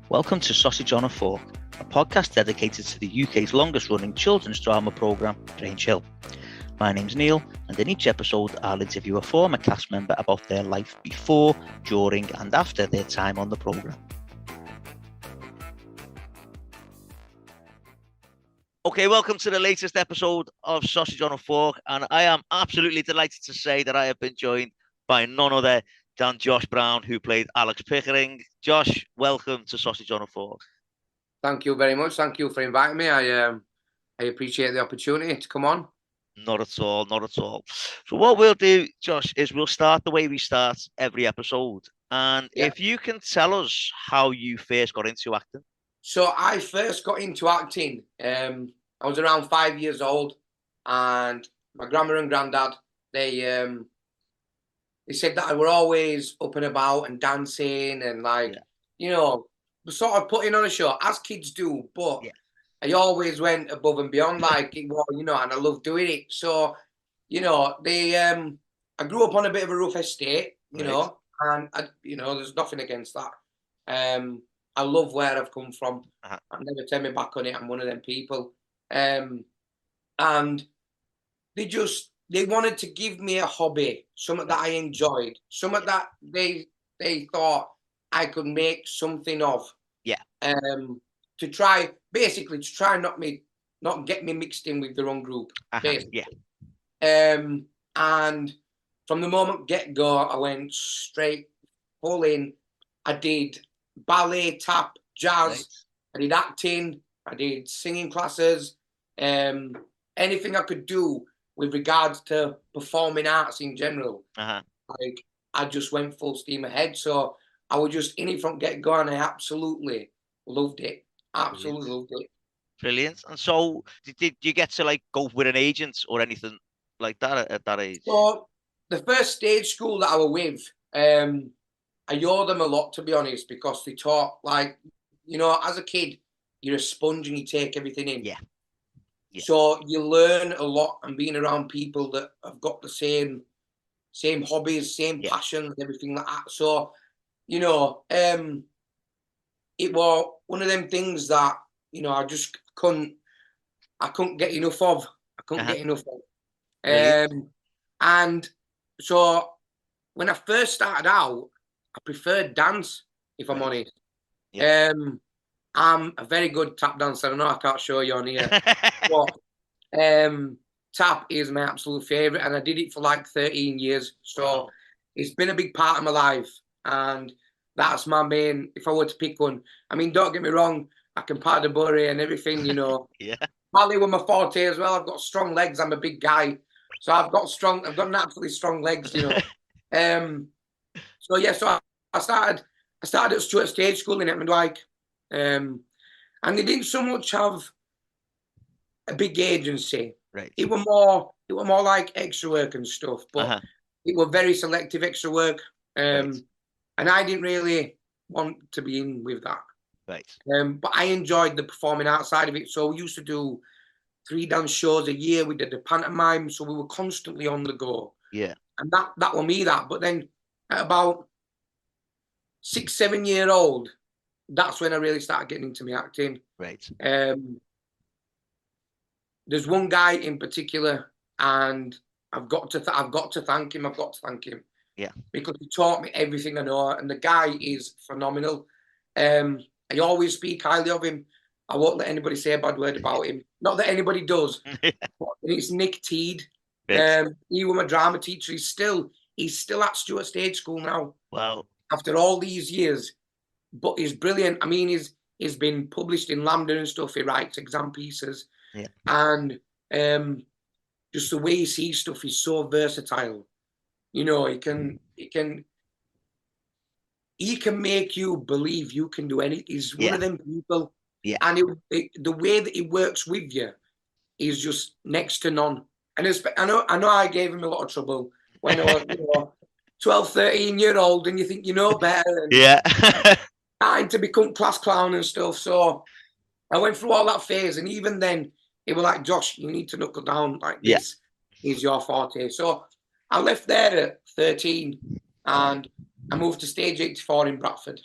Welcome to Sausage on a Fork, a podcast dedicated to the UK's longest running children's drama programme, Grange Hill. My name's Neil, and in each episode I'll interview a former cast member about their life before, during and after their time on the programme. Okay, welcome to the latest episode of Sausage on a Fork, and I am absolutely delighted to say that I have been joined by none other than Josh Brown, who played Alex Pickering. Josh, welcome to Sausage on a Fork. Thank you very much. Thank you for inviting me. I appreciate the opportunity to come on. Not at all, not at all. So what we'll do, Josh, is we'll start the way we start every episode. And if you can tell us how you first got into acting. So I first got into acting. I was around 5 years old, and my grandma and granddad, they said that I were always up and about and dancing and sort of putting on a show as kids do. But I always went above and beyond, and I love doing it. So, I grew up on a bit of a rough estate, and there's nothing against that. I love where I've come from. I've never turned my back on it. I'm one of them people. And they wanted to give me a hobby, something that I enjoyed, something that they thought I could make something of. To try not get me mixed in with the wrong group. And from the moment get-go, I went straight full in. I did ballet, tap, jazz. I did acting. I did singing classes. Anything I could do with regards to performing arts in general. I just went full steam ahead. So I was just in it from get-go, and I absolutely loved it. Absolutely loved it. Brilliant. And so did you get to go with an agent or anything like that at that age? So the first stage school that I was with, I owe them a lot, to be honest, because they taught, as a kid, you're a sponge and you take everything in. So you learn a lot, and being around people that have got the same hobbies, same passions, everything like that. So, it was one of them things that, I just couldn't get enough of. And so when I first started out, I preferred dance, if I'm honest. I'm a very good tap dancer. I know I can't show you on here, but tap is my absolute favourite, and I did it for 13 years. So it's been a big part of my life, and that's my main, if I were to pick one. I mean, don't get me wrong, I can pad a burry and everything, Ballet with my forte as well. I've got strong legs. I'm a big guy. So I've got naturally strong legs, So I started at Stuart Stage School in Etmondwike. And they didn't so much have a big agency. It were more like extra work and stuff, but it were very selective extra work. And I didn't really want to be in with that. But I enjoyed the performing arts side of it. So we used to do 3 dance shows a year. We did the pantomime, so we were constantly on the go. And that were me. But then at about 6, 7 year old, that's when I really started getting into my acting. There's one guy in particular, and I've got to thank him. Because he taught me everything I know, and the guy is phenomenal. I always speak highly of him. I won't let anybody say a bad word about him. Not that anybody does. But it's Nick Teed. He was my drama teacher. He's still at Stuart Stage School now. Wow. After all these years. But he's brilliant. I mean, he's been published in Lambda and stuff. He writes exam pieces. And just the way he sees stuff is so versatile. He can make you believe you can do anything. He's one of them people. And the way that he works with you is just next to none. And I know I gave him a lot of trouble when I was 12, 13 year old, and you think you know better. And trying to become class clown and stuff. So I went through all that phase, and even then, it was like, Josh, you need to knuckle down. This is your forte. So I left there at 13, and I moved to Stage 84 in Bradford.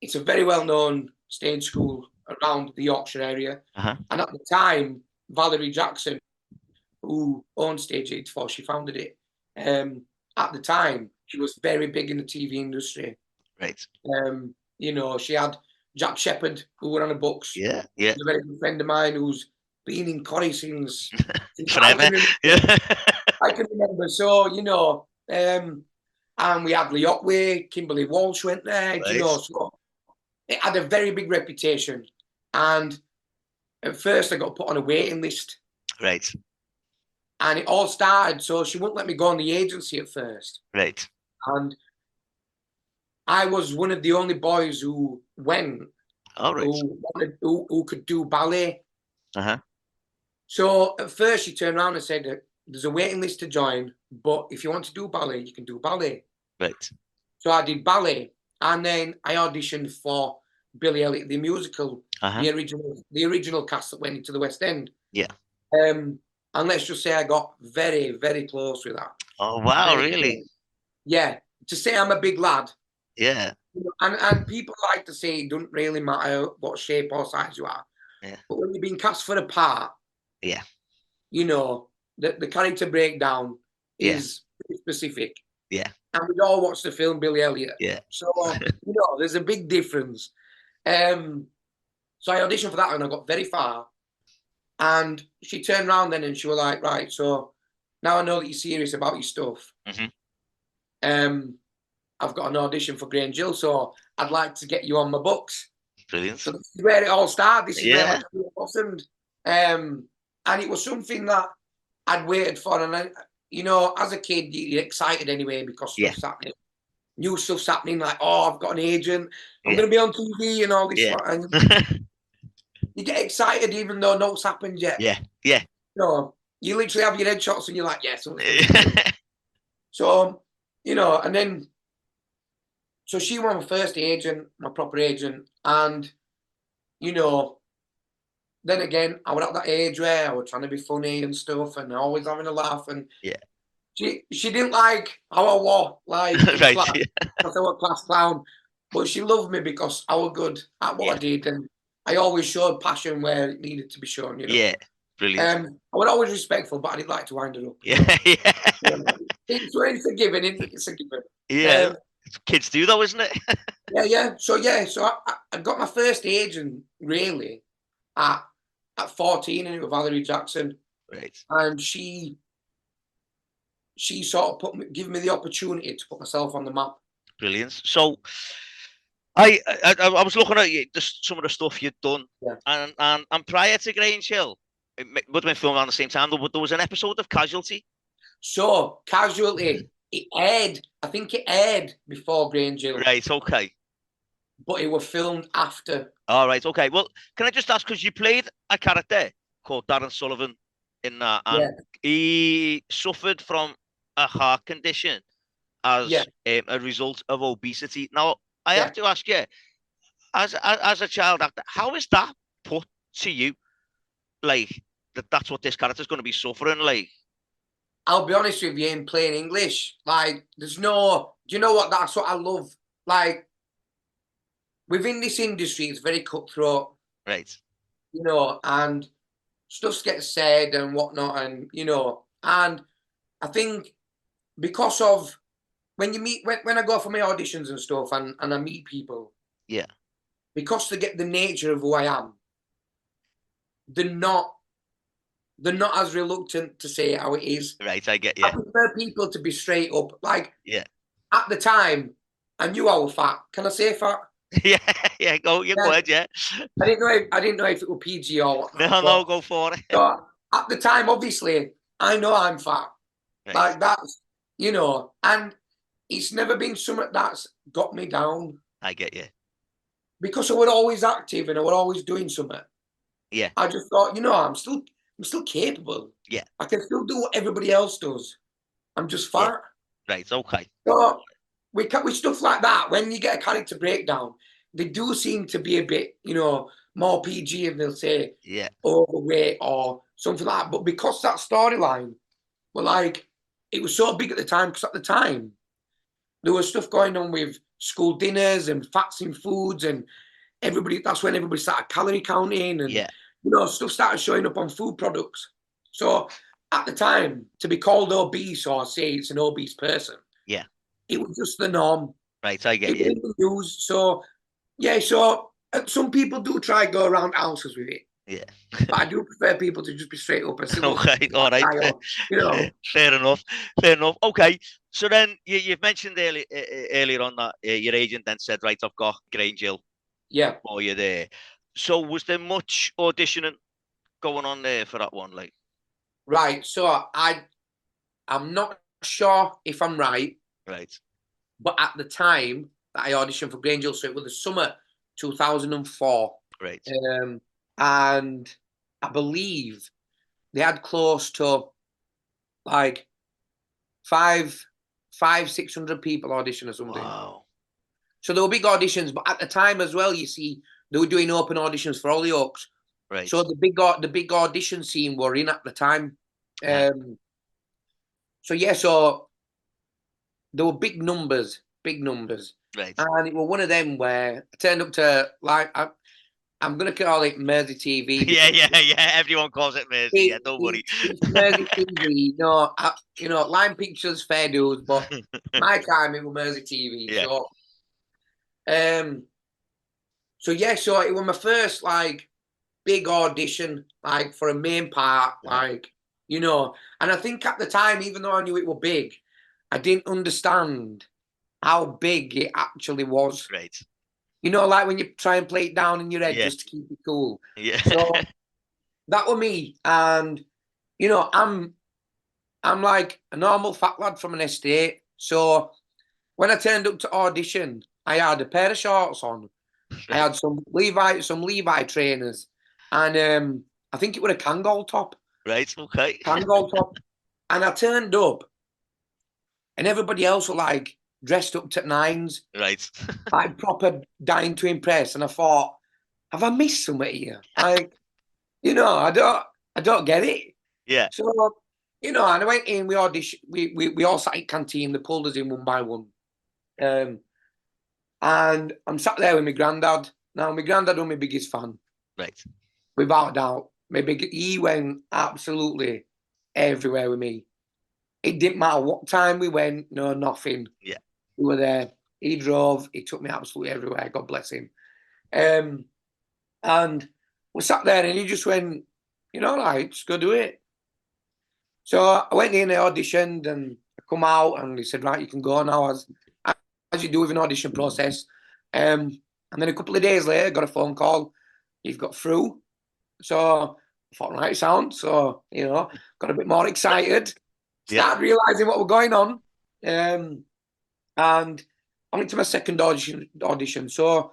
it's a very well-known stage school around the Yorkshire area. And at the time, Valerie Jackson, who owned Stage 84, she founded it. At the time, she was very big in the TV industry. Right. You know, she had Jack Shepherd, who were on the books. Yeah. He's a very good friend of mine who's been in Corrie since forever. I can remember. So, you know, and we had Lee Otway, Kimberly Walsh went there, you know, so it had a very big reputation. And at first I got put on a waiting list. Right. And it all started, so she wouldn't let me go on the agency at first. Right. And I was one of the only boys who went, who could do ballet. So at first she turned around and said, there's a waiting list to join, but if you want to do ballet, you can do ballet. Right. So I did ballet, and then I auditioned for Billy Elliot, the musical, the original cast that went into the West End. Yeah. And let's just say I got very, very close with that. Oh, wow, very really? Close. Yeah. To say I'm a big lad. Yeah. And people like to say it doesn't really matter what shape or size you are. Yeah. But when you've been cast for a part, yeah, you know, the character breakdown is specific. Yeah. And we all watched the film Billy Elliot. Yeah. So, you know, there's a big difference. So I auditioned for that and I got very far. And she turned around then and she was like, right, so now I know that you're serious about your stuff. I've got an audition for Grange Hill, so I'd like to get you on my books. Brilliant. So this is where it all started. This is where my career blossomed. And it was something that I'd waited for. And, you know, as a kid, you're excited anyway because stuff's happening. New stuff's happening, like, oh, I've got an agent. I'm going to be on TV and all this. And you get excited even though nothing's happened yet. Yeah, yeah. No, you literally have your headshots and you're like, yes. So, you know, and then, so she was my first agent, my proper agent. And, you know, then again, I was at that age where I was trying to be funny and stuff and always having a laugh. And she didn't like how I was, like, right, class, because I was a class clown. But she loved me because I was good at what I did. And I always showed passion where it needed to be shown, you know. Yeah, brilliant. I was always respectful, but I didn't like to wind it up. Yeah, It's a given, it's a given. Yeah, kids do though, isn't it? So I got my first agent really at 14, and it was Valerie Jackson. Right. And she sort of gave me the opportunity to put myself on the map. Brilliant. So I was looking at some of the stuff you'd done, and prior to Grange Hill, it would have been filmed around the same time. There was an episode of Casualty. So Casualty, it aired. I think it aired before Grange Hill. Right. Okay. But it was filmed after. All right. Okay. Well, can I just ask, because you played a character called Darren Sullivan in that, and he suffered from a heart condition as a result of obesity. Now, I have to ask you, as a child actor, how is that put to you? Like, that's what this character's going to be suffering, like? I'll be honest with you, in plain English, like, there's no, do you know what, that's what I love. Like, within this industry, it's very cutthroat. Right. You know, and stuff gets said and whatnot, and, you know, and I think because of, when you meet, when I go for my auditions and stuff and I meet people, because they get the nature of who I am, they're not as reluctant to say how it is. Right, I get you. I prefer people to be straight up. Like, at the time, I knew I was fat. Can I say fat? Go ahead, I didn't know if it was PG or what. No, go for it. So at the time, obviously, I know I'm fat. Right. Like, that's, you know, and it's never been something that's got me down. I get you. Because I was always active and I was always doing something. Yeah. I just thought, you know, I'm still capable. Yeah. I can still do what everybody else does. I'm just fat. Yeah. Right, okay. So with stuff like that, when you get a character breakdown, they do seem to be a bit, you know, more PG, and they'll say overweight or something like that. But because that storyline, well, like, it was so big at the time, because at the time, there was stuff going on with school dinners and fats in foods, and that's when everybody started calorie counting, and stuff started showing up on food products. So at the time, to be called obese or say it's an obese person, it was just the norm. Right, I get you. It was used. So so some people do try to go around houses with it. Yeah. But I do prefer people to just be straight up and say, okay, all right. Fair enough. Okay. So then you've mentioned earlier on that your agent then said, right, I've got Grange Hill for you there. So was there much auditioning going on there for that one? Like, right. So I'm not sure if I'm right. Right. But at the time that I auditioned for Grange Hill, so it was the summer 2004. Right. And I believe they had close to like 600 people audition or something. Wow. So there were big auditions, but at the time as well, you see, they were doing open auditions for all the Oaks. Right. So the big audition scene were in at the time. So there were big numbers. Right. And it was one of them where I turned up to, like, I'm going to call it Mersey TV. Yeah. Everyone calls it Mersey. Yeah, don't worry. It's Mersey TV. Line Pictures, fair dues, but my time it was Mersey TV. Yeah. So it was my first, like, big audition, like, for a main part, like, and I think at the time, even though I knew it was big, I didn't understand how big it actually was. Right. Like when you try and play it down in your head just to keep it cool. Yeah. So that was me. And, I'm like a normal fat lad from an estate. So when I turned up to audition, I had a pair of shorts on. Right. I had some Levi trainers. And I think it was a Kangol top. Right, okay. Kangol top. And I turned up. And everybody else were like dressed up to nines. Right. Like proper dying to impress. And I thought, have I missed something here? Like, I don't get it. Yeah. So, and I went in, we auditioned, we all sat in canteen, they pulled us in one by one. And I'm sat there with my granddad. Now, my granddad was my biggest fan. Right. Without a doubt. He went absolutely everywhere with me. It didn't matter what time we went, no, nothing. Yeah. We were there. He drove. He took me absolutely everywhere. God bless him. And we sat there and he just went, like, just go do it. So I went in, I auditioned, and I come out and he said, right, you can go now, as you do with an audition process. And then a couple of days later, I got a phone call. You've got through. So I thought, right, sound. So, got a bit more excited. Started realising what was going on. And I went to my second audition. So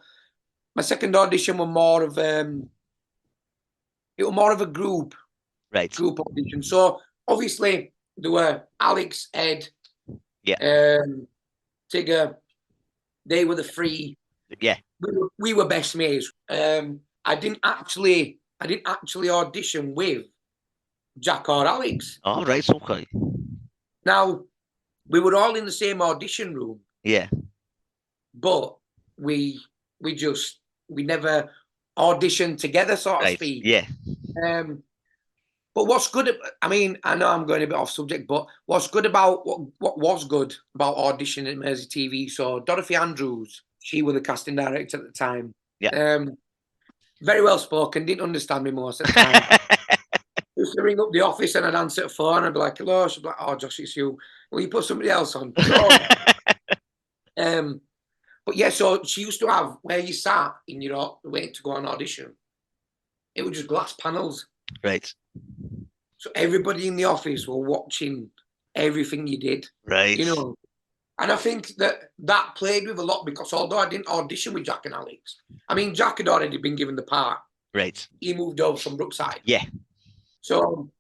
my second audition was more of a group audition. So obviously there were Alex, Ed, Tigger. They were the three. Yeah, we were best mates. I didn't actually audition with Jack or Alex. Oh, right, okay. Now, we were all in the same audition room. Yeah. But we never auditioned together, sort of speak. Yeah. But what's good, I know I'm going a bit off subject, but what's good about, what was good about auditioning at Mersey TV, so Dorothy Andrews, she was the casting director at the time. Yeah. Very well spoken, didn't understand me most of the time. Used to ring up the office and I'd answer the phone and I'd be like, hello. She'd be like, oh, Josh, it's you. Will you put somebody else on? But yeah, so she used to have where you sat in your waiting to go on audition. It was just glass panels. Right. So everybody in the office were watching everything you did. Right. And I think that played with a lot, because although I didn't audition with Jack and Alex, Jack had already been given the part. Right. He moved over from Brookside. Yeah. So,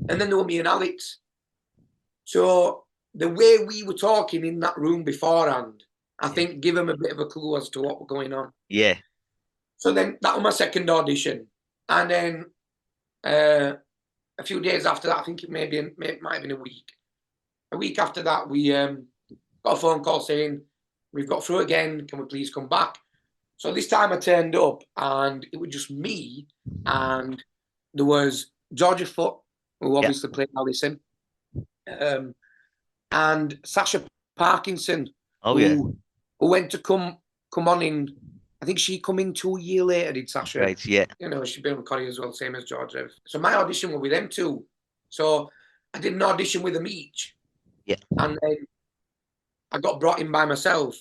and then there were me and Alex. So the way we were talking in that room beforehand, I think give them a bit of a clue as to what was going on. Yeah. So then that was my second audition. And then a few days after that, I think it might have been a week. A week after that, we got a phone call saying, we've got through again, can we please come back? So this time I turned up and it was just me, and there was Georgia Foote, who obviously played Alison, and Sasha Parkinson, who went to come on in, I think she come in 2 years later, did Sasha. Right, yeah. You know, she'd been on Connie as well, same as Georgia. So my audition was with them two. So I did an audition with them each. Yeah. And then I got brought in by myself.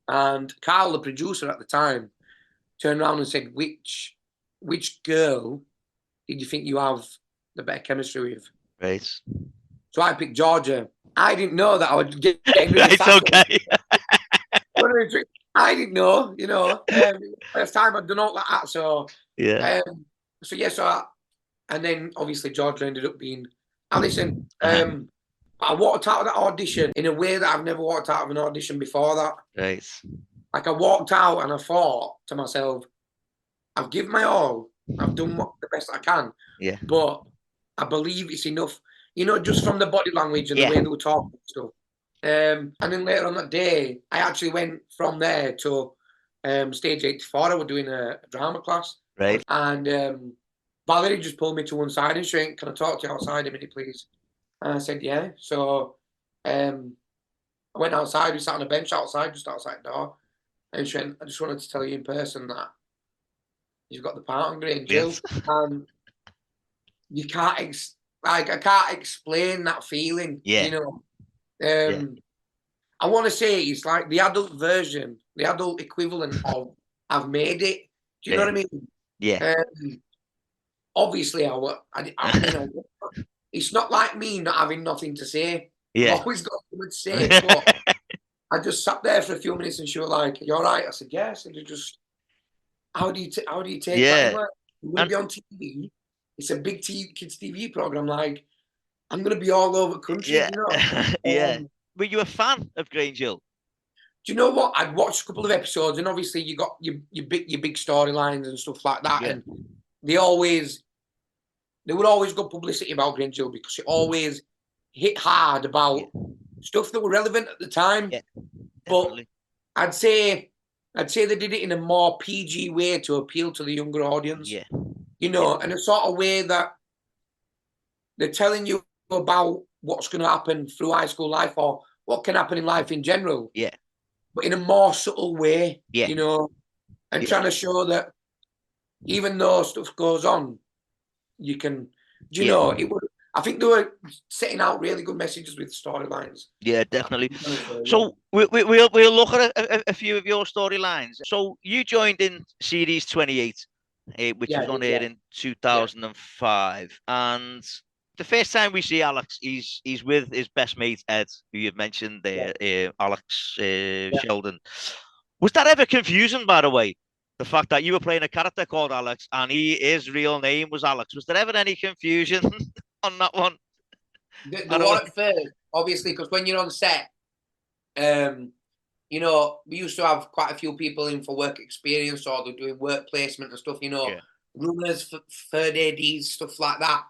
And Carl, the producer at the time, turned around and said, which girl did you think you have the better chemistry with? Right. So I picked Georgia. I didn't know that I would get rid of It's okay. I didn't know, you know. First time I'd done all that, so yeah. And then obviously Georgia ended up being Alison. I walked out of that audition in a way that I've never walked out of an audition before that. Right. Like I walked out and I thought to myself, I've given my all. I've done the best I can. Yeah. But I believe it's enough, you know, just from the body language and the way they were talking and stuff. And then later on that day, I actually went from there to stage 84. I was doing a drama class. Right. And Valerie just pulled me to one side and she went, can I talk to you outside a minute, please? And I said, yeah. So I went outside. We sat on a bench outside, just outside the door. And she went, I just wanted to tell you in person that you've got the part on Grange Hill. And you can't, I can't explain that feeling, you know. I want to say it's like the adult version, the adult equivalent of I've made it. Do you know what I mean? Yeah. Obviously, you know, it's not like me not having nothing to say. Yeah. I've always got something to say. But I just sat there for a few minutes and she was like, "You all right?" I said, "Yes." And just, how do you take that? Like, we're going to be on TV. It's a big kids TV program. Like, I'm going to be all over the country, you know? Were you a fan of Grange Hill? Do you know what? I'd watched a couple of episodes, and obviously you got your big storylines and stuff like that, and they would always got publicity about Grange Hill because it always hit hard about stuff that were relevant at the time. Yeah, but I'd say they did it in a more PG way to appeal to the younger audience. Yeah. You know, and a sort of way that they're telling you about what's going to happen through high school life or what can happen in life in general. Yeah. But in a more subtle way, you know, and trying to show that even though stuff goes on, you can, you know, I think they were setting out really good messages with storylines. Yeah, definitely. So we'll look at a few of your storylines. So you joined in series 28, which was on air in 2005, and the first time we see Alex, he's with his best mate Ed, who you've mentioned there, Alex Sheldon. Was that ever confusing, by the way? The fact that you were playing a character called Alex and his real name was Alex. Was there ever any confusion on that one? The one at first, obviously, because when you're on set, you know, we used to have quite a few people in for work experience or they're doing work placement and stuff, you know, runners, third ADs, stuff like that.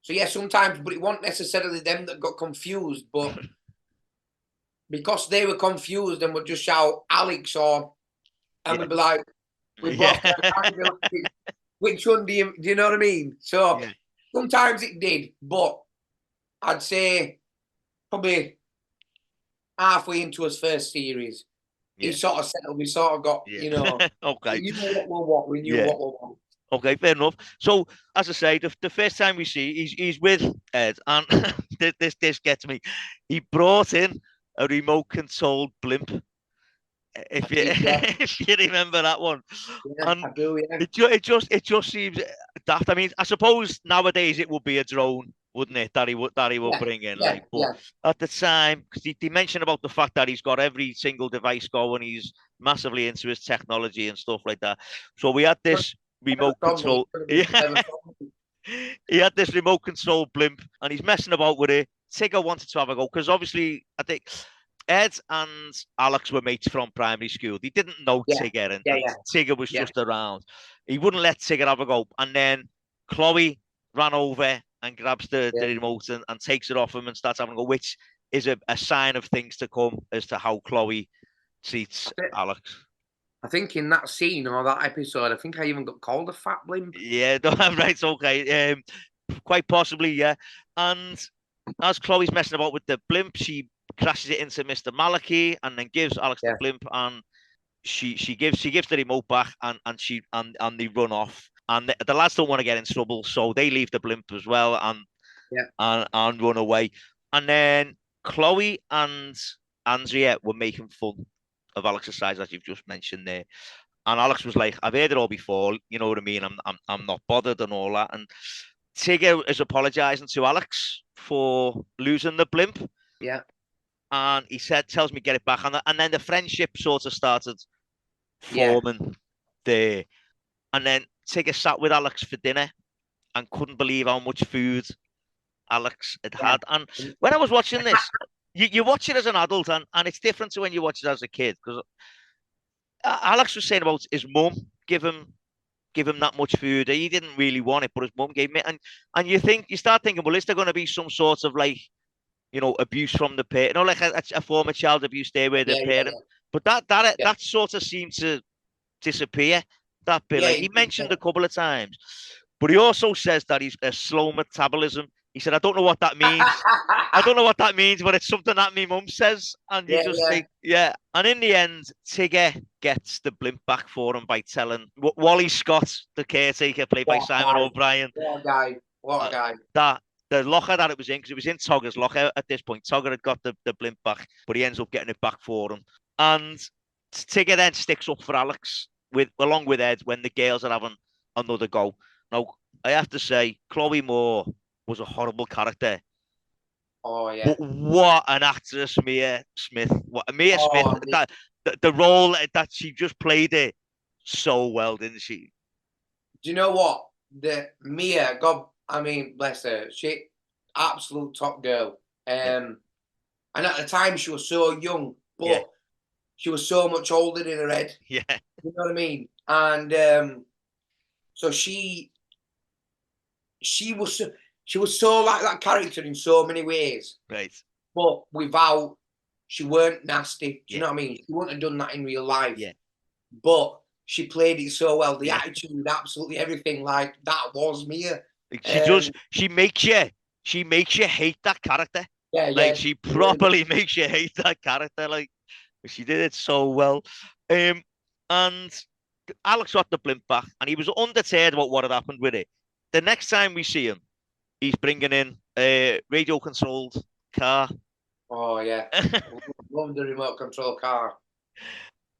So yeah, sometimes, but it wasn't necessarily them that got confused, but because they were confused and would just shout Alex and we'd be like, we both which one do you know what I mean? So sometimes it did, but I'd say probably halfway into his first series, he sort of settled. We sort of got, you know, you know what we knew what we want. Okay, fair enough. So, as I say, the first time we see, he's with Ed, and this gets me. He brought in a remote-controlled blimp. If you remember that one, and I do, it just seems daft. I mean, I suppose nowadays it would be a drone, wouldn't it? That he would bring in, but at the time, because he mentioned about the fact that he's got every single device going, he's massively into his technology and stuff like that. So we had this remote control. He had this remote control blimp, and he's messing about with it. Tigger wanted to have a go because obviously I think Ed and Alex were mates from primary school. They didn't know Tigger, and Tigger was just around. He wouldn't let Tigger have a go. And then Chloe ran over and grabs the remote and takes it off him and starts having a go, which is a sign of things to come as to how Chloe treats Alex. I think in that scene or that episode, I think I even got called a fat blimp. Yeah, right, okay. Quite possibly, yeah. And as Chloe's messing about with the blimp, she crashes it into Mr. Malachi and then gives Alex the blimp, and she gives the remote back, and they run off. And the lads don't want to get in trouble, so they leave the blimp as well and run away. And then Chloe and Andrea were making fun of Alex's size, as you've just mentioned there. And Alex was like, "I've heard it all before, you know what I mean? I'm not bothered and all that." And Tigger is apologising to Alex for losing the blimp. Yeah. And he tells me get it back. And then the friendship sort of started forming there. And then Tigger sat with Alex for dinner and couldn't believe how much food Alex had. And when I was watching this, you watch it as an adult, and it's different to when you watch it as a kid, because Alex was saying about his mum give him that much food. He didn't really want it, but his mum gave him it. And you start thinking, well, is there going to be some sort of like, abuse from the parent, like a form of child abuse there where the parent. But that sort of seemed to disappear. That bit, like he mentioned a couple of times, but he also says that he's a slow metabolism. He said, I don't know what that means. I don't know what that means, but it's something that my mum says. And you just think, And in the end, Tigger gets the blimp back for him by telling Wally Scott, the caretaker, played by Simon O'Brien. What a guy. That the locker that it was in, because it was in Togger's locker at this point. Togger had got the blimp back, but he ends up getting it back for him. And Tigger then sticks up for Alex along with Ed when the girls are having another go. Now, I have to say, Chloe Moore was a horrible character. Oh, yeah. But what an actress Mia Smith. Smith, the role that she just played it so well, didn't she? Do you know what? Mia, God, I mean, bless her. She, absolute top girl. And at the time, she was so young, but she was so much older in her head. Yeah. You know what I mean? And so she was so like that character in so many ways. Right. But she weren't nasty. Do you know what I mean? She wouldn't have done that in real life. Yeah. But she played it so well. The attitude, absolutely everything, like that was Mia. She makes you hate that character. Yeah, she properly makes you hate that character. Like, she did it so well. And Alex got the blimp back, and he was undeterred about what had happened with it. The next time we see him, he's bringing in a radio-controlled car. Oh, yeah. Love the remote control car.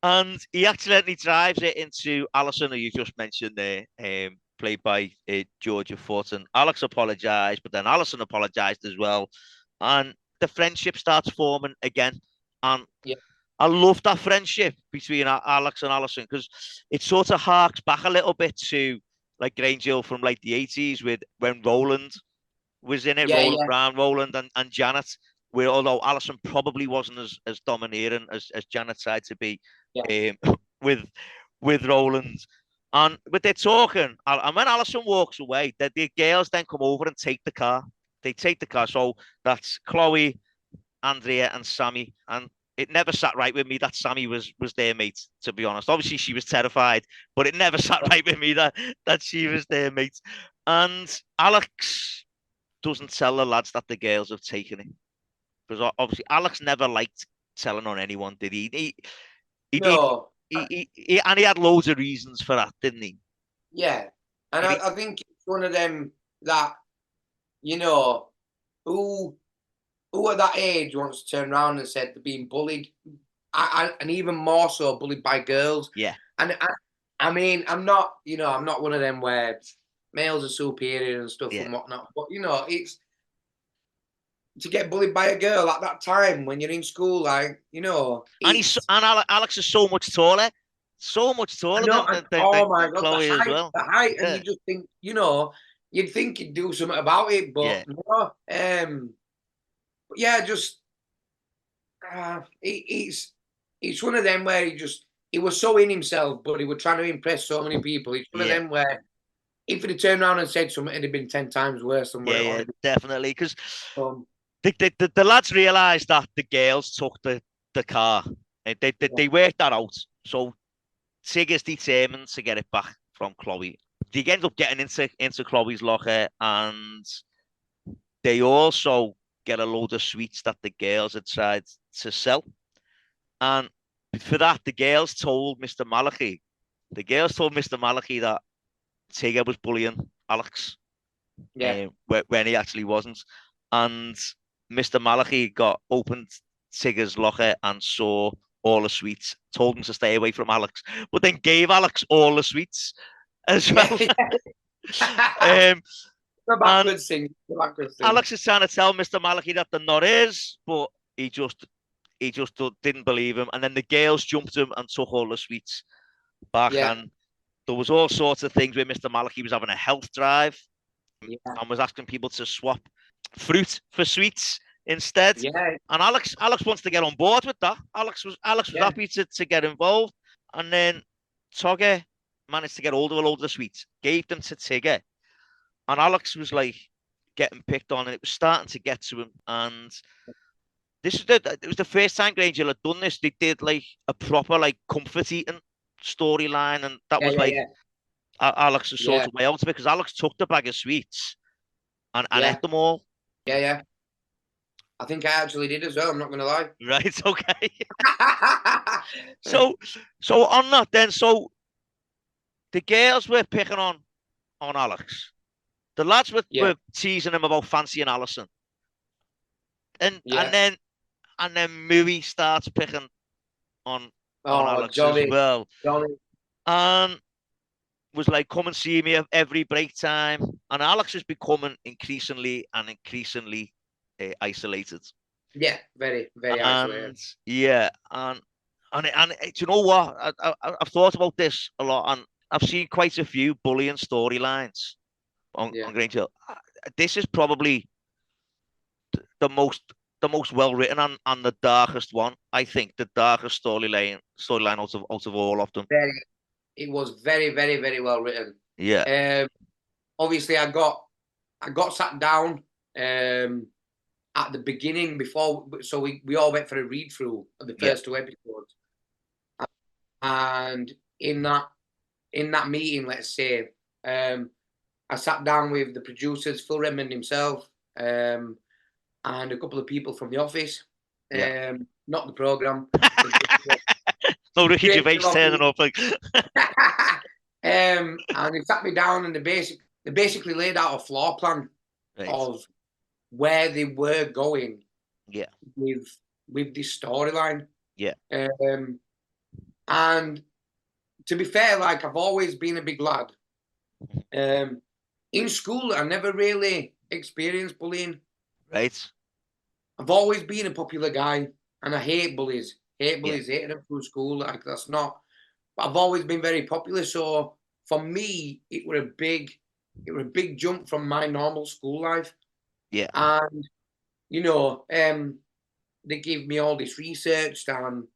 And he accidentally drives it into Alison, who you just mentioned there, played by Georgia Foote. And Alex apologised, but then Alison apologised as well. And the friendship starts forming again. And I love that friendship between Alex and Alison, because it sort of harks back a little bit to like Grange Hill from like the 80s when Roland was in it, Roland Brown, Roland and Janet, where although Alison probably wasn't as domineering as Janet tried to be with Roland. But they're talking, and when Alison walks away, the girls then come over and take the car. They take the car. So that's Chloe, Andrea, and Sammy. And it never sat right with me that Sammy was their mate, to be honest. Obviously, she was terrified, but it never sat right with me that she was their mate. And Alex doesn't tell the lads that the girls have taken it, because obviously Alex never liked telling on anyone, did he? No. He had loads of reasons for that, didn't he? Yeah. And I think it's one of them that, who at that age wants to turn around and said they're being bullied, and even more so bullied by girls. Yeah. And I mean, I'm not one of them where males are superior and stuff and whatnot, but it's to get bullied by a girl at that time when you're in school, like, and Alex is so much taller than oh my God, Chloe the height, as well. The height, and you just think, you'd think he'd do something about it, but no. But yeah, just it's one of them where he was so in himself, but he was trying to impress so many people. It's one of them where if he'd turned around and said something, it'd have been 10 times worse than what it was. Definitely, because The lads realised that the girls took the car. They worked that out. So Tig is determined to get it back from Chloe. They end up getting into Chloe's locker, and they also get a load of sweets that the girls had tried to sell. And for that, the girls told Mr. Malachi that Tigger was bullying Alex, when he actually wasn't. And Mr. Malachi opened Tigger's locker and saw all the sweets, told him to stay away from Alex, but then gave Alex all the sweets as well. Alex is trying to tell Mr. Malachi that they're not his, but he just didn't believe him. And then the girls jumped him and took all the sweets back. Yeah. And there was all sorts of things where Mr. Malachi was having a health drive and was asking people to swap fruit for sweets instead. Yeah. And Alex wants to get on board with that. Alex was happy to get involved. And then Togger managed to get hold of a load of the sweets, gave them to Tigger. And Alex was like getting picked on, and it was starting to get to him. And it was the first time Grange Hill had done this. They did like a proper like comfort eating storyline, and that was Alex's sort of way out of it, because Alex took the bag of sweets and ate them all. Yeah. I think I actually did as well. I'm not going to lie. Right. Okay. So on that then, so the girls were picking on Alex. The lads were teasing him about fancying Alison. And then Mooey starts picking on Alex as well. Johnny. And was like, come and see me every break time. And Alex is becoming increasingly isolated. Yeah, very, very isolated. Yeah, and do you know what? I've thought about this a lot, and I've seen quite a few bullying storylines on Grange Hill. This is probably the most well written and the darkest one. I think the darkest storyline out of all of them. It was very, very, very well written. Yeah. Obviously, I got sat down at the beginning before, so we all went for a read through of the first two episodes, and in that meeting, let's say, I sat down with the producers, Phil Redmond himself, and a couple of people from the office, not the programme. No Ricky Gervais turning up like. And they sat me down, and they basically laid out a floor plan of where they were going. Yeah. With this storyline. Yeah. And to be fair, like, I've always been a big lad. In school, I never really experienced bullying. Right. I've always been a popular guy, and I hate bullies. Hated them through school. Like, that's not. But I've always been very popular. So for me, it were a big jump from my normal school life. Yeah. And they gave me all this research, and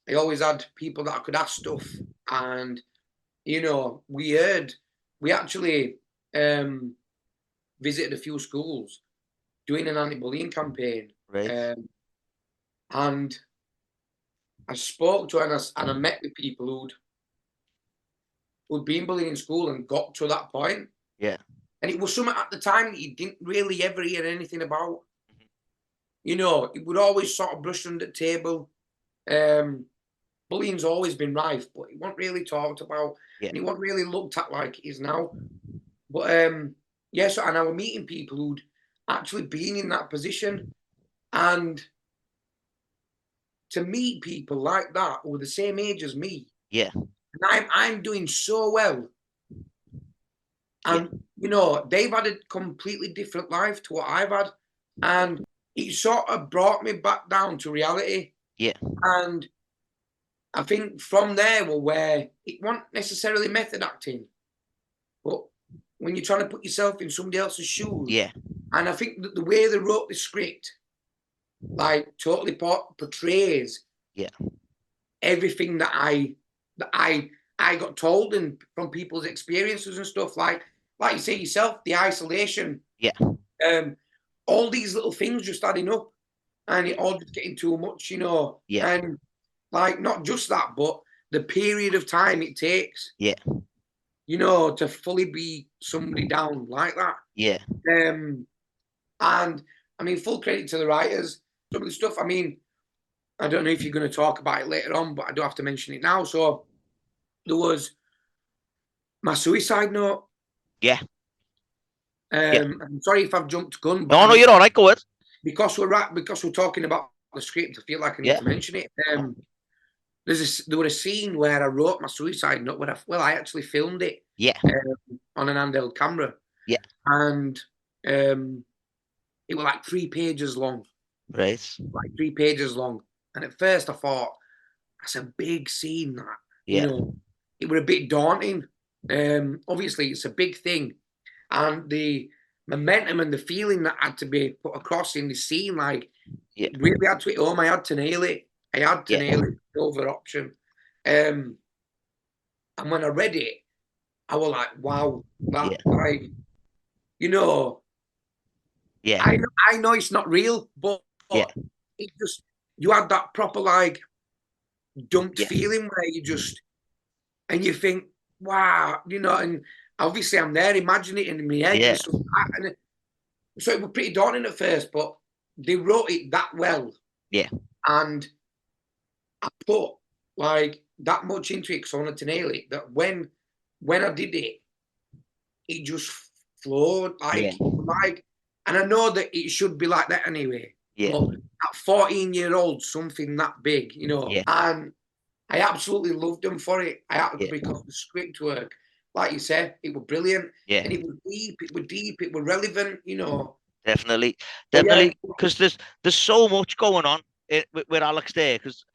I always had people that I could ask stuff. And we actually visited a few schools doing an anti-bullying campaign. Right. And I spoke to and I met with people who'd been bullied in school and got to that point. Yeah. And it was something at the time that you didn't really ever hear anything about. Mm-hmm. It would always sort of brush under the table. Bullying's always been rife, but it wasn't really talked about. Yeah. And it wasn't really looked at like it is now. But and I was meeting people who'd actually been in that position. And to meet people like that who were the same age as me. Yeah. And I'm doing so well. And, they've had a completely different life to what I've had. And it sort of brought me back down to reality. Yeah. And I think from there where it wasn't necessarily method acting, but when you're trying to put yourself in somebody else's shoes. Yeah. And I think that the way they wrote the script, like, totally portrays everything that I got told and from people's experiences and stuff, like you say yourself, the isolation. Yeah. all these little things just adding up, and it all just getting too much, Yeah. And like, not just that, but the period of time it takes. Yeah. To fully be somebody down like that. Yeah. And I mean, full credit to the writers. Some of the stuff, I mean, I don't know if you're going to talk about it later on, but I do have to mention it now. So there was my suicide note. Yeah. I'm sorry if I've jumped gun, but no, you're all right. Go ahead. Because we're talking about the script, I feel like I need to mention it. There was a scene where I wrote my suicide note. I actually filmed it. Yeah. On an handheld camera. Yeah. And it was like 3 pages long. Right. Like 3 pages long. And at first I thought, that's a big scene, that. It was a bit daunting. Obviously, it's a big thing. And the momentum and the feeling that had to be put across in the scene, like, it really had to hit home. I had to nail it. No other option. And when I read it, I was like, wow. Like, I know it's not real, but it just, you had that proper, like, dumped feeling where you just, and you think, wow, and obviously I'm there imagining it in my head and stuff like that. And so it was pretty daunting at first, but they wrote it that well. Yeah. And I put, like, that much into it because I wanted to nail it, that when I did it, it just flowed, like, and I know that it should be like that anyway. Yeah. But at 14-year-old, something that big, and I absolutely loved them for it. Because the script work, like you said, it was brilliant. Yeah. And it was deep, it was relevant, Definitely. Because there's so much going on with Alex there. Because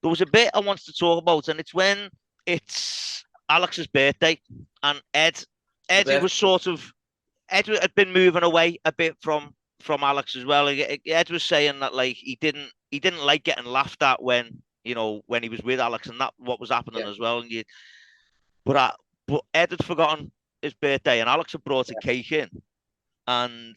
there was a bit I wanted to talk about, and it's when it's Alex's birthday, and Eddie was sort of, Ed had been moving away a bit from Alex as well. Ed was saying that, like, he didn't like getting laughed at when he was with Alex, and that what was happening as well. And but Ed had forgotten his birthday, and Alex had brought a cake in, and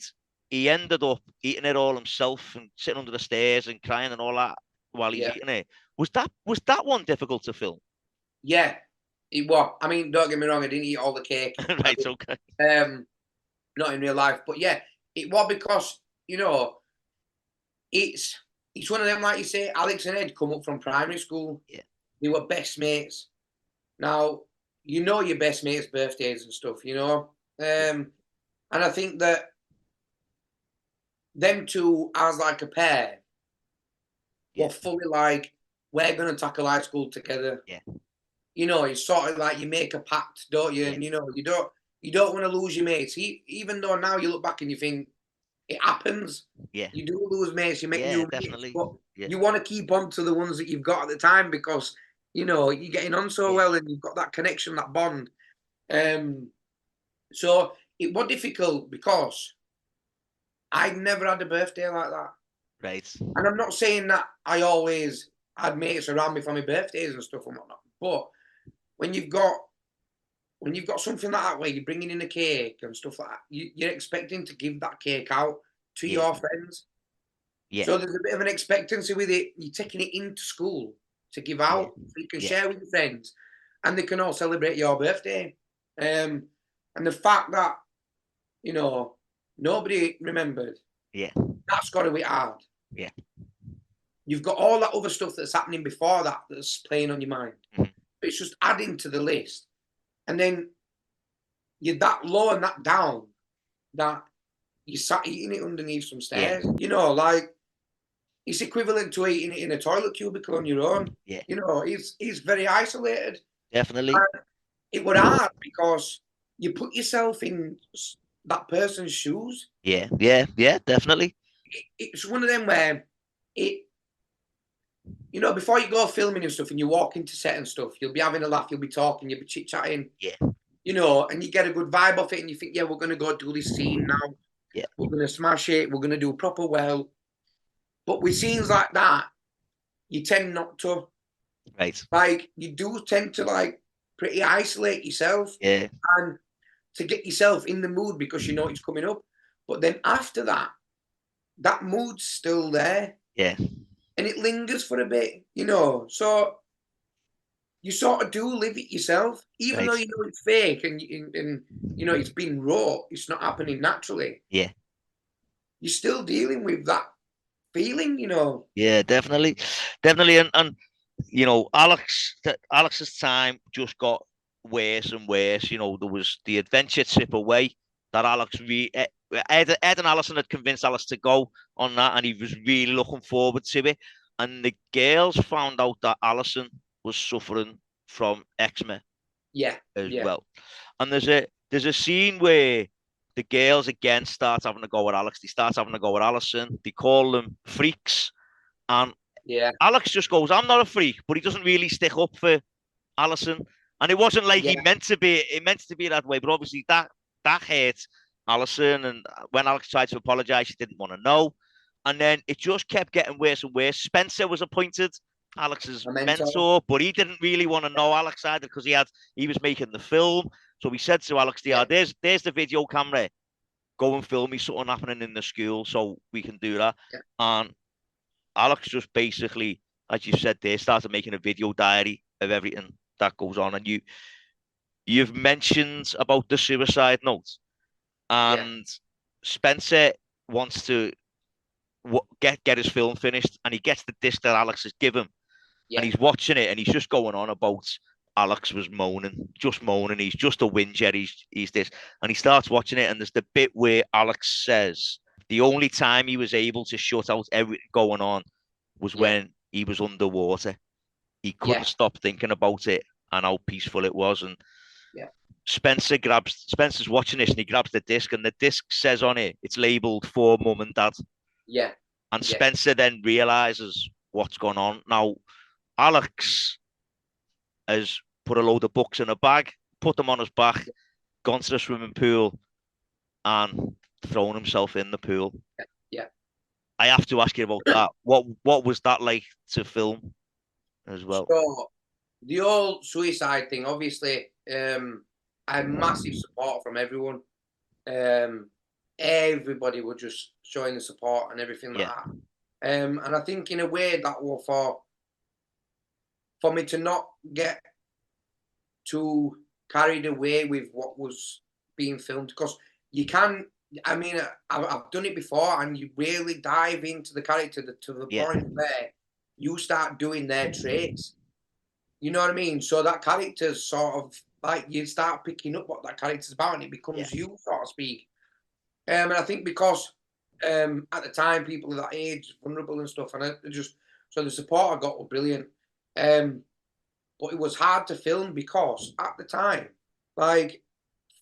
he ended up eating it all himself and sitting under the stairs and crying and all that while he's eating it. Was that one difficult to film? Yeah, it was. I mean, don't get me wrong, I didn't eat all the cake. Right, okay. Not in real life, but yeah, it was because, it's one of them, like you say, Alex and Ed come up from primary school. Yeah. They were best mates. Now, your best mates' birthdays and stuff, and I think that them two as like a pair were fully like, we're going to tackle high school together. Yeah. It's sort of like you make a pact, don't you? And, you don't want to lose your mates. Even though now you look back and you think, it happens. Yeah. You do lose mates, you make new definitely. mates, but you want to keep on to the ones that you've got at the time because, you're getting on so well and you've got that connection, that bond. So it was difficult because I'd never had a birthday like that. Right. And I'm not saying that I always had mates around me for my birthdays and stuff and whatnot, but when you've got something like that where you're bringing in a cake and stuff like that, you're expecting to give that cake out to your friends. Yeah. So there's a bit of an expectancy with it. You're taking it into school to give out, so you can share with your friends, and they can all celebrate your birthday. And the fact that, nobody remembered, that's got to be hard. Yeah. You've got all that other stuff that's happening before that's playing on your mind. Mm-hmm. It's just adding to the list. And then you're that low and that down that you sat eating it underneath some stairs. Yeah. Like, it's equivalent to eating it in a toilet cubicle on your own. Yeah. It's very isolated. Definitely. And it was hard because you put yourself in that person's shoes. Yeah, definitely. It's one of them where before you go filming and stuff and you walk into set and stuff, you'll be having a laugh, you'll be talking, you'll be chit-chatting. Yeah. And you get a good vibe off it and you think, we're going to go do this scene now. Yeah. We're going to smash it. We're going to do proper well. But with scenes like that, you tend not to. Right. Like, you do tend to, like, pretty isolate yourself. Yeah. And to get yourself in the mood because you know it's coming up. But then after that, that mood's still there. Yeah. And it lingers for a bit, you know. So you sort of do live it yourself, even though you know it's fake and you know it's been raw, it's not happening naturally. Yeah. You're still dealing with that feeling, you know. Yeah, definitely. Definitely. And you know, Alex's time just got worse and worse. You know, there was the adventure trip away that Ed and Alison had convinced Alex to go on that, and he was really looking forward to it. And the girls found out that Alison was suffering from eczema as well. And there's a scene where the girls again start having a go at Alex. They start having a go at Alison. They call them freaks, and Alex just goes, "I'm not a freak," but he doesn't really stick up for Alison. And it wasn't like he meant to be. It meant to be that way, but obviously that hurt Alison. And when Alex tried to apologize, she didn't want to know. And then it just kept getting worse and worse. Spencer was appointed Alex's mentor, but he didn't really want to know Alex either because he was making the film. So he said to Alex, there's the video camera. Go and film me something happening in the school so we can do that." And Alex just basically, as you said there, started making a video diary of everything that goes on. And you've mentioned about the suicide note, and Spencer wants to get his film finished, and he gets the disc that Alex has given, and he's watching it, and he's just going on about Alex was moaning. He's just a whinger. He's this, and he starts watching it, and there's the bit where Alex says the only time he was able to shut out everything going on was when he was underwater. He couldn't stop thinking about it and how peaceful it was. And Spencer's watching this, and he grabs the disc, and the disc says on it, it's labeled for Mum and Dad. And Spencer then realizes what's gone on. Now, Alex has put a load of books in a bag, put them on his back, gone to the swimming pool, and thrown himself in the pool. I have to ask you about that. What was that like to film as well? So the whole suicide thing, obviously, I had massive support from everyone. Everybody was just showing the support and everything like that. And I think in a way that was for me to not get too carried away with what was being filmed, because you can. I mean, I've done it before, and you really dive into the character to the point where you start doing their traits. You know what I mean? So that character's sort of like you start picking up what that character's about, and it becomes you, so to speak. And I think because at the time people of that age, vulnerable and stuff, and so the support I got was brilliant. But it was hard to film because at the time, like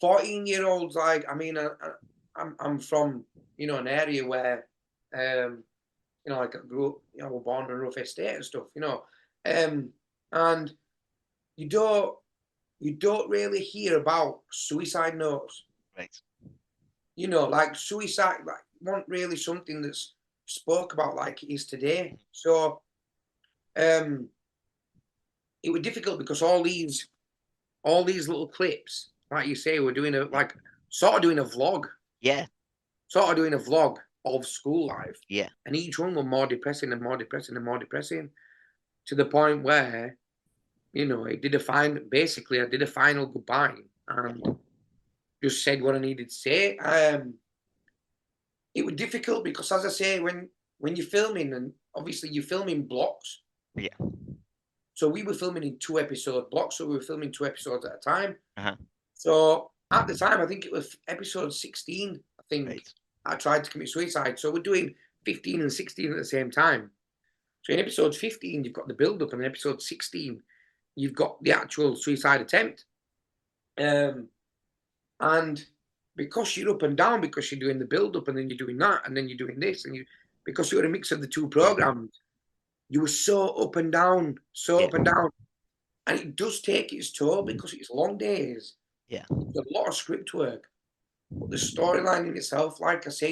14-year-olds, like I mean, I'm from an area where like I grew up, we're born in a rough estate and stuff, and you don't really hear about suicide notes, right? Like suicide, like wasn't really something that's spoke about like it is today. So it was difficult because all these little clips, like you say, we're doing sort of doing a vlog. Sort of doing a vlog of school life. And each one was more depressing and more depressing and more depressing, to the point where, I did a final goodbye and just said what I needed to say. It was difficult because, as I say, when you're filming, and obviously you film in blocks. So we were filming in 2-episode blocks, so we were filming 2 episodes at a time. So at the time, I think it was episode 16, I think, I tried to commit suicide. So we're doing 15 and 16 at the same time. So in episode 15, you've got the build-up, and in episode 16, you've got the actual suicide attempt. And because you're up and down, because you're doing the build-up, and then you're doing that, and then you're doing this, and because you're a mix of the 2 programs, you were so up and down, up and down. And it does take its toll because it's long days. It's a lot of script work. But the storyline in itself, like I say,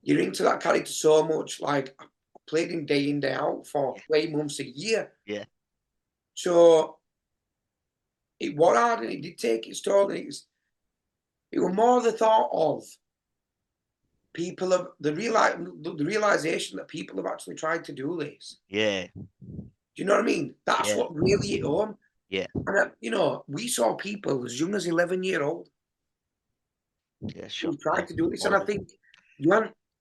you're into that character so much. Like, I played him day in, day out for 8 months, a year. So it was hard, and it did take its toll. And it was more the thought of people have the realization that people have actually tried to do this. Yeah. Do you know what I mean? That's what really hit home. Yeah. And we saw people as young as 11-year-old. Yeah, sure. Who tried to do this, and I think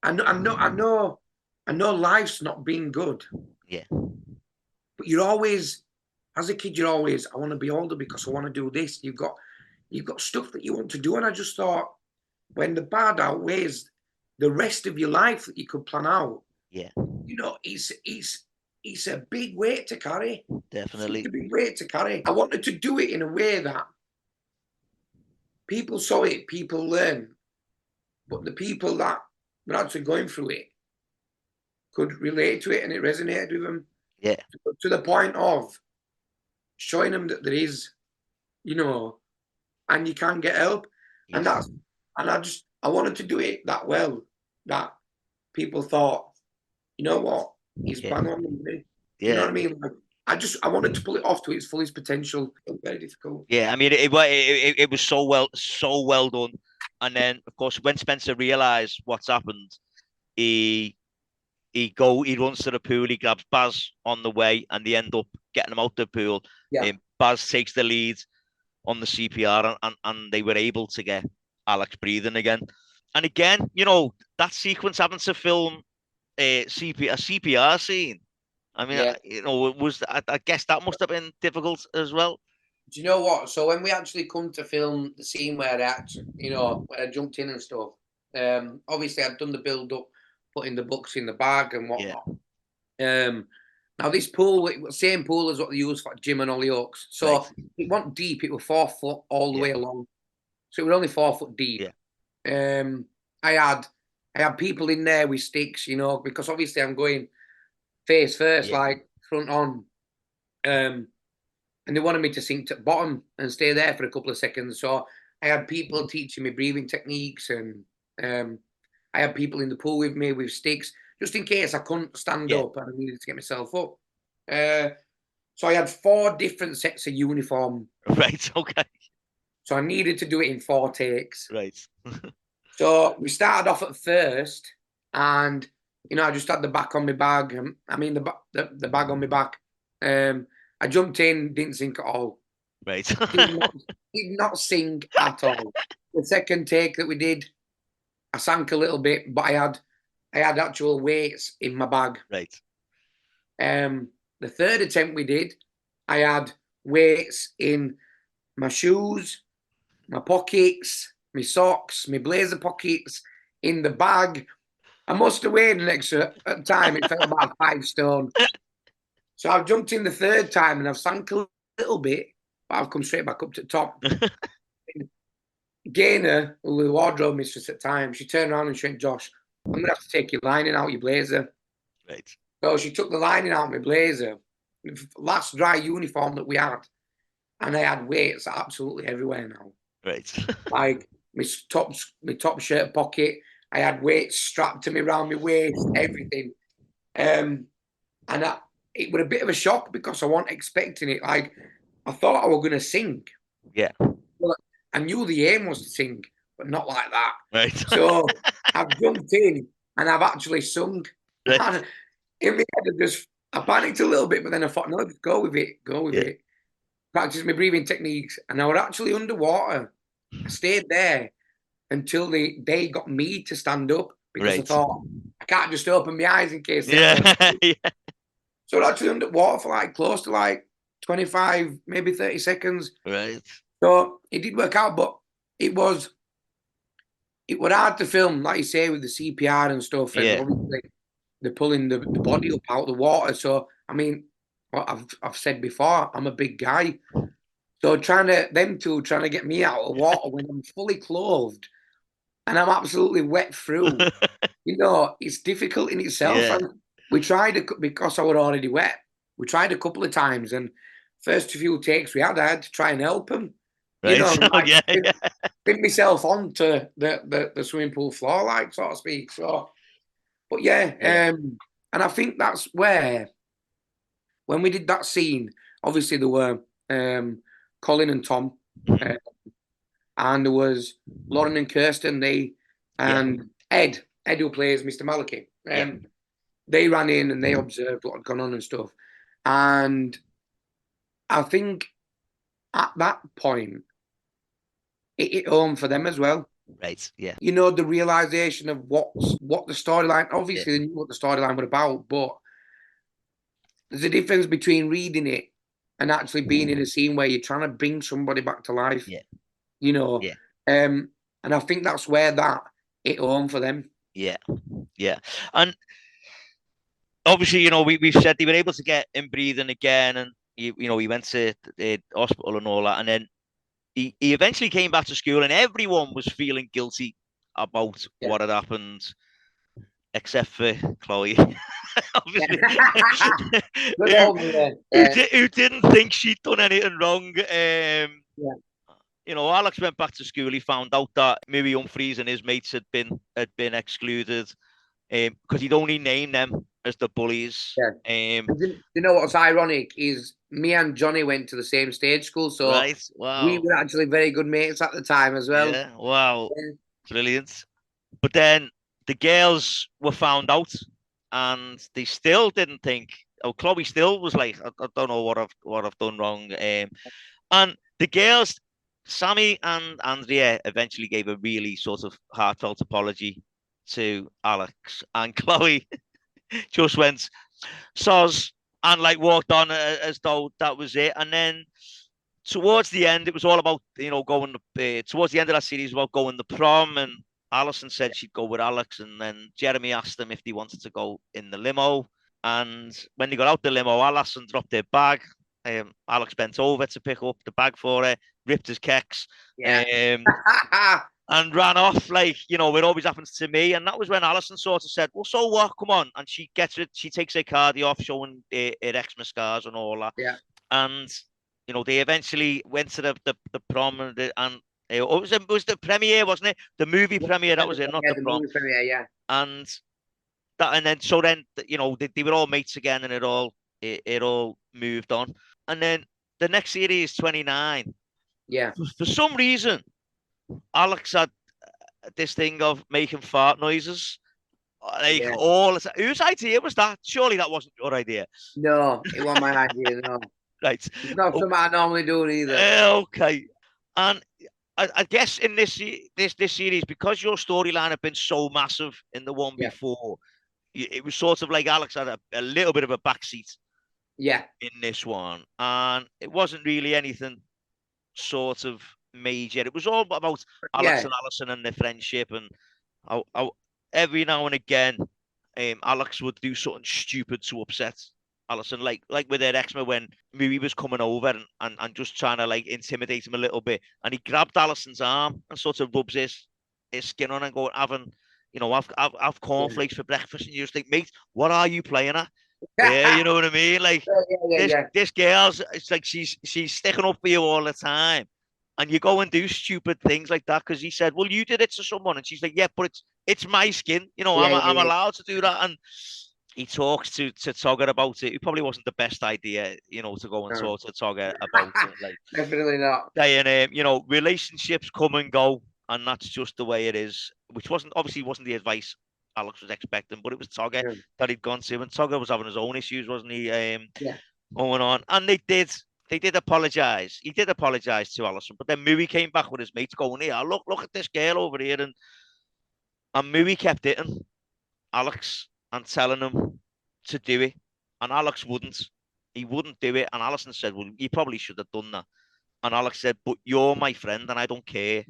I know life's not been good. Yeah. But you're always, as a kid, I want to be older because I want to do this. You've got stuff that you want to do, and I just thought, when the bad outweighs the rest of your life that you could plan out, it's a big weight to carry. Definitely. It's a big weight to carry. I wanted to do it in a way that people saw it, people learn, but the people that were actually going through it could relate to it, and it resonated with them. Yeah. To the point of showing them that there is, and you can get help. Yes. And I wanted to do it that well that people thought, you know what, he's bang on the money. Yeah. You know what I mean? Like, I wanted to pull it off to its fullest potential. It was very difficult. Yeah, I mean, it was so well done. And then, of course, when Spencer realised what's happened, he runs to the pool, he grabs Baz on the way, and they end up getting him out the pool. Yeah. Baz takes the lead on the CPR, and they were able to get Alex breathing again. And again, that sequence having to film a CPR scene. I mean, it was. I guess that must have been difficult as well. Do you know what? So when we actually come to film the scene where where I jumped in and stuff, obviously I'd done the build up, putting the books in the bag and whatnot. Yeah. Now this pool, it was the same pool as what they use for Jim and Hollyoaks. So it wasn't deep, it was 4 foot all the way along. So it was only 4 foot deep. Yeah. I had people in there with sticks, because obviously I'm going face first, like front on. And they wanted me to sink to the bottom and stay there for a couple of seconds. So I had people teaching me breathing techniques, and I had people in the pool with me with sticks, just in case I couldn't stand up and I needed to get myself up. So I had 4 different sets of uniform. Right, okay. So I needed to do it in 4 takes. Right. So we started off at first, and, I just had the back on my bag. The bag on my back. I jumped in, didn't sink at all. Right. did not sink at all. The second take that we did, I sank a little bit, but I had actual weights in my bag. Right. The third attempt we did, I had weights in my shoes, my pockets, my socks, my blazer pockets, in the bag. I must have weighed an extra, at the time, it felt about 5 stone. So I've jumped in the third time and I've sank a little bit, but I've come straight back up to the top. Gaynor, who was the wardrobe mistress at the time, she turned around and she went, "Josh, I'm going to have to take your lining out your blazer." Right. So she took the lining out of my blazer, last dry uniform that we had, and I had weights absolutely everywhere now. Right. Like my top shirt pocket, I had weights strapped to me around my waist, everything. It was a bit of a shock because I wasn't expecting it. Like, I thought I was going to sink. Yeah. Well, I knew the aim was to sink, but not like that. Right. So I've jumped in and I've actually sunk. Right. In my head, I panicked a little bit, but then I thought, no, just go with it. Practice my breathing techniques. And I was actually underwater. I stayed there until they got me to stand up, because I thought, I can't just open my eyes in case. Yeah. So I actually underwater for close to 25, maybe 30 seconds. Right. So it did work out, but it was hard to film, like you say, with the CPR and stuff. And obviously they're pulling the body up out of the water. So, I mean, what I've said before, I'm a big guy. So trying to get me out of the water when I'm fully clothed and I'm absolutely wet through, it's difficult in itself. Yeah. And we tried, because I was already wet, we tried a couple of times, and first few takes I had to try and help him. Right. Pin myself onto the swimming pool floor, so to speak. So, but and I think that's where, when we did that scene, obviously there were Colin and Tom, and there was Lauren and Kirsten, and Ed Ed who plays Mr. Maliki. They ran in and they observed what had gone on and stuff. And I think at that point, it hit home for them as well. Right, yeah. You know, the realisation of what the storyline, obviously they knew what the storyline was about, but there's a difference between reading it and actually being in a scene where you're trying to bring somebody back to life. Yeah. You know? Yeah. And I think that's where that hit home for them. Yeah. Yeah. And obviously, you know, we've said they were able to get him breathing again, and he went to the hospital and all that, and then he eventually came back to school, and everyone was feeling guilty about what had happened, except for Chloe, obviously, who didn't think she'd done anything wrong. You know, Alex went back to school. He found out that Miri Humphries and his mates had been excluded because he'd only named them as the bullies. You know what's ironic is me and Johnny went to the same stage school, so we were actually very good mates at the time as well. Yeah, wow, brilliant. But then the girls were found out, and they still didn't think. Oh, Chloe still was like, I don't know what I've done wrong. And the girls, Sammy and Andrea, eventually gave a really sort of heartfelt apology to Alex, and Chloe just went soz and like walked on as though that was it. And then towards the end, it was all about, you know, going towards the end of that series about going to prom, and Alison said she'd go with Alex, and then Jeremy asked them if they wanted to go in the limo. And when they got out the limo, Alison dropped their bag. Alex bent over to pick up the bag for her, ripped his kecks, and ran off like, you know, it always happens to me. And that was when Alison sort of said, well, so what? Come on. And she gets it. She takes her cardi off, showing her eczema scars and all that. Yeah. And, you know, they eventually went to the prom, and it was the premiere, wasn't it? The movie premiere, that was it, not the prom. Movie premiere, yeah. And then, you know, they were all mates again, and it all moved on. And then the next series, 29. Yeah. For some reason, Alex had this thing of making fart noises. Like whose idea was that? Surely that wasn't your idea. No, it wasn't my idea, no. Right. It's not something I normally do either. Okay. And I guess in this series, because your storyline had been so massive in the one before, it was sort of like Alex had a little bit of a backseat. Yeah. In this one. And it wasn't really anything sort of major. It was all about Alex and Alison and their friendship, and how every now and again Alex would do something stupid to upset Alison, like with her eczema when Miri was coming over and just trying to like intimidate him a little bit, and he grabbed Alison's arm and sort of rubs his skin on and go, have cornflakes for breakfast, and you just think, mate, what are you playing at? Yeah, you know what I mean? Like this girl's, it's like she's sticking up for you all the time, and you go and do stupid things like that because he said, well, you did it to someone, and she's like, yeah, but it's my skin, you know, I'm allowed to do that. And he talks to Togger about it. It probably wasn't the best idea, you know, to go and talk to Togger about it. Like, definitely not. Saying, you know, relationships come and go, and that's just the way it is, which wasn't the advice Alex was expecting, but it was Togger that he'd gone to, and Togger was having his own issues, wasn't he? Going on, and they did apologize. He did apologize to Alison, but then Miri came back with his mates going, here, look at this girl over here, and Miri kept hitting Alex and telling him to do it, and Alex wouldn't. He wouldn't do it, and Alison said, well, you probably should have done that. And Alex said, but you're my friend, and I don't care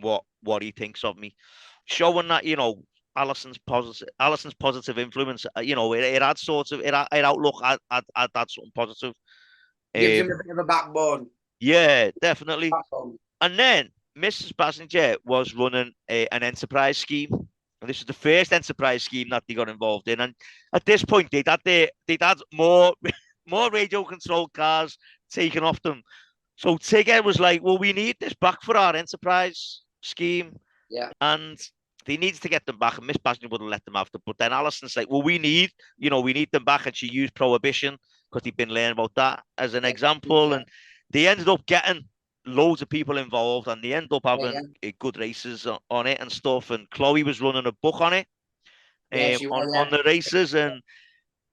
what he thinks of me. Showing that, you know, Alison's positive influence, you know, it had sort of, it outlook had something positive. Gives him a bit of a backbone. Yeah, definitely. Backbone. And then Mrs. Basinger was running an enterprise scheme. And this is the first enterprise scheme that they got involved in. And at this point, they'd had more radio controlled cars taken off them. So Tigger was like, well, we need this back for our enterprise scheme. Yeah. And they needed to get them back, and Miss Basinger wouldn't let them have them. But then Alison's like, well, we need them back. And she used prohibition because they'd been learning about that as an example. And they ended up getting loads of people involved, and they end up having good races on it and stuff. And Chloe was running a book on it, on the races, and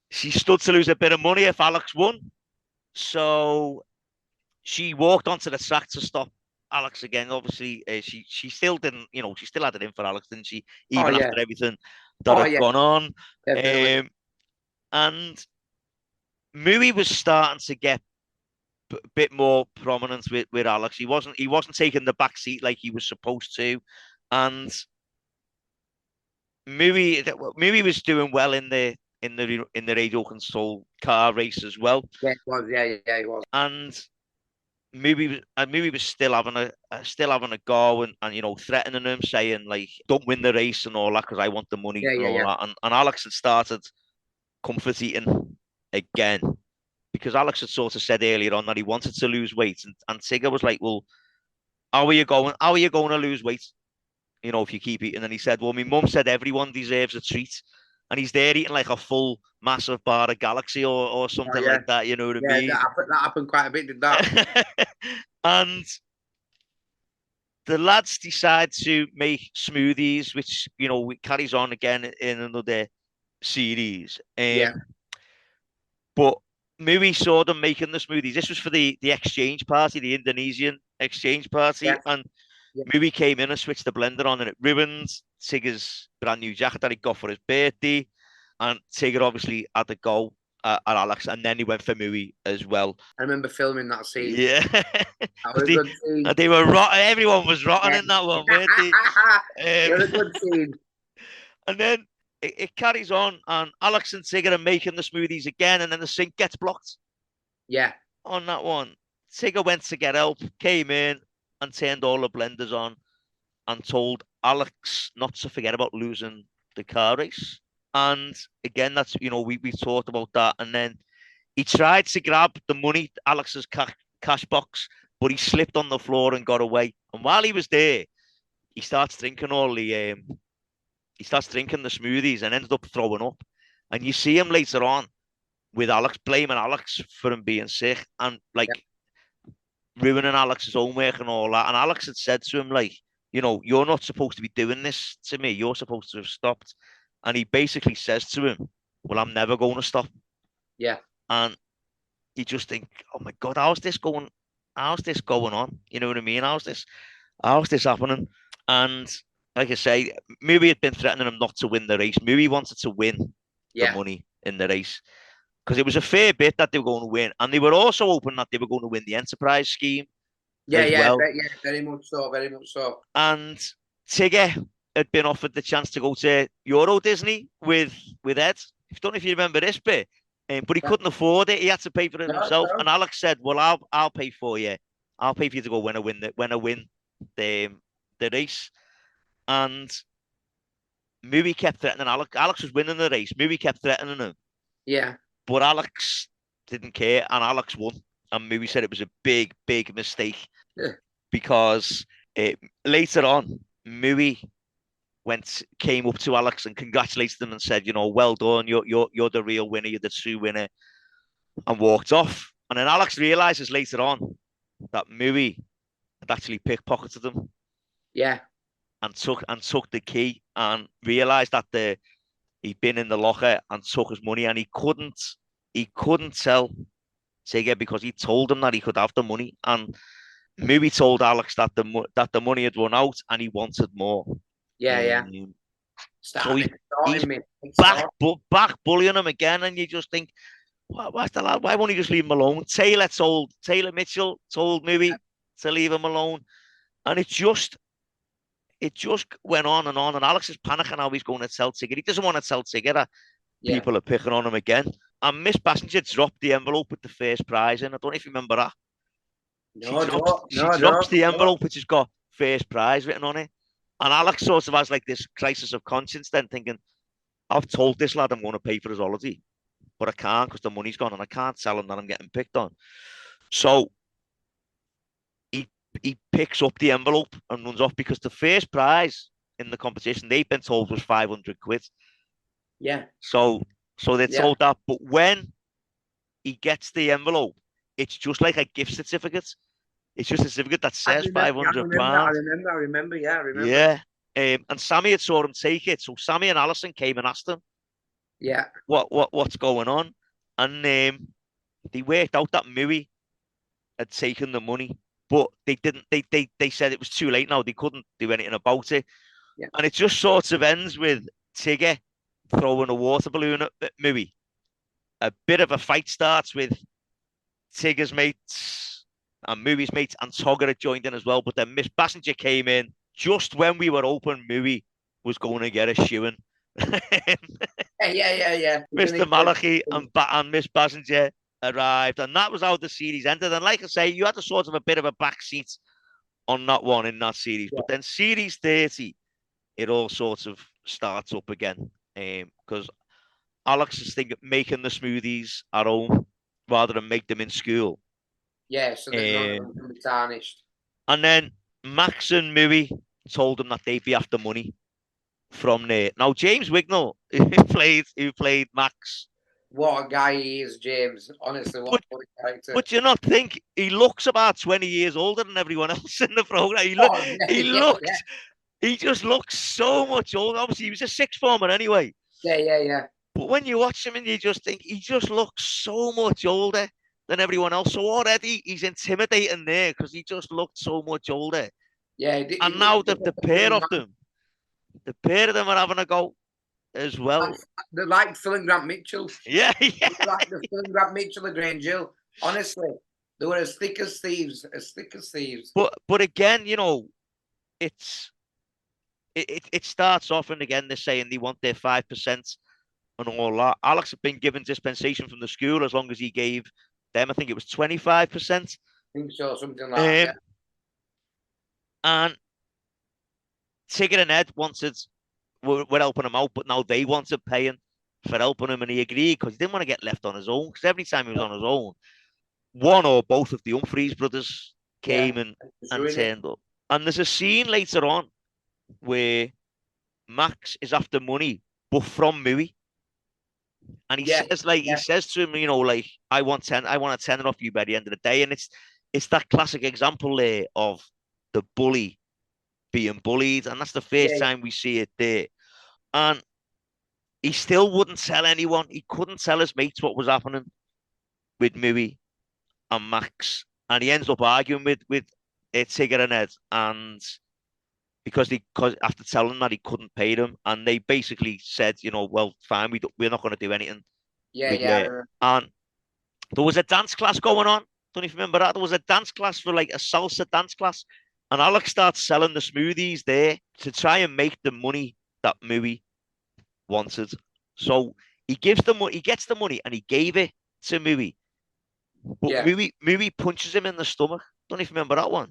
she stood to lose a bit of money if Alex won. So she walked onto the track to stop Alex again. Obviously, she still didn't, she still had it in for Alex, didn't she? Even after everything that had gone on. And Mui was starting to get a bit more prominent with Alex. He wasn't taking the back seat like he was supposed to, and Mui was doing well in the radio control car race as well. Yeah, it was. Yeah, it was. And Mui was still having a go and threatening him, saying like, "Don't win the race and all that because I want the money and all that." And Alex had started comfort eating again because Alex had sort of said earlier on that he wanted to lose weight, and Tigger was like, "Well, how are you going to lose weight? If you keep eating?" And he said, "Well, my mum said everyone deserves a treat." And he's there eating like a full massive bar of Galaxy or something like that. You know what I mean? That happened quite a bit, did that? And the lads decide to make smoothies, which carries on again in another series. But Mui saw them making the smoothies. This was for the exchange party, the Indonesian exchange party, and Mui came in and switched the blender on, and it ruined Tigger's brand new jacket that he got for his birthday. And Tigger obviously had to go at Alex, and then he went for Mui as well. I remember filming that scene. Yeah, that was a good scene. They were rotten. Everyone was rotten in that one, weren't they? It was a good scene. And then it carries on, and Alex and Tigger are making the smoothies again, and then the sink gets blocked. Yeah. On that one, Tigger went to get help, came in, and turned all the blenders on and told Alex not to forget about losing the car race. And again, that's, we talked about that. And then he tried to grab the money, Alex's cash box, but he slipped on the floor and got away. And while he was there, he starts drinking the smoothies and ended up throwing up. And you see him later on with Alex, blaming Alex for him being sick and ruining Alex's homework and all that. And Alex had said to him, like, you're not supposed to be doing this to me. You're supposed to have stopped. And he basically says to him, well, I'm never going to stop. Yeah. And you just think, oh my God, how's this going on? You know what I mean? How's this happening? And like I say, Mui had been threatening him not to win the race. Mui wanted to win the money in the race because it was a fair bit that they were going to win. And they were also hoping that they were going to win the enterprise scheme. Yeah, very much so. And Tigger had been offered the chance to go to Euro Disney with Ed. I don't know if you remember this bit, but he couldn't afford it. He had to pay for it himself. No. And Alex said, "Well, I'll pay for you. I'll pay for you to go when I win the race." And Mui kept threatening Alex. Alex was winning the race. Mui kept threatening him. Yeah. But Alex didn't care, and Alex won. And Mui said it was a big, big mistake because later on, Mui came up to Alex and congratulated him and said, well done, you're the real winner, you're the true winner, and walked off. And then Alex realizes later on that Mui had actually pickpocketed him. Yeah. And took the key and realized that he'd been in the locker and took his money, and he couldn't tell Tigger because he told him that he could have the money, and Mui told Alex that the money had run out and he wanted more. Yeah. So he's back bullying him again, and you just think, what's the lad? Why won't he just leave him alone? Taylor Mitchell told Mui to leave him alone, and it just went on, and Alex is panicking how he's going to tell Tigger. He doesn't want to tell Tigger that people are picking on him again. And Miss Passenger dropped the envelope with the first prize in. I don't know if you remember that. She drops the envelope which has got first prize written on it. And Alex sort of has like this crisis of conscience then, thinking, I've told this lad I'm going to pay for his holiday, but I can't because the money's gone and I can't tell him that I'm getting picked on. So he picks up the envelope and runs off because the first prize in the competition, they've been told, was 500 quid. Yeah. So they're told that. But when he gets the envelope, it's just like a gift certificate. It's just a certificate that says £500. I remember. Yeah, I remember. Yeah. And Sammy had saw him take it. So Sammy and Alison came and asked him, yeah, what's going on? And they worked out that Mui had taken the money, but they didn't. They said it was too late now. They couldn't do anything about it. Yeah. And it just sort of ends with Tigger throwing a water balloon at Mui. A bit of a fight starts with Tigger's mates and Mui's mates, and Togger had joined in as well. But then Miss Passenger came in just when we were open. Mui was going to get a shoeing. yeah. Mr. Malachi and Miss Passenger arrived, and that was how the series ended. And like I say, you had a sort of a bit of a backseat on that one in that series. But then series 30, it all sort of starts up again. Because Alex is thinking making the smoothies at home rather than make them in school. Yeah, so that none of them can be tarnished. And then Max and Mui told them that they'd be after money from there. Now, James Wignall, who played Max. What a guy he is, James. Honestly, what a character. But you not think he looks about 20 years older than everyone else in the program? He just looks so much older. Obviously, he was a sixth former anyway. Yeah. But when you watch him and you just think he just looks so much older than everyone else. So already he's intimidating there because he just looked so much older. Yeah. And now the pair of them are having a go as well. They're like Phil and Grant Mitchell. Yeah. They're like the Phil and Grant Mitchell of Grange Hill. Honestly, they were as thick as thieves. But again, you know, it starts off, and again they're saying they want their 5% and all that. Alex had been given dispensation from the school as long as he gave them, I think it was 25%. I think so, something like that. Yeah. And Tigger and Ed we're helping him out, but now they wanted paying for helping him, and he agreed because he didn't want to get left on his own. Because every time he was on his own, one or both of the Humphreys brothers came and turned up. And there's a scene later on where Max is after money, but from Mui. And he says to him, you know, like, I want a tenner off you by the end of the day. And it's that classic example there of the bully being bullied. And that's the first time we see it there. And he still wouldn't tell anyone. He couldn't tell his mates what was happening with Mui and Max. And he ends up arguing with Tigger and Ed. And because after telling them that he couldn't pay them, and they basically said, you know, well, fine, we're not going to do anything. Yeah. And there was a dance class going on. Don't you remember that? There was a dance class for like a salsa dance class. And Alex starts selling the smoothies there to try and make the money that Mui wanted. So he gets the money and he gave it to Mui. But Mui punches him in the stomach. Don't you remember that one?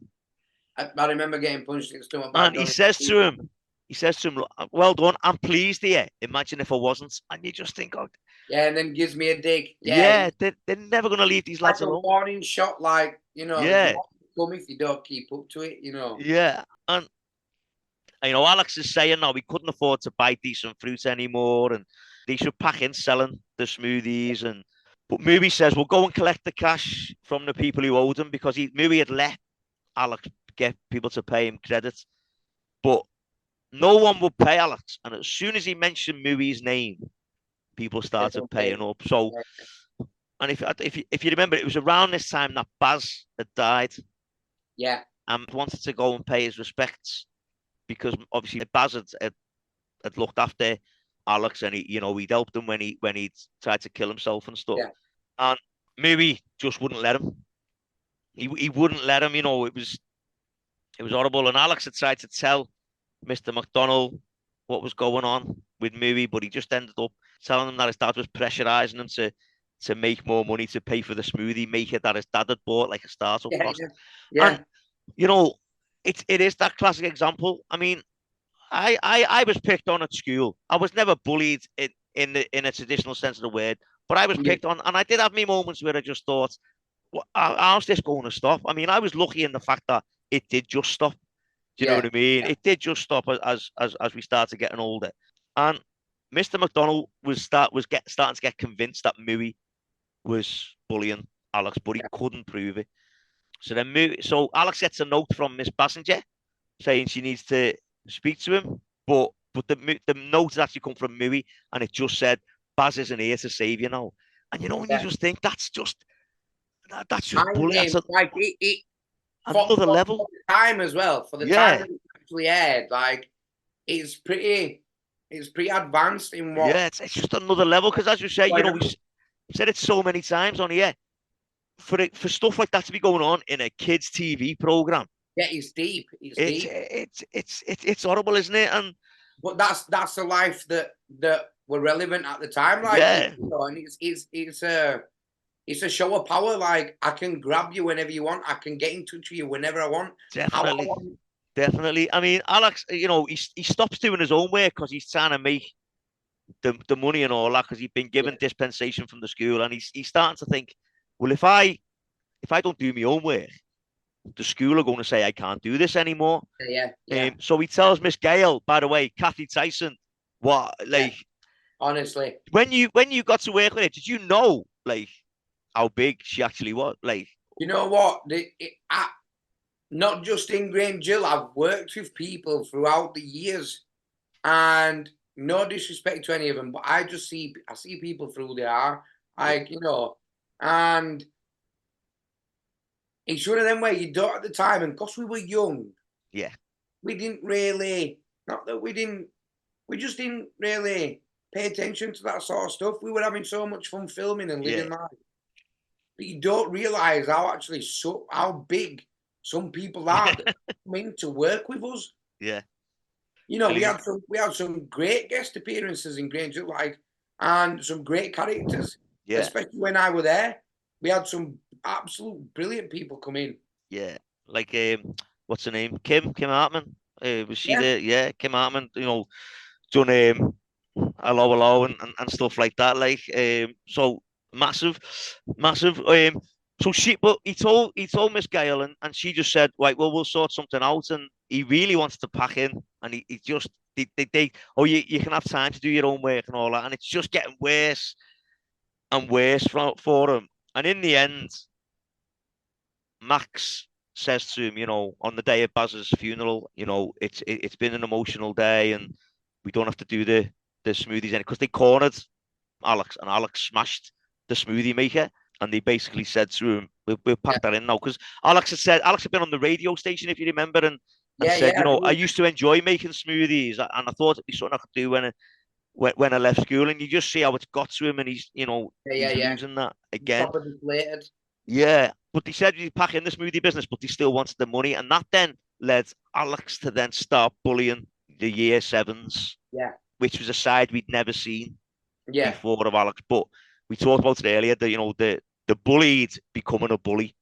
I remember getting punched in the stomach. And he says to him, well done, I'm pleased here. Imagine if I wasn't. And you just think, oh. Yeah, and then gives me a dig. Yeah, they're never going to leave these lads alone. A warning shot, like, you know, come if you don't keep up to it, you know. Yeah, and, you know, Alex is saying now we couldn't afford to buy decent fruit anymore, and they should pack in selling the smoothies. But Mui says, we'll go and collect the cash from the people who owed him, because Mui had let Alex get people to pay him credit. But no one would pay Alex. And as soon as he mentioned Mui's name, people started paying up. So, and if you remember, it was around this time that Baz had died. Yeah. And wanted to go and pay his respects, because obviously Baz had looked after Alex, and he'd helped him when he tried to kill himself and stuff. Yeah. And Mui just wouldn't let him. He wouldn't let him. You know, it was horrible. And Alex had tried to tell Mr. McDonald what was going on with Mui, but he just ended up telling him that his dad was pressurizing him to make more money to pay for the smoothie maker that his dad had bought, like a startup cost. Yeah. And, you know, it is that classic example. I mean, I was picked on at school. I was never bullied in a traditional sense of the word, but I was picked on, and I did have me moments where I just thought, well, how's this going to stop? I mean, I was lucky in the fact that it did just stop. Do you know what I mean? It did just stop as we started getting older. And Mr. McDonald was starting to get convinced that Mui was bullying Alex, but he couldn't prove it. So Alex gets a note from Miss Passenger saying she needs to speak to him, but the note actually come from Mui, and it just said Baz isn't here to save you now. And when you just think that's just bullying. That's like another level. For the time as well, for the time that it actually aired, like it's pretty advanced in what. Yeah, it's just another level because, as you say, we said it so many times on here. For stuff like that to be going on in a kids' TV program, yeah, it's deep. It's horrible, isn't it? But that's the life that were relevant at the time, like and it's a show of power. Like I can grab you whenever you want. I can get in touch with you whenever I want. Definitely. I mean, Alex, he stops doing his own work because he's trying to make the money and all that because he's been given dispensation from the school, and he's starting to think, well, if I don't do my own work, the school are going to say I can't do this anymore. So he tells Miss Gale, by the way, Kathy Tyson, honestly, when you got to work with it, did you know how big she actually was? You know what? Not just in Grange Hill, I've worked with people throughout the years, and no disrespect to any of them, but I see people for who they are, and it's one of them where you don't at the time, and because we were young, we didn't really, we just didn't really pay attention to that sort of stuff. We were having so much fun filming and living life, but you don't realize how big some people are that come in to work with us. Yeah. We had some great guest appearances in Grange Hill, and some great characters. Yeah. Especially when I were there. We had some absolute brilliant people come in. Yeah. Like what's her name? Kim Hartman. Was she there? Yeah, Kim Hartman, done hello and stuff like that. So massive. So he told Miss Gale, and she just said, right, well, we'll sort something out. And he really wants to pack in, and you can have time to do your own work and all that, and it's just getting worse and worse for him. And in the end, Max says to him, on the day of Baz's funeral, it's been an emotional day, and we don't have to do the smoothies anymore because they cornered Alex, and Alex smashed the smoothie maker. And they basically said to him, we'll pack that in now. Because Alex had been on the radio station, if you remember, and said, I used to enjoy making smoothies, and I thought it'd be something I could do when I left school. And you just see how it's got to him, and he's losing that again. Yeah, but they said he'd pack in the smoothie business, but he still wanted the money. And that then led Alex to then start bullying the year sevens, which was a side we'd never seen before of Alex. But we talked about it earlier, that the bullied becoming a bully,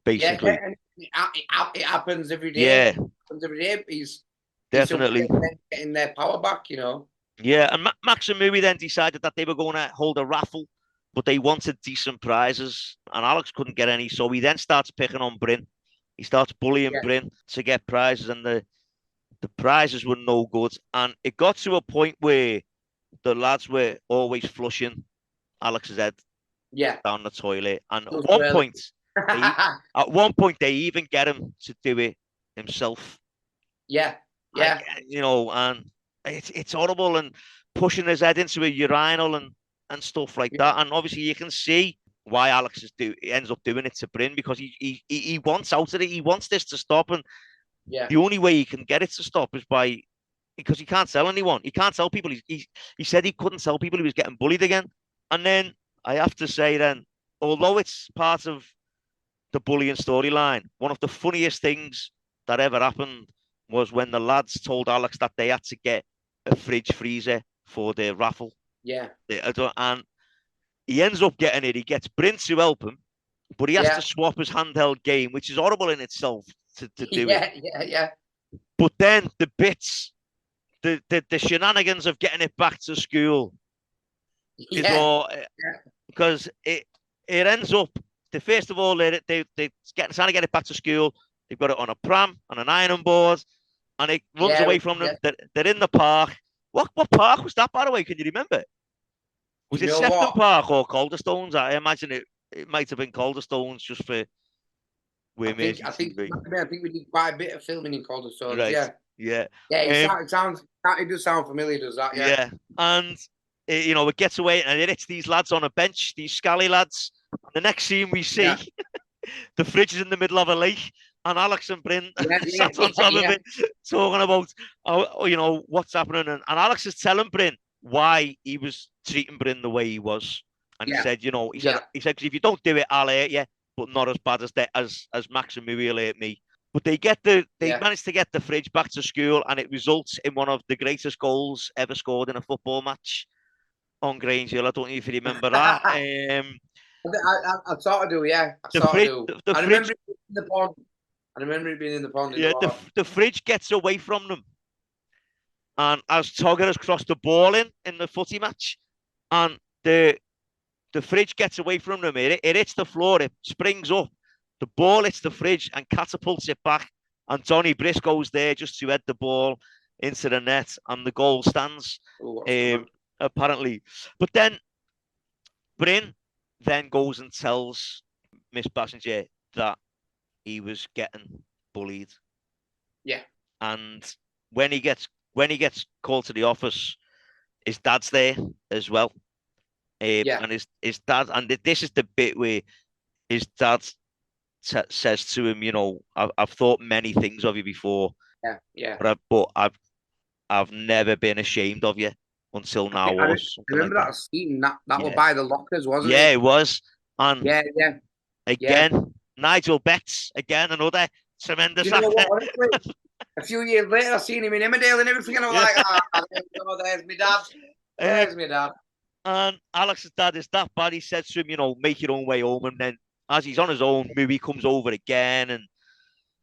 basically. Yeah, it happens every day. Yeah. It happens every day. He's definitely getting their power back, Yeah, and Max and Mui then decided that they were going to hold a raffle, but they wanted decent prizes, and Alex couldn't get any, so he then starts picking on Bryn. He starts bullying Bryn to get prizes, and the prizes were no good. And it got to a point where the lads were always flushing Alex's head down the toilet. And at one point, they even get him to do it himself. Yeah. And it's horrible, and pushing his head into a urinal and stuff like that. And obviously, you can see why Alex ends up doing it to Bryn, because he wants out of it. He wants this to stop, and the only way he can get it to stop is because he can't tell anyone. He can't tell people. He said he couldn't tell people he was getting bullied again. And then I have to say then, although it's part of the bullying storyline, one of the funniest things that ever happened was when the lads told Alex that they had to get a fridge freezer for their raffle. Yeah. And he ends up getting it. He gets Bryn to help him, but he has to swap his handheld game, which is horrible in itself to do it. Yeah. But then the bits, the shenanigans of getting it back to school is all, because it ends up, first of all, they're trying to get it back to school. They've got it on a pram, on an ironing board, and it runs away from them. They're in the park. What park was that, by the way? Can you remember? Was it Sefton Park or Calderstones? I imagine it might have been Calderstones, just for We're I think we did quite a bit of filming in Calderstones. Right. Yeah. Yeah. It does sound familiar, does that? Yeah. Yeah. And it gets away and it hits these lads on a bench, these scally lads. And the next scene we see, the fridge is in the middle of a lake, and Alex and Bryn sat on top of it, talking about what's happening. And Alex is telling Bryn why he was treating Bryn the way he was. And he said, he said, because if you don't do it, I'll hurt you, but not as bad as Max and Louis will hurt me. But they managed to get the fridge back to school, and it results in one of the greatest goals ever scored in a football match on Grange Hill. I don't know if you remember that. I sort of do, yeah. I remember it being in the pond. I remember it being in the pond. Yeah, the fridge gets away from them. And as Togger has crossed the ball in the footy match, and the fridge gets away from them, it hits the floor, it springs up, the ball hits the fridge and catapults it back. And Donny Briscoe's there just to head the ball into the net, and the goal stands, apparently. But then Bryn then goes and tells Miss Bassinger that he was getting bullied. Yeah. And when he gets called to the office, his dad's there as well. And his dad, and this is the bit where his dad says to him, I've thought many things of you before. Yeah. But I've never been ashamed of you until now. I remember that scene. That was by the lockers, wasn't it? Yeah, it was. And again, Nigel Betts, again, another tremendous actor. What, a few years later, I seen him in Emmerdale and everything, and I was there's my dad. There's my dad. And Alex's dad is that bad. He says to him, make your own way home. And then as he's on his own, movie comes over again,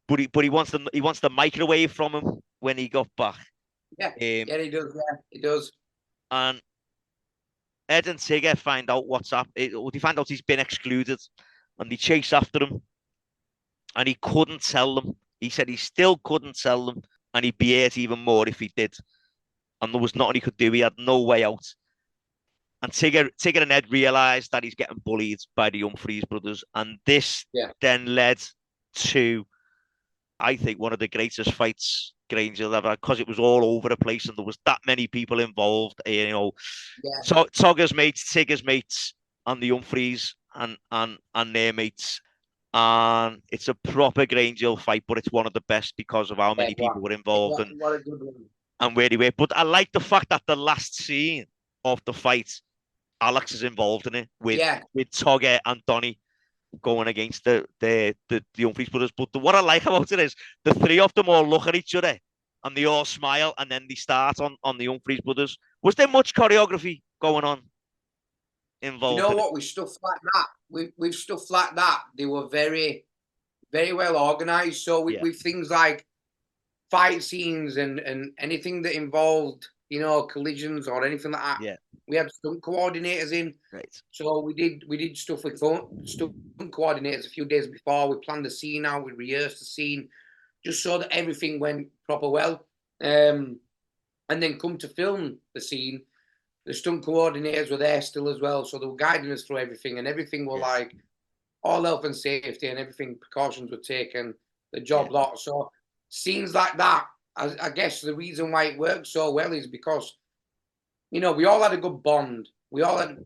but he wants the microwave from him when he got back. Yeah, he does. Yeah, he does. And Ed and Tigger find out what's up. They find out he's been excluded, and they chase after him. And he couldn't tell them. He said he still couldn't tell them, and he'd be hurt even more if he did. And there was nothing he could do. He had no way out. And Tigger and Ed realised that he's getting bullied by the Humphreys brothers. And this then led to, I think, one of the greatest fights Grange Hill ever had, because it was all over the place and there was that many people involved. Togger's mates, Tigger's mates, and the Humphreys and their mates. And it's a proper Grange Hill fight, but it's one of the best because of how many people were involved and where they were. But I like the fact that the last scene of the fight, Alex is involved in it with Togger and Donny going against the Humphreys brothers. But what I like about it is the three of them all look at each other and they all smile, and then they start on the Humphreys brothers. Was there much choreography going on involved? You know what? With stuff like that, with stuff like that, they were very, very well organised. So with things like fight scenes and anything that involved, collisions or anything like that. Yeah. We had stunt coordinators in. Right. So we did stuff with stunt coordinators a few days before. We planned the scene out, we rehearsed the scene, just so that everything went proper well. And then come to film the scene, the stunt coordinators were there still as well. So they were guiding us through everything, and everything were like all health and safety and everything, precautions were taken, the job lot. So scenes like that, I guess the reason why it worked so well is because, we all had a good bond. We all had,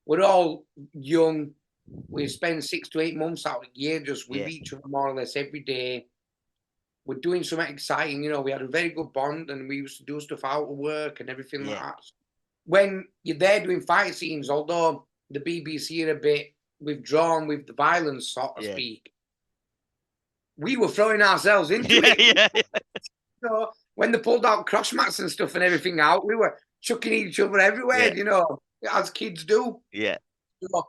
we're all young. We spend 6 to 8 months out of the year just with each other more or less every day. We're doing something exciting. We had a very good bond, and we used to do stuff out of work and everything like that. When you're there doing fight scenes, although the BBC are a bit withdrawn with the violence, so to speak, we were throwing ourselves into it. So when they pulled out cross mats and stuff and everything out, we were chucking each other everywhere, as kids do. Yeah. So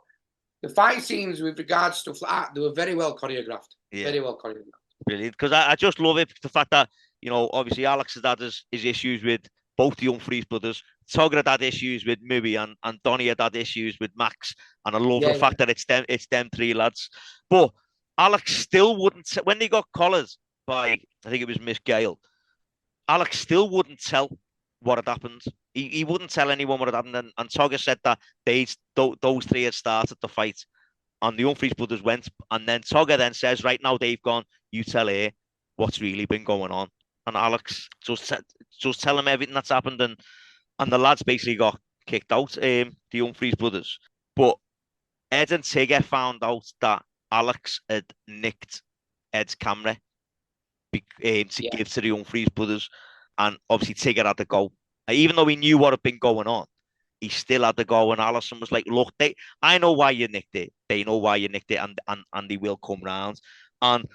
the fight scenes with regards to stuff like that, they were very well choreographed. Yeah. Very well choreographed. Brilliant. Because I just love it, the fact that, obviously Alex has had his issues with both the Humphreys brothers. Togger had issues with Mubi, and Donny had issues with Max. And I love the fact that it's them three lads. But Alex still wouldn't, when they got collared by, I think it was Miss Gale, Alex still wouldn't tell what had happened. He wouldn't tell anyone what had happened. And Togger said that those three had started the fight. And the Humphreys brothers went, and then Togger then says, right now they've gone, you tell her what's really been going on. And Alex just tell him everything that's happened, and the lads basically got kicked out, the Humphreys brothers. But Ed and Tigger found out that Alex had nicked Ed's camera to give to the Humphreys brothers. And obviously Tigger had to go. Even though he knew what had been going on, he still had to go. And Alison was like, look, I know why you nicked it. They know why you nicked it, and they will come round. And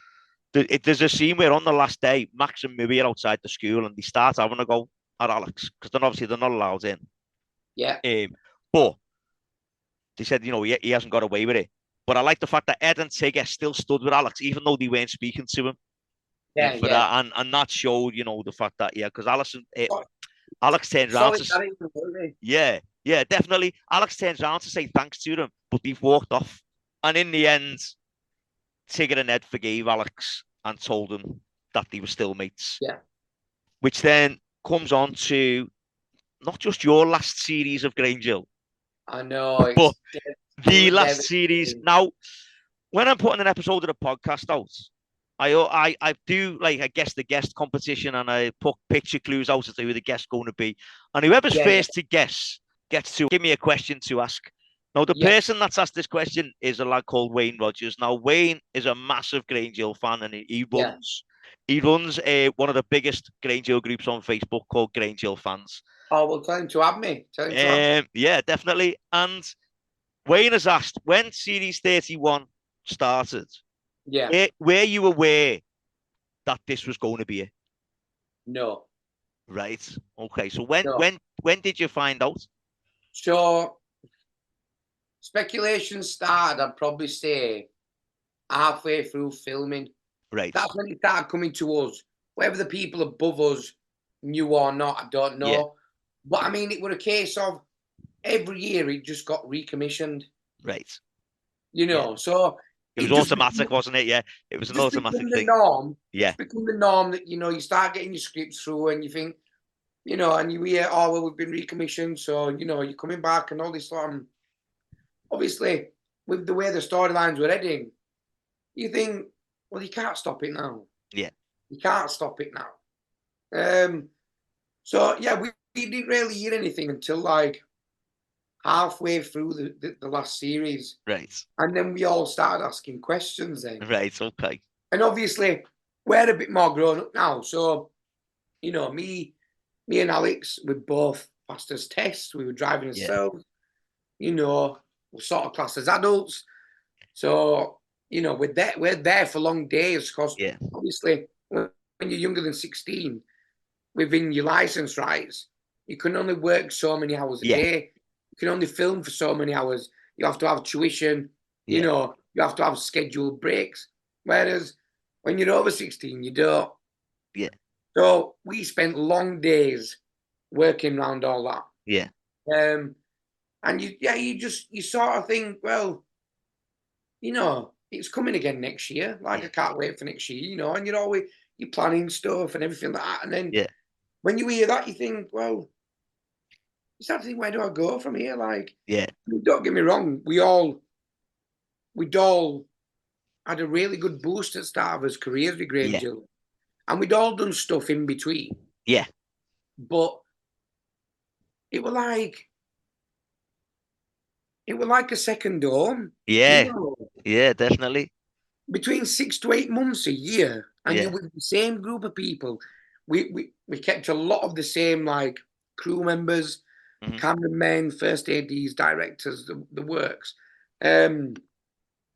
there's a scene where on the last day, Max and Murray are outside the school and they start having a go at Alex, because then obviously they're not allowed in. Yeah. But they said, he hasn't got away with it. But I like the fact that Ed and Tigger still stood with Alex, even though they weren't speaking to him. Yeah, that, and that showed, the fact that, because Alex turns around to, definitely. Alex turns around to say thanks to them, but they've walked off. And in the end, Tigger and Ed forgave Alex and told him that they were still mates. Yeah. Which then comes on to not just your last series of Grange Hill. I know. But the last series. Now, when I'm putting an episode of the podcast out, I do, like, I guess the guest competition, and I put picture clues out as to who the guest's going to be. And whoever's first to guess gets to give me a question to ask. Now, the person that's asked this question is a lad called Wayne Rogers. Now, Wayne is a massive Grange Hill fan, and he runs one of the biggest Grange Hill groups on Facebook called Grange Hill Fans. Oh, well, tell him to have me. Yeah, definitely. And Wayne has asked, when Series 31 started, were you aware that this was going to be it? No. Right. Okay. So when did you find out? So speculation started, I'd probably say, halfway through filming. Right. That's when it started coming to us. Whether the people above us knew or not, I don't know. Yeah. But I mean, it was a case of every year it just got recommissioned. Right. So it was automatic, wasn't it? Yeah, it was an automatic thing. Norm. Yeah. It's become the norm that, you start getting your scripts through and you think, and you hear, oh, well, we've been recommissioned. So, you're coming back and all this sort of, obviously, with the way the storylines were heading, you think, well, you can't stop it now. Yeah. You can't stop it now. So, yeah, we didn't really hear anything until, like, halfway through the last series. Right. And then we all started asking questions then. Right, okay. And obviously, we're a bit more grown up now. So, me and Alex, we both passed as tests. We were driving ourselves. We're sort of classed as adults. So, we're there for long days because obviously when you're younger than 16, within your license rights, you can only work so many hours a day. You can only film for so many hours. You have to have tuition. You have to have scheduled breaks. Whereas when you're over 16, you don't. Yeah. So we spent long days working around all that. Yeah. And you sort of think, well, it's coming again next year. Like, I can't wait for next year, and you're planning stuff and everything like that. And then when you hear that, you think, well, you start to think, where do I go from here? Like, don't get me wrong, we'd all had a really good boost at the start of his careers with Grange Hill. And we'd all done stuff in between. Yeah. But it was like a second home. Yeah. Yeah, definitely. Between 6 to 8 months a year, and you're with the same group of people. We kept a lot of the same, like, crew members, cameramen, first ADs, directors, the works. And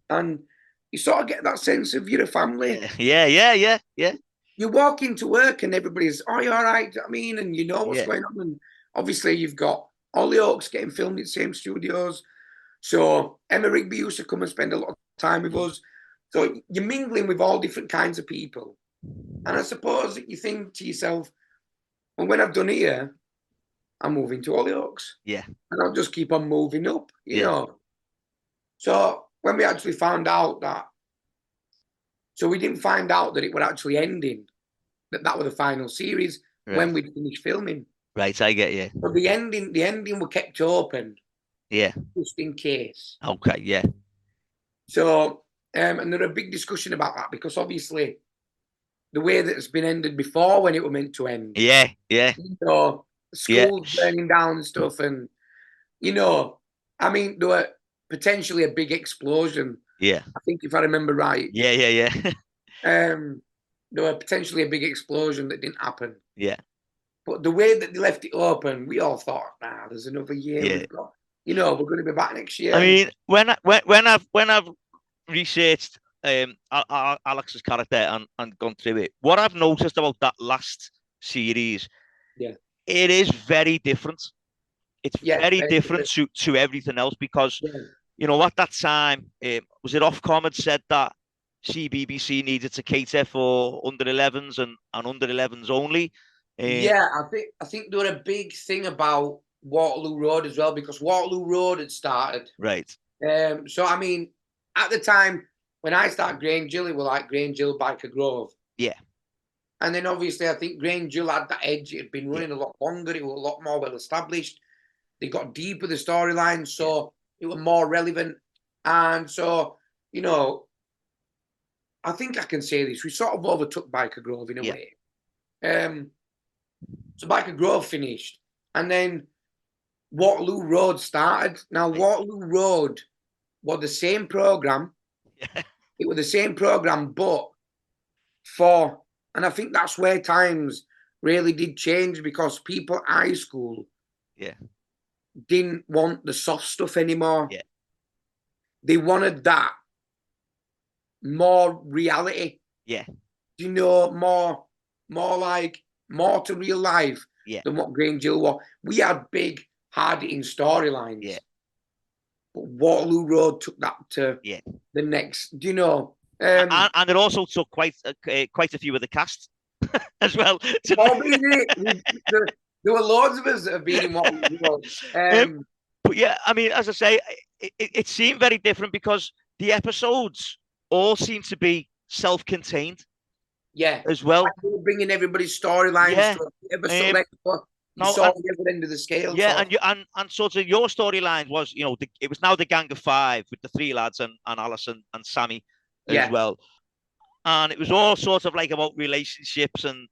you sort of get that sense of you're a family. Yeah. You walk into work and everybody's, oh, you're all right, I mean, and you know what's going on. And obviously you've got all the Oaks getting filmed in the same studios. So Emma Rigby used to come and spend a lot of time with us. So you're mingling with all different kinds of people. And I suppose that you think to yourself, well, when I've done it here, I'm moving to Hollyoaks. Yeah. And I'll just keep on moving up, you know. So when we actually found out that, so we didn't find out that it was actually ending, that was the final series when we finished filming. Right, I get you. So the ending were kept open. Yeah. Just in case. Okay, yeah. So, and there was a big discussion about that because obviously the way that it's been ended before when it was meant to end. Yeah. Schools burning down and stuff, and I mean, there were potentially a big explosion. Yeah. I think if I remember right. Yeah. There were potentially a big explosion that didn't happen. Yeah. But the way that they left it open, we all thought, there's another year we've got. We're going to be back next year. I mean, when I've researched Alex's character and gone through it, what I've noticed about that last series, it is very different. It's very different to everything else because at that time, was it Ofcom had said that CBBC needed to cater for under 11s and under 11s only. I think there were a big thing about Waterloo Road as well because Waterloo Road had started. Right. So I mean, at the time when I started Grange Hill, it was like Grange Hill, Biker Grove. Yeah. And then obviously I think Grange Hill had that edge. It had been running a lot longer. It was a lot more well established. They got deeper the storylines, so it was more relevant. And so, I think I can say this. We sort of overtook Biker Grove in a way. So Biker Grove finished, and then Waterloo Road started. Now Waterloo Road was the same program. It was the same program, but and I think that's where times really did change because people at high school didn't want the soft stuff anymore. Yeah. They wanted that more reality. Yeah. More to real life than what Grange Hill was. We had big, hard-hitting storylines. Yeah. But Waterloo Road took that to the next, and it also took quite a few of the cast as well. There were loads of us that have been in Waterloo Road. But yeah, I mean, as I say, it seemed very different because the episodes all seem to be self-contained. Yeah, as well. Like bringing everybody's storylines to you saw the other end of the scale. Yeah, and sort of your storyline was, it was now the gang of five with the three lads and Alison and Sammy as well, and it was all sort of like about relationships and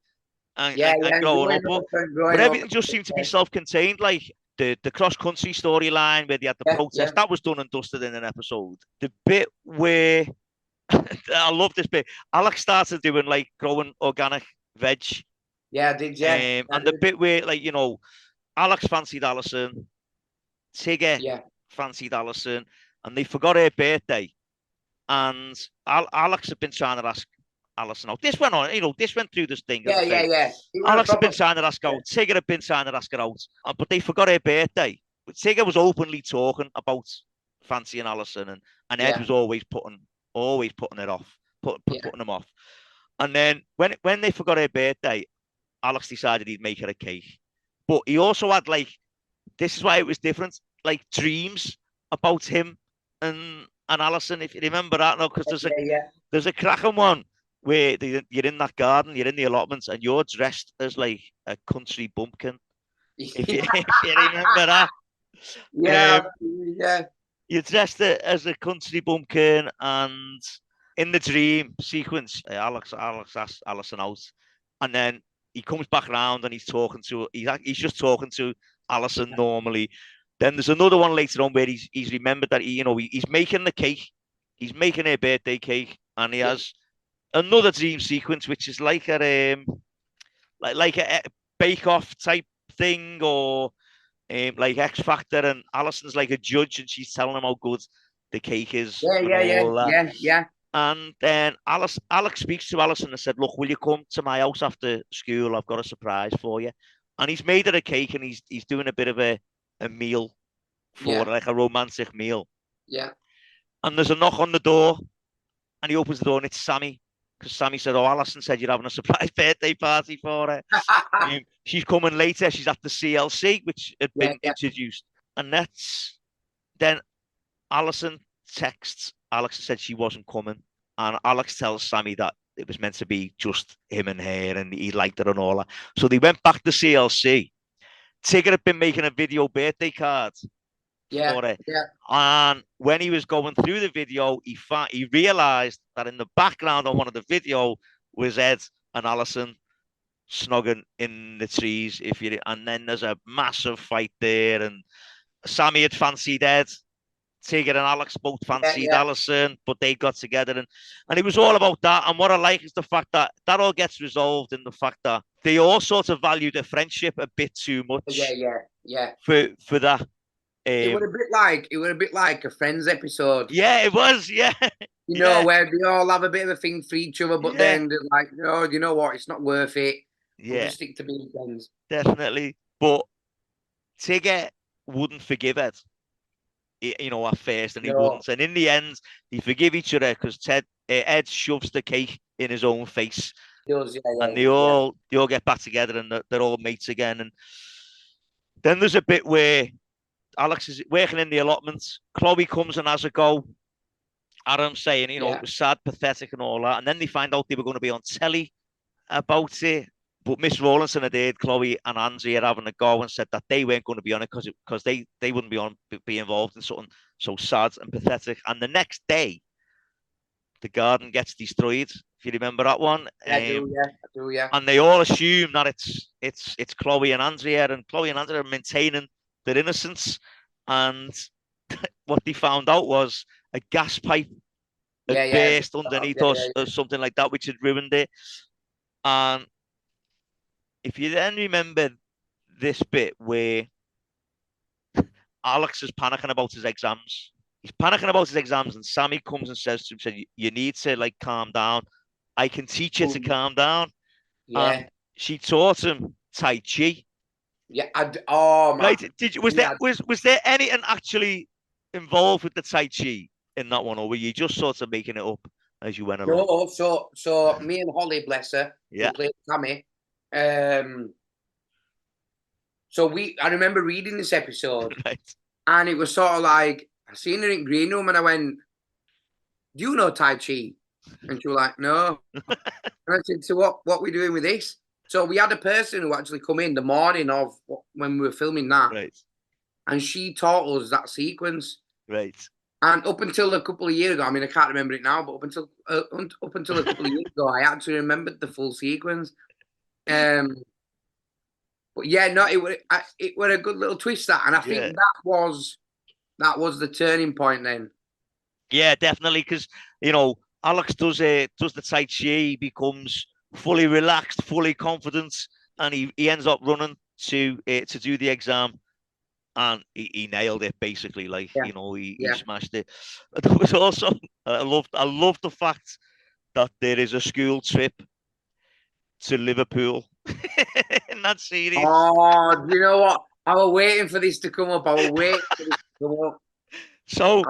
growing up, but everything just seemed to be self-contained, like. The cross-country storyline where they had the protest, that was done and dusted in an episode. The bit where, I love this bit, Alex started doing like growing organic veg. Yeah, I did, yeah. And the bit where, like, Alex fancied Alison, Tigger fancied Alison, and they forgot her birthday. And Alex had been trying to ask Alison out. This went on, this went through this thing. Yeah. Alex had been trying to ask her out. Tigger had been trying to ask her out, but they forgot her birthday. But Tigger was openly talking about fancying Alison, and Ed was always putting it off, putting them off. And then when they forgot her birthday, Alex decided he'd make her a cake. But he also had, like, this is why it was different, like dreams about him and Alison, if you remember that, no, because there's a cracking one where you're in that garden, you're in the allotments, and you're dressed as like a country bumpkin. If you remember that. Yeah. You're dressed as a country bumpkin, and in the dream sequence, Alex asks Alison out, and then he comes back around and he's just talking to Alison normally. Then there's another one later on where he's remembered that he's making the cake, he's making her birthday cake, and he has another dream sequence which is like a Bake Off type thing, or like X Factor, and Alison's like a judge and she's telling him how good the cake is. Yeah. And then Alex speaks to Alison and said, "Look, will you come to my house after school? I've got a surprise for you." And he's made her a cake and he's doing a bit of a meal for her, like a romantic meal. Yeah. And there's a knock on the door, and he opens the door and it's Sammy. Because Sammy said, "Oh, Alison said you're having a surprise birthday party for her." She's coming later. She's at the CLC, which had been introduced. And then Alison texts Alex and said she wasn't coming. And Alex tells Sammy that it was meant to be just him and her, and he liked her and all that. So they went back to CLC. Tigger had been making a video birthday card Yeah, for it. yeah. And when he was going through the video, he realised that in the background on one of the video was Ed and Alison snogging in the trees. And then there's a massive fight there, and Sammy had fancied Ed. Tigger and Alex both fancied Alison, but they got together, and it was all about that. And what I like is the fact that all gets resolved in the fact that they all sort of value their friendship a bit too much. Yeah. For that. It was a bit like a Friends episode. Yeah, it was. Yeah. You know, where they all have a bit of a thing for each other, but then they're like, no, you know what? It's not worth it. We'll just stick to being friends. Definitely. But Tigger wouldn't forgive Ed, at first, and he wouldn't. And in the end, they forgive each other because Ed shoves the cake in his own face. He does, and they all get back together, and they're all mates again. And then there's a bit where Alex is working in the allotments. Chloe comes and has a go at him, saying, it was sad, pathetic, and all that. And then they find out they were going to be on telly about it. But Miss Rawlinson had heard Chloe and Andrea having a go and said that they weren't going to be on it because they wouldn't be involved in something so sad and pathetic. And the next day, the garden gets destroyed. If you remember that one, I do. And they all assume that it's Chloe and Andrea, and Chloe and Andrea are maintaining their innocence. And what they found out was a gas pipe had burst underneath us or something like that, which had ruined it. And if you then remember this bit where Alex is panicking about his exams, and Sammy comes and says to him, you need to calm down. I can teach you to calm down. Yeah. She taught him Tai Chi. Yeah. Oh, man. Right. Was there anything actually involved with the Tai Chi in that one, or were you just sort of making it up as you went along? No, so me and Holly, bless her, who played Tammy, so I remember reading this episode, right. And it was sort of like, I seen her in green room and I went, do you know Tai Chi? And she was like, no. And I said, so what are we doing with this? So we had a person who actually come in the morning of when we were filming that. Right. And she taught us that sequence. Right. And up until a couple of years ago, I mean, I can't remember it now, but up until a couple of years ago, I actually remembered the full sequence. But yeah, no, it was a good little twist, that, and I think that was the turning point then. Yeah, definitely, because Alex does the Tai Chi, he becomes fully relaxed, fully confident, and he ends up running to do the exam. And he nailed it, basically. He smashed it. There was also, I loved the fact that there is a school trip to Liverpool in that series. Oh, you know what? I was waiting for this to come up. So,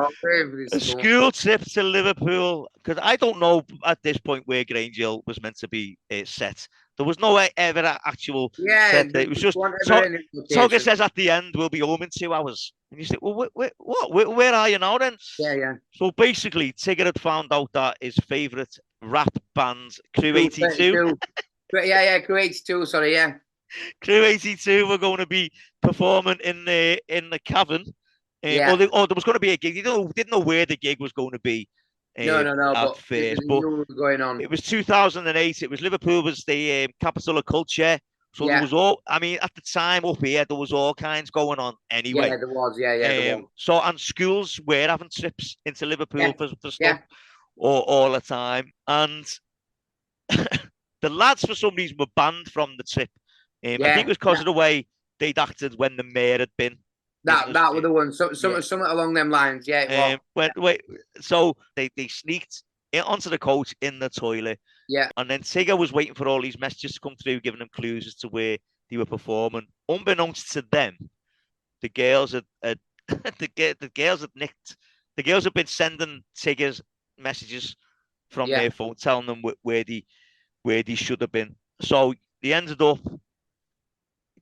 a school trip to Liverpool, because I don't know at this point where Grange Hill was meant to be set. There was no ever actual set. It was just, Tugger says at the end, we'll be home in 2 hours. And you say, well, where are you now then? Yeah. So basically, Tigger had found out that his favourite rap band, Crew 82. Crew 82, sorry, yeah. Crew 82 were going to be performing in the cavern. Or there was going to be a gig. Didn't know where the gig was going to be. No. At first, but going on. It was 2008. It was Liverpool was the capital of culture. So there was at the time up here, there was all kinds going on anyway. Yeah, there was. There was. So, and schools were having trips into Liverpool for stuff all the time. And the lads, for some reason, were banned from the trip. I think it was because of the way they'd acted when the mayor had been. That was the one. Something along them lines. Yeah. So they sneaked onto the coach in the toilet. Yeah. And then Tigger was waiting for all these messages to come through, giving them clues as to where they were performing. Unbeknownst to them, the girls had the girls had nicked. The girls had been sending Tigger's messages from their phone, telling them where they should have been. So they ended up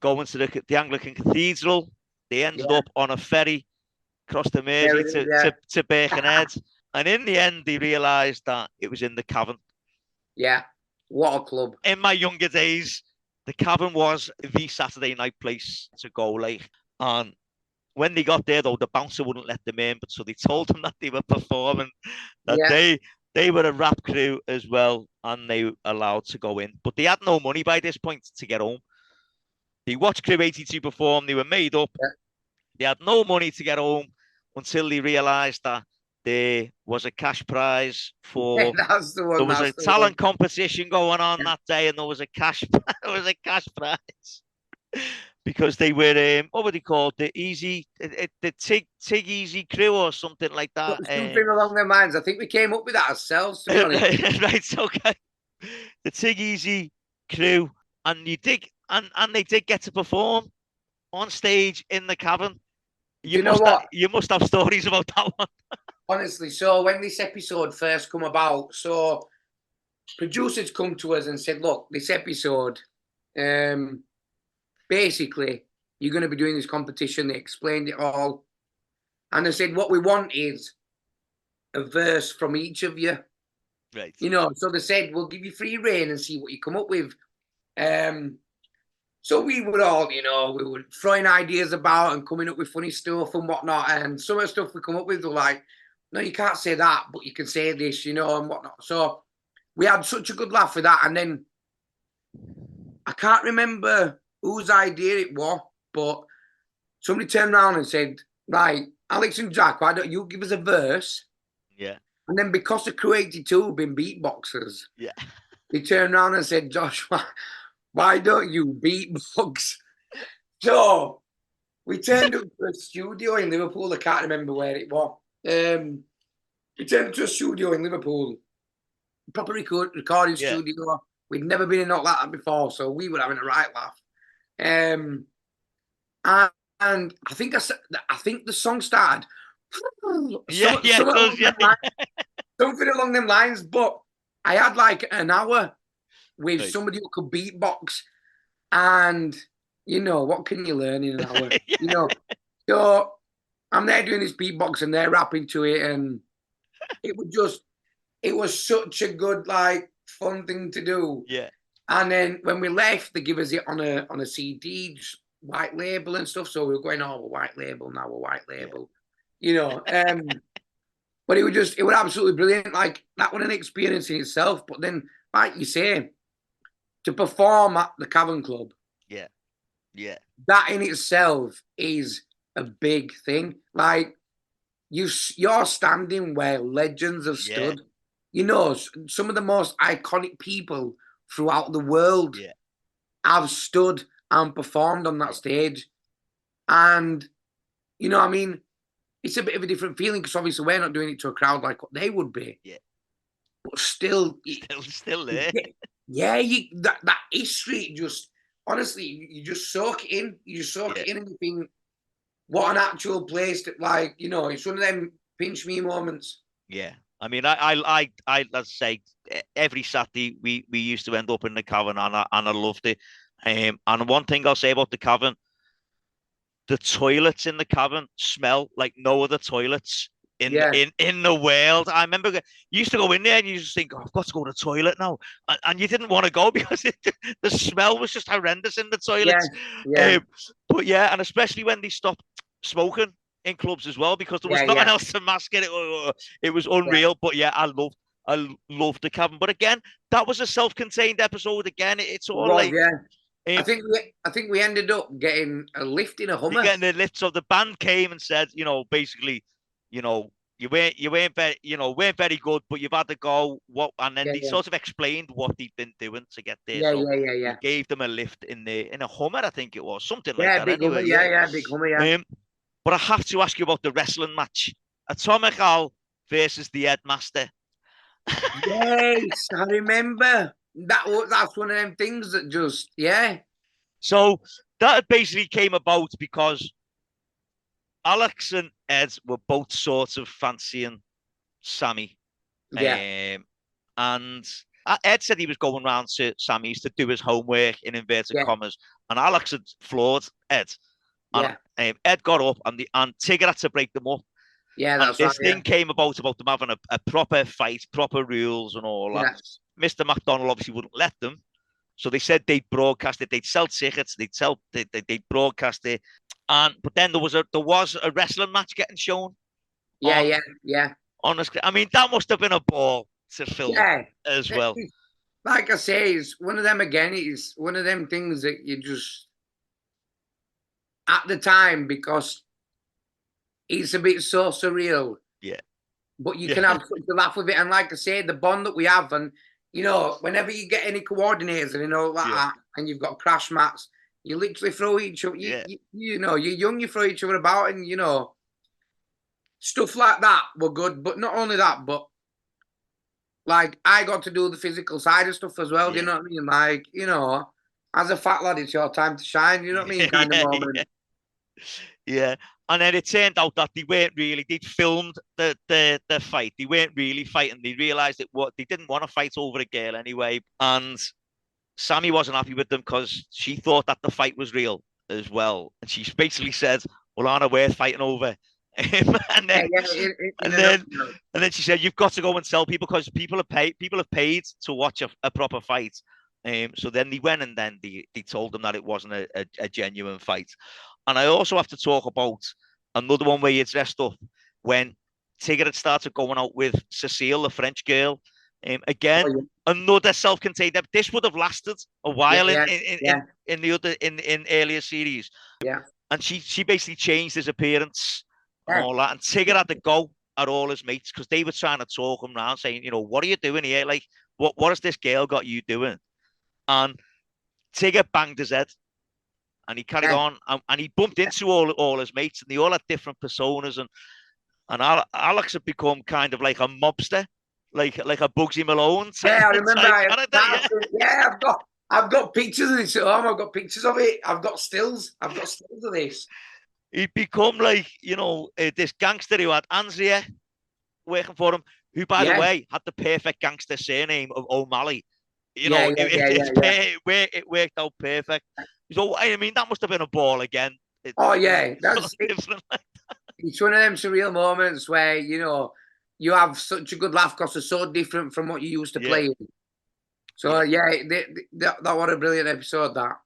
going to the Anglican Cathedral. They ended up on a ferry across the Mersey to Birkenhead. And in the end, they realised that it was in the cavern. Yeah. What a club. In my younger days, the cavern was the Saturday night place to go, and when they got there, though, the bouncer wouldn't let them in, but so they told them that they were performing, that they were a rap crew as well, and they were allowed to go in. But they had no money by this point to get home. They watched Crew 82 perform. They were made up. Yeah. They had no money to get home until they realised that there was a cash prize for. That's the one. There was a talent competition going on that day, and there was a cash prize because they were what were they called? The Tig Easy Crew or something like that. Something along their minds. I think we came up with that ourselves, to be honest. Right, okay. The Tig Easy Crew, and they did get to perform on stage in the cavern. You must have stories about that one. Honestly, so when this episode first come about, so producers come to us and said, look, this episode, basically, you're going to be doing this competition. They explained it all. And they said, what we want is a verse from each of you. Right. So they said, we'll give you free rein and see what you come up with. So we were all, we were throwing ideas about and coming up with funny stuff and whatnot. And some of the stuff we come up with were like, no, you can't say that, but you can say this, and whatnot. So we had such a good laugh with that. And then I can't remember whose idea it was, but somebody turned around and said, right, Alex and Jack, why don't you give us a verse? Yeah. And then because the Crew 82 have been beatboxers, they turned around and said, Josh, why don't you beatbox? So we turned up to a studio in Liverpool. I can't remember where it was. We turned up to a studio in Liverpool, proper recording studio. We'd never been in like that before, so we were having a right laugh. And I think the song started. Something along them lines. But I had like an hour with somebody who could beatbox, and what can you learn in an hour? So I'm there doing this beatbox and they're rapping to it, and it was such a good, like, fun thing to do. Yeah. And then when we left, they give us it on a CD, just white label and stuff. So we were going, we're white label now, we're white label, But it was absolutely brilliant. Like, that was an experience in itself. But then, like you say, to perform at the Cavern Club, that in itself is a big thing. Like, you're standing where legends have stood. Some of the most iconic people throughout the world have stood and performed on that stage. And, it's a bit of a different feeling because obviously we're not doing it to a crowd like what they would be. Yeah. But still there. Yeah, that history just, honestly, you just soak it in. You just soak it in and you think, what an actual place to, like, it's one of them pinch me moments. Yeah. I mean, I let's say every Saturday we used to end up in the Cavern, and I loved it. And one thing I'll say about the Cavern, the toilets in the Cavern smell like no other toilets in the world. I remember you used to go in there and you just think, I've got to go to the toilet now, and you didn't want to go because the smell was just horrendous in the toilets. But and especially when they stopped smoking in clubs as well, because there was nothing else to mask it. It was unreal. But I loved the Cavern. But again, that was a self-contained episode. Again, it's all I think we ended up getting a lift in a Hummer. Getting a lift, so the band came and said, basically, you weren't very good, but you've had to go. And then they sort of explained what they'd been doing to get there. They gave them a lift in a Hummer, I think it was, something like that. Big Hummer, big Hummer, But I have to ask you about the wrestling match: Atomic Al versus the Headmaster. Yes, I remember. That's one of them things that just, So that basically came about because Alex and Ed were both sort of fancying Sammy. And Ed said he was going round to Sammy's to do his homework, in inverted commas. And Alex had floored Ed. And Ed got up and Tigger had to break them up. Yeah, that's right. This thing came about them having a proper fight, proper rules and all that. Mr. McDonald obviously wouldn't let them. So they said they'd broadcast it. They'd sell tickets. They'd broadcast it. But then there was a wrestling match getting shown. Yeah. On the screen. I mean, that must have been a ball to film as well. Like I say, it's one of them again. It's one of them things that you just at the time, because it's a bit so surreal. Yeah. But you can have such a laugh with it, and like I say, the bond that we have, and whenever you get any coordinators and that, and you've got crash mats, you literally throw each other. You're young, you throw each other about, and stuff like that were good. But not only that, but like I got to do the physical side of stuff as well. Do you know what I mean? Like, as a fat lad, it's your time to shine. You know what I mean? Kind of moment. Yeah. And then it turned out that they'd filmed the fight. They weren't really fighting. They realized they didn't want to fight over a girl anyway. And Sammy wasn't happy with them because she thought that the fight was real as well. And she basically said, well, aren't I worth fighting over? and then she said, you've got to go and tell people, because people have paid to watch a proper fight. So then they went, and then they told them that it wasn't a genuine fight. And I also have to talk about another one where you dressed up when Tigger had started going out with Cecile, the French girl. Again, another self-contained. This would have lasted a while in the earlier series. Yeah. And she basically changed his appearance and all that. And Tigger had to go at all his mates because they were trying to talk him around, saying, what are you doing here? Like, what has this girl got you doing? And Tigger banged his head. And he carried on, and he bumped into all his mates, and they all had different personas. And Alex had become kind of like a mobster, like a Bugsy Malone. I remember. I've got pictures of this at home. I've got pictures of it. I've got stills of this. He'd become like this gangster who had Andrea working for him, who, by the way, had the perfect gangster surname of O'Malley. It worked out perfect. So, I mean, that must have been a ball again. It's one of them surreal moments where, you have such a good laugh because it's so different from what you used to play. So, that was a brilliant episode, that.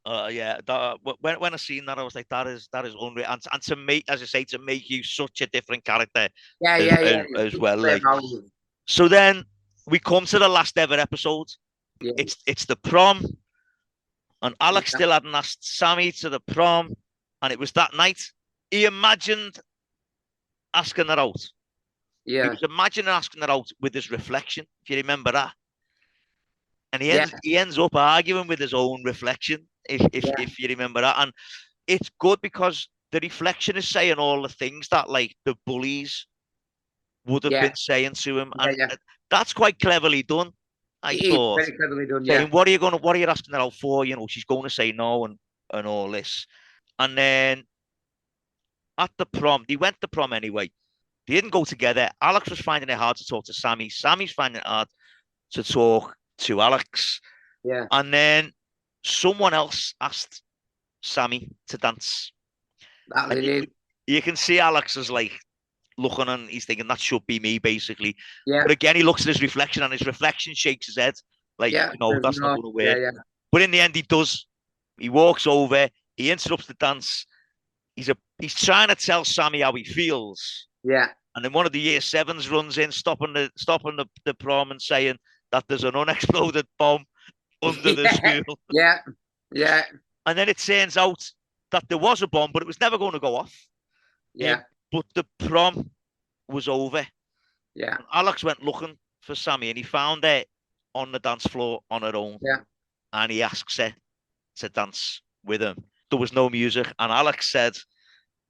When I seen that, I was like, that is unreal. And to make, as I say, to make you such a different character as well. Like, so then we come to the last ever episode. Yeah. It's the prom. And Alex still hadn't asked Sammy to the prom. And it was that night. He imagined asking her out. Yeah. He was imagining asking her out with his reflection, if you remember that. And he ends up arguing with his own reflection, if you remember that. And it's good because the reflection is saying all the things that, like, the bullies would have been saying to him. And that's quite cleverly done. I thought. Very cleverly done, saying, what are you asking her out for? She's going to say no and all this. And then at the prom, they went to prom anyway. They didn't go together. Alex was finding it hard to talk to Sammy. Sammy's finding it hard to talk to Alex. Yeah. And then someone else asked Sammy to dance. You can see Alex is like looking, and he's thinking that should be me, basically. Yeah. But again, he looks at his reflection, and his reflection shakes his head, like, that's not going to work. Yeah. But in the end, he does. He walks over. He interrupts the dance. He's trying to tell Sammy how he feels. Yeah. And then one of the year sevens runs in, stopping the prom and saying that there's an unexploded bomb under the school. Yeah. And then it turns out that there was a bomb, but it was never going to go off. Yeah. But the prom was over. Yeah. And Alex went looking for Sammy, and he found her on the dance floor on her own. Yeah. And he asks her to dance with him. There was no music, and Alex said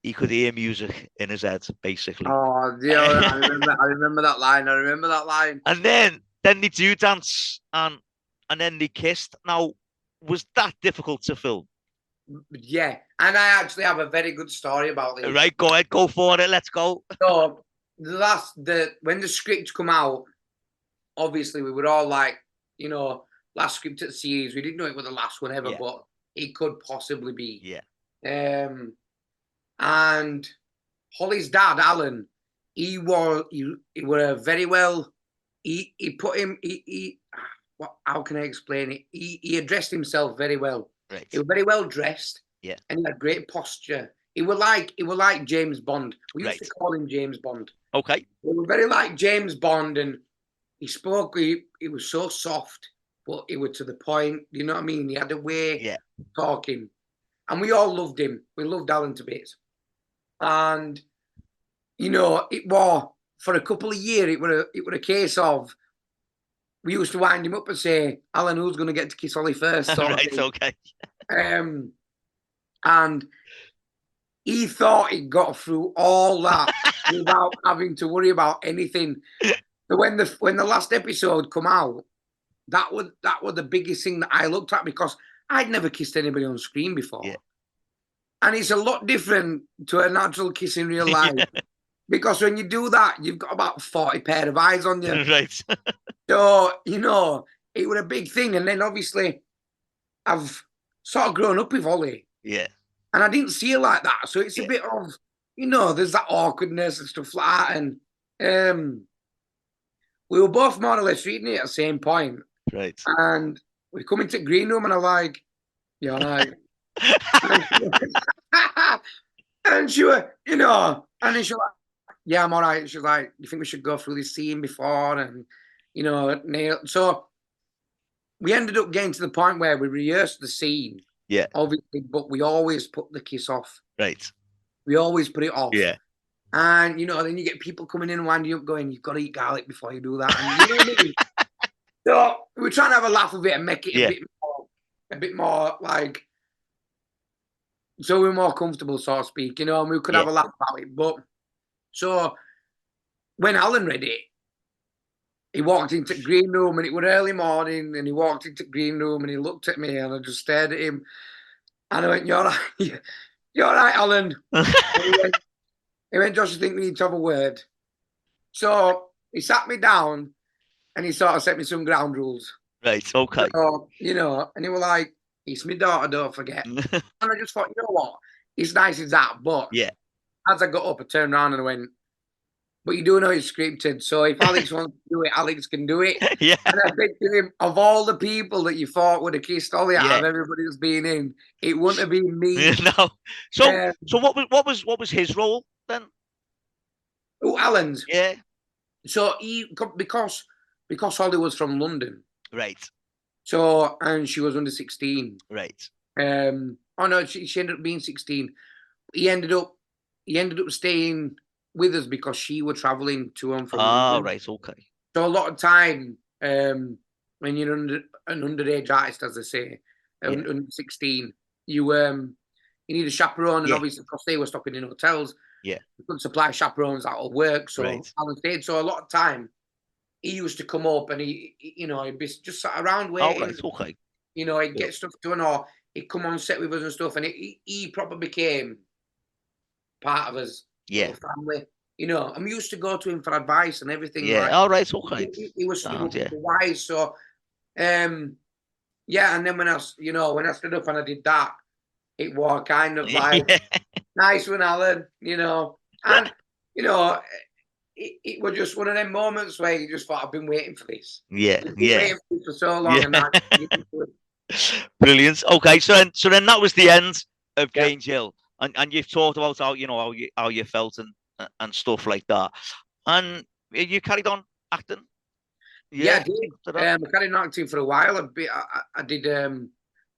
he could hear music in his head, basically. Oh, dear, I remember that line. And then they do dance, and then they kissed. Now, was that difficult to film? Yeah, and I actually have a very good story about this. Right, go ahead, go for it. Let's go. So when the script come out, obviously we were all like, last script at the series. We didn't know it was the last one ever, but it could possibly be. Yeah. And Holly's dad, Alan, he were very well. He put him. How can I explain it? He addressed himself very well. Right. He was very well dressed. Yeah. And he had great posture. He were like James Bond. We used to call him James Bond. Okay. He were very like James Bond, and he spoke. He was so soft, but he was to the point. You know what I mean? He had a way of talking, and we all loved him. We loved Alan to bits, and you know, it was for a couple of years. It were a case of we used to wind him up and say, "Alan, who's going to get to kiss Ollie first?" Right. Okay. And he thought he got through all that without having to worry about anything. So when the last episode come out, that was the biggest thing that I looked at, because I'd never kissed anybody on screen before. Yeah. And it's a lot different to a natural kiss in real life. Because when you do that, you've got about 40 pair of eyes on you. Right. So, you know, it was a big thing. And then obviously I've sort of grown up with Ollie. Yeah. And I didn't see it like that. So it's a bit of, you know, there's that awkwardness and stuff like that. And we were both more or less reading it at the same point. Right. And we come into the green room and I'm like, you're right. And she was, you know, and then she was like, yeah, I'm all right. She was like, you think we should go through this scene before? And, you know, nail. So we ended up getting to the point where we rehearsed the scene. Yeah. Obviously, but we always put the kiss off. Right. We always put it off. Yeah. And, you know, then you get people coming in and winding you up going, you've got to eat garlic before you do that. And, you know what I mean? So we're trying to have a laugh of it and make it a bit more like, so we're more comfortable, so to speak, you know, and we could have a laugh about it. But so when Alan read it, he walked into the green room and it was early morning, and he walked into the green room and he looked at me and I just stared at him and I went, you're right, you're right, Alan. He went, Josh, I think we need to have a word. So he sat me down and he sort of set me some ground rules. Right, okay. So, you know, and he was like, it's my daughter, don't forget. And I just thought, you know what? It's nice as that. But as I got up, I turned around and I went, but you do know it's scripted. So if Alex wants to do it, Alex can do it. Yeah. And I said to him, of all the people that you thought would have kissed Ollie out of everybody that's been in, it wouldn't have been me. No. So what was his role then? Oh, Alan's. Yeah. So because Ollie was from London. Right. So, and she was under 16. Right. Oh no, she ended up being 16. He ended up staying with us because she was traveling to and from London. Right, okay. So a lot of time, when you're an underage artist, as they say, under 16, you need a chaperone, and obviously because they were stopping in hotels, you couldn't supply chaperones out of work. So Alan stayed. So a lot of time, he used to come up and he'd be just sat around waiting. Right, okay. You know, he'd get stuff done, or he'd come on set with us and stuff, and he probably became part of us family. You know, and we used to go to him for advice and everything. Yeah, all right, okay. He was wise. So, and then when I stood up and I did that, it was kind of like, nice one, Alan, you know. And, you know, it was just one of them moments where you just thought, I've been waiting for this. Waiting for this for so long. And brilliant. Okay, so then that was the end of Grange Hill, and you've talked about how you felt and stuff like that, and you carried on acting. I did. I carried on acting for a while. I did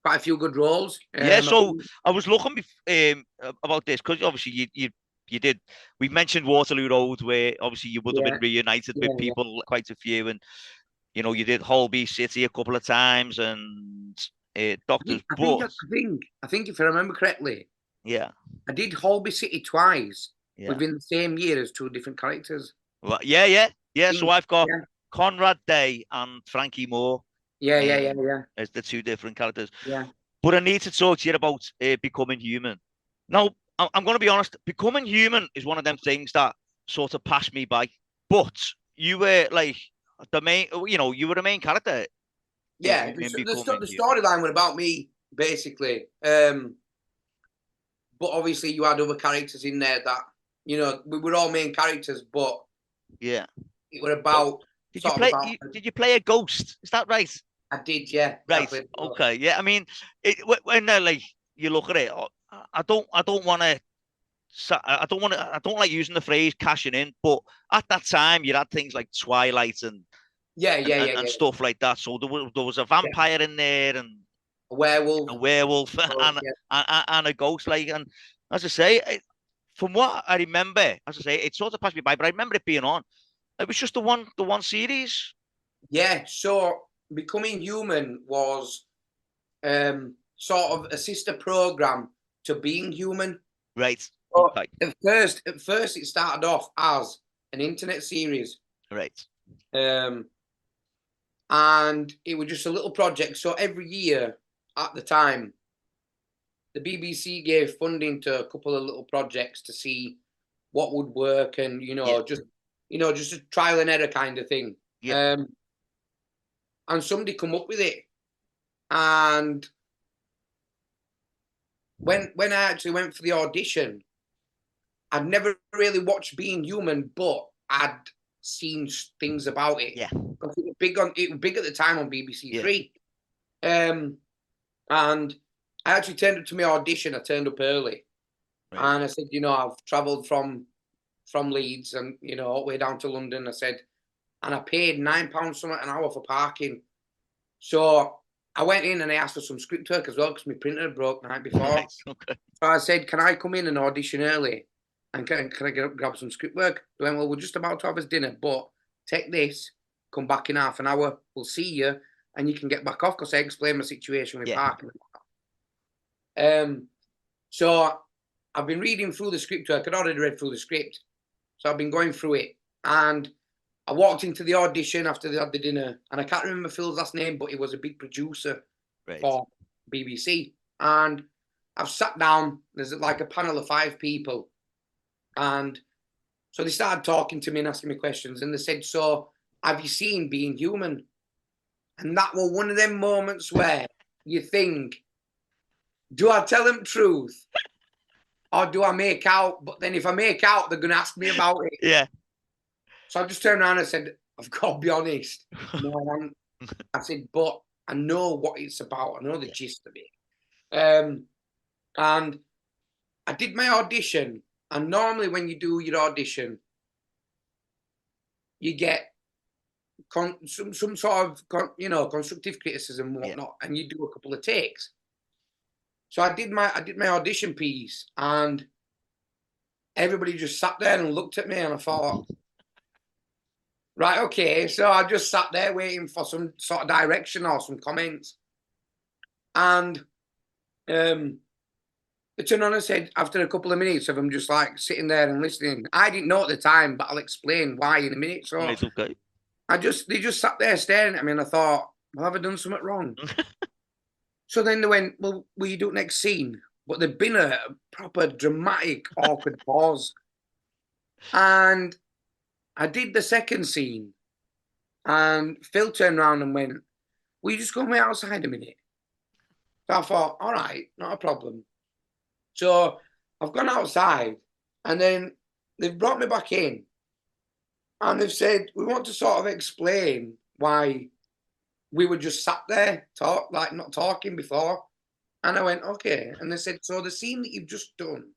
quite a few good roles. So I was looking about this because obviously you did. We mentioned Waterloo Road, where obviously you would have been reunited with people, quite a few, and you know you did Holby City a couple of times and Doctors. I think if I remember correctly, I did Holby City twice within the same year as two different characters. Well, So I've got Conrad Day and Frankie Moore. As the two different characters. Yeah. But I need to talk to you about Becoming Human. Now, I'm going to be honest. Becoming Human is one of them things that sort of passed me by. But you were like the main. You were the main character. Yeah, the storyline was about me basically. But obviously, you had other characters in there that we were all main characters. But it was about. Did you play a ghost? Is that right? I did, yeah. Right. Okay. Yeah. I mean, when you look at it, I don't want to I don't like using the phrase cashing in, but at that time you had things like Twilight and stuff like that. So there was a vampire in there and a werewolf, and a ghost, like, and as I say, from what I remember, as I say, it sort of passed me by, but I remember it being on. It was just the one series. Yeah. So Becoming Human was sort of a sister program to Being Human. Right. So okay. At first, it started off as an internet series. Right. And it was just a little project. So every year at the time, the BBC gave funding to a couple of little projects to see what would work, and just a trial and error kind of thing. Yeah. And somebody come up with it, and when I actually went for the audition, I'd never really watched Being Human, but I'd seen things about it. Yeah. Because it was big at the time on BBC Three. And I actually turned up to my audition. I turned up early. Right. And I said, I've travelled from Leeds and, all the way down to London. I said, and I paid £9 something an hour for parking. So I went in and I asked for some script work as well because my printer had broke the night before. Nice. Okay. So I said, can I come in and audition early? And can I grab some script work? They went, well, we're just about to have us dinner, but take this, come back in half an hour, we'll see you, and you can get back off because I explained my situation with parking. So I've been reading through the script work. I'd already read through the script. So I've been going through it. And I walked into the audition after they had the dinner, and I can't remember Phil's last name, but he was a big producer for BBC. And I've sat down, there's like a panel of 5 people. And so they started talking to me and asking me questions. And they said, so have you seen Being Human? And that was one of them moments where you think, do I tell them truth? Or do I make out? But then if I make out, they're going to ask me about it. Yeah. So I just turned around and said, I've got to be honest. No, I said, but I know what it's about. I know the gist of it. And I did my audition. And normally when you do your audition, you get some sort of, constructive criticism and whatnot, and you do a couple of takes. So I did my audition piece, and everybody just sat there and looked at me, and I thought, right, okay. So I just sat there waiting for some sort of direction or some comments. And they turned on and said, after a couple of minutes of them just like sitting there and listening, I didn't know at the time, but I'll explain why in a minute. So it's okay. they just sat there staring at me, and I thought, well, have I done something wrong? So then they went, well, will you do next scene? But there'd been a proper dramatic, awkward pause. And I did the second scene, and Phil turned around and went, will you just go wait outside a minute? So I thought, all right, not a problem. So I've gone outside, and then they've brought me back in, and they've said, we want to sort of explain why we were just sat there, not talking before. And I went, okay. And they said, so the scene that you've just done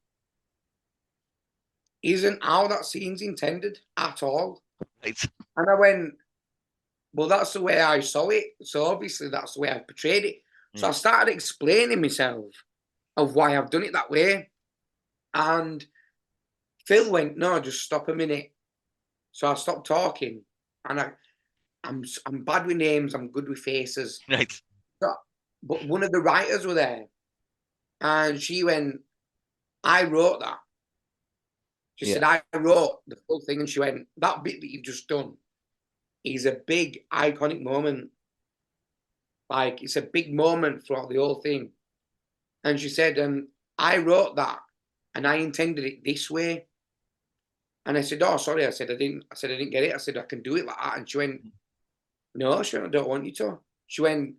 isn't how that scene's intended at all. Right. And I went, well, that's the way I saw it. So obviously that's the way I portrayed it. So I started explaining myself of why I've done it that way. And Phil went, no, just stop a minute. So I stopped talking, and I'm bad with names, I'm good with faces. Right. But one of the writers were there, and she went, I wrote that. She said, I wrote the full thing, and she went, that bit that you've just done is a big iconic moment. Like, it's a big moment throughout the whole thing. And she said, I wrote that, and I intended it this way. And I said, oh, sorry. I said, I didn't get it. I said, I can do it like that. And she went, no, she went, I don't want you to. She went,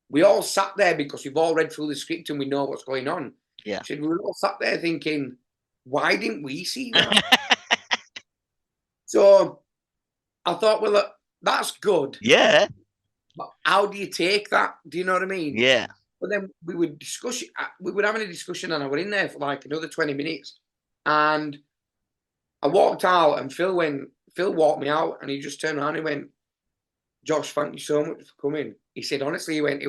we all sat there because we've all read through the script and we know what's going on. Yeah. She said, we were all sat there thinking, why didn't we see that? So I thought, well, look, that's good. Yeah. But how do you take that? Do you know what I mean? Yeah. But then we would discuss it. We were having a discussion, and I were in there for like another 20 minutes. And I walked out, and Phil walked me out, and he just turned around and he went, Josh, thank you so much for coming. He said, honestly, he went,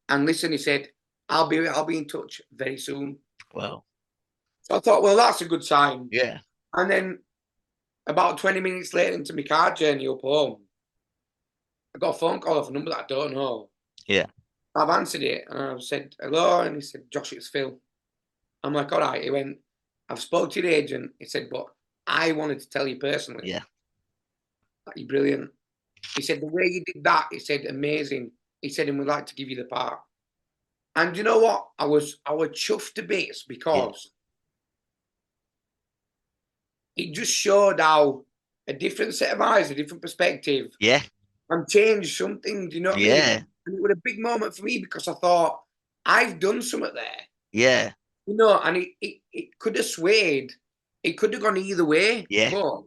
and listen, he said, I'll be in touch very soon. Wow. So I thought, well, that's a good sign. Yeah. And then about 20 minutes later into my car journey up home, I got a phone call off a number that I don't know. Yeah. I've answered it, and I've said, hello, and he said, Josh, it's Phil. I'm like, all right. He went, I've spoke to your agent. He said, but I wanted to tell you personally. Yeah. You're brilliant. He said, the way you did that, he said, amazing. He said, and we'd like to give you the part. And you know what? I was chuffed to bits because it just showed how a different set of eyes, a different perspective. Yeah. And changed something. Do you know what I mean? And it was a big moment for me because I thought, I've done something there. Yeah. You know, and it could have swayed. It could have gone either way. Yeah. But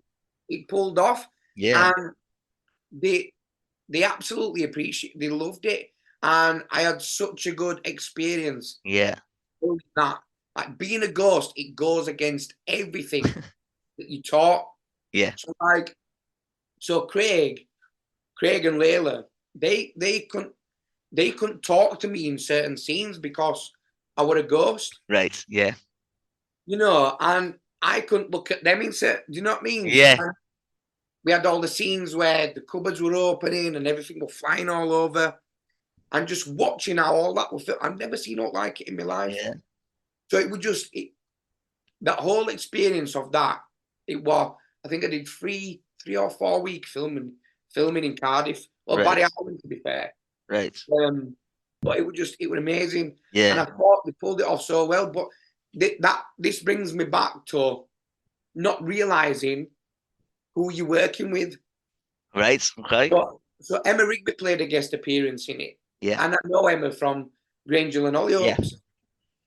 it pulled off. Yeah. And they absolutely they loved it. And I had such a good experience. Yeah. That, like, being a ghost, it goes against everything that you taught. Yeah. So Craig and Layla, they couldn't talk to me in certain scenes because I was a ghost. Right. Yeah. You know, and I couldn't look at them in certain. Do you know what I mean? Yeah. And we had all the scenes where the cupboards were opening and everything was flying all over, and just watching how all that was. I've never seen it like it in my life. Yeah. So it was just that whole experience of that. It was. I think I did 3 or 4 week filming in Cardiff. Well, right. Barry Allen, to be fair. Right. But it was amazing. Yeah. And I thought they pulled it off so well. But this brings me back to not realizing who you're working with. Right. Okay. So Emma Rigby played a guest appearance in it. Yeah. And I know Emma from Grange Hill and Hollyoaks. Yeah.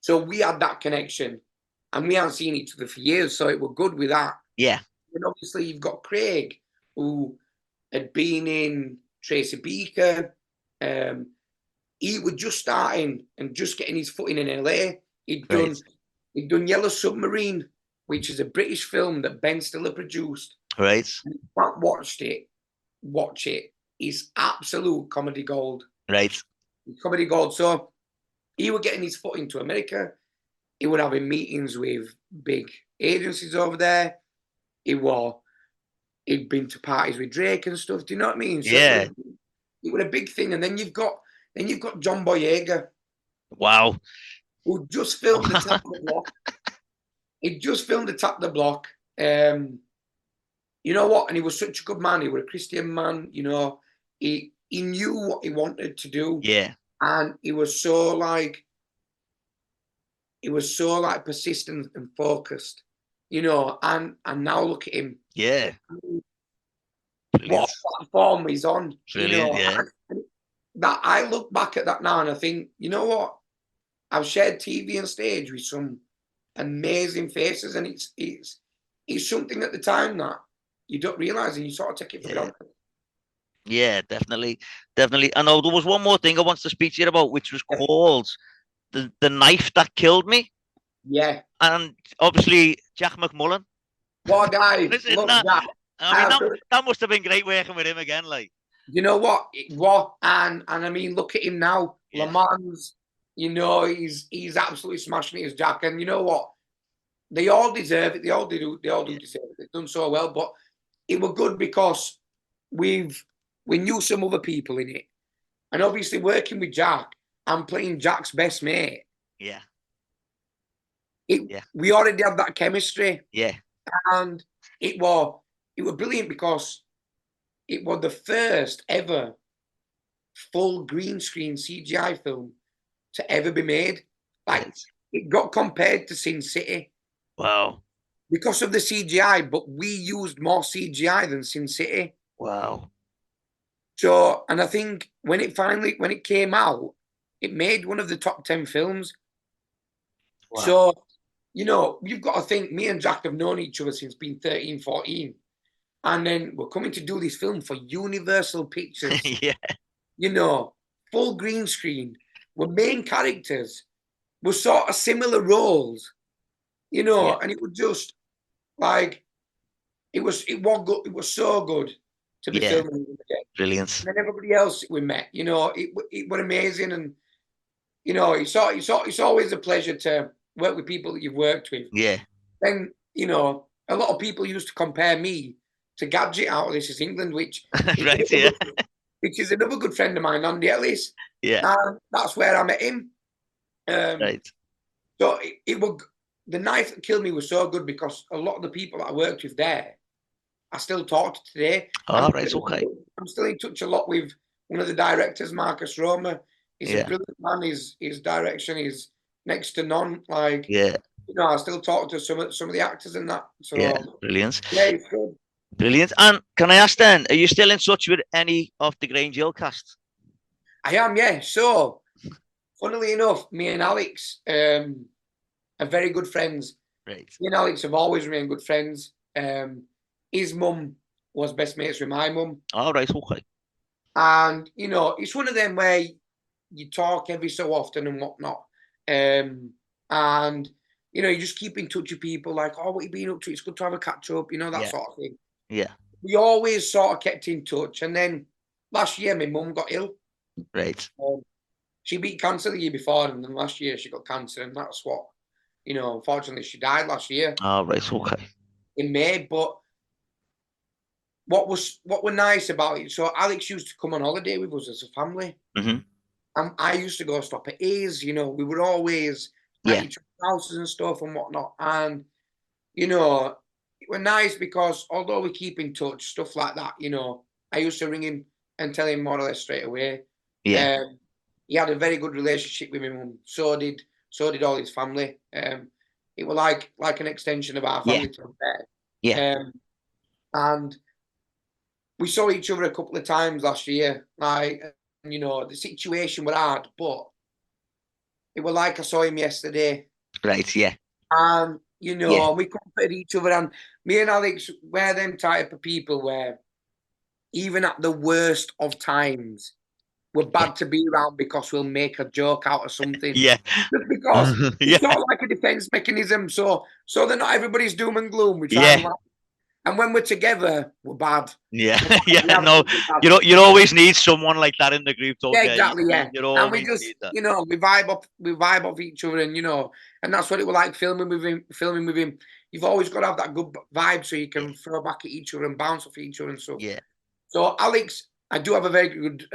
So we had that connection. And we haven't seen each other for years. So it was good with that. Yeah. And obviously you've got Craig, who had been in Tracy Beaker. He was just starting and just getting his footing in LA. He'd done Yellow Submarine, which is a British film that Ben Stiller produced. Right. And if you haven't watched it, watch it. It's absolute comedy gold. Right. It's comedy gold. So he was getting his foot into America. He was having meetings with big agencies over there. He'd been to parties with Drake and stuff. Do you know what I mean? So yeah. It was a big thing. And then you've got John Boyega. Wow. Who just filmed the top of the block. He just filmed the top of the block. You know what? And he was such a good man. He was a Christian man. You know, he knew what he wanted to do. Yeah. And he was so persistent and focused. You know, and now look at him. Yeah. What platform he's on. Brilliant, you know, that I look back at that now and I think, you know what? I've shared TV and stage with some amazing faces, and it's something at the time that you don't realize and you sort of take it for granted. Yeah, definitely. I know there was one more thing I wanted to speak to you about, which was called the Knife That Killed Me. Yeah. And obviously Jack McMullen. What a guy. Look, Jack. I mean, that must have been great working with him again. Like, you know what? And I mean, look at him now. Le Mans. You know, he's absolutely smashing it as Jack. And you know what? They all deserve it. They all do deserve it. They've done so well. But it was good because we knew some other people in it. And obviously working with Jack and playing Jack's best mate. Yeah. We already had that chemistry. Yeah. And it was brilliant because it was the first ever full green screen CGI film to ever be made. Like, it got compared to Sin City. Wow. Because of the CGI, but we used more CGI than Sin City. Wow. So, and I think when it came out, it made one of the top 10 films. Wow. So, you know, you've got to think, me and Jack have known each other since being 13, 14. And then we're coming to do this film for Universal Pictures. Yeah. You know, full green screen. We're main characters. We're sort of similar roles. you know, and it was just like, it was good. It was so good to be filming with again. Brilliant. And then everybody else we met, you know, it was amazing. And, you know, it's always a pleasure to work with people that you've worked with. Yeah. Then, you know, a lot of people used to compare me to Gadget out of This Is England, which which is another good friend of mine, Andy Ellis. Yeah. And that's where I met him. Right. So it was, the Knife That Killed Me was so good because a lot of the people that I worked with there, I still talk to today. Oh, right, okay. I'm still in touch a lot with one of the directors, Marcus Roma. He's a brilliant man. His direction is next to none. Like, you know, I still talk to some of the actors and that. So brilliant. Yeah, it's good. Brilliant. And can I ask then, are you still in touch with any of the Grange Hill cast? I am, yeah. So, funnily enough, me and Alex are very good friends. Right. Me and Alex have always remained good friends. His mum was best mates with my mum. All right, okay. And, you know, it's one of them where you talk every so often and whatnot. And, you know, you just keep in touch with people like, oh, what you been up to? It's good to have a catch up, you know, that sort of thing. Yeah. We always sort of kept in touch. And then last year, my mum got ill. Right. She beat cancer the year before, and then last year she got cancer, and that's what, you know, unfortunately she died last year. All right, okay. In May. But what were nice about it, so Alex used to come on holiday with us as a family. And I used to go stop at his, you know, we would always at each other's houses and stuff and whatnot. And, you know, it was nice because although we keep in touch, stuff like that, you know, I used to ring him and tell him more or less straight away. Yeah. He had a very good relationship with my mum. So did all his family. It was like an extension of our family, to be fair. Yeah. And we saw each other a couple of times last year. Like, you know, the situation was hard, but it was like I saw him yesterday. Right, yeah. And, you know, we comforted each other. And me and Alex were them type of people where even at the worst of times, we're bad to be around because we'll make a joke out of something. Yeah. Just because it's sort of like a defense mechanism. So that not everybody's doom and gloom. We try and laugh. And when we're together, we're bad. Yeah. No, you always need someone like that in the group, don't you? Exactly, yeah. And we just, you know, we vibe off each other, and, you know, and that's what it was like filming with him. You've always got to have that good vibe so you can throw back at each other and bounce off each other and stuff. Yeah. So Alex, I do have a very good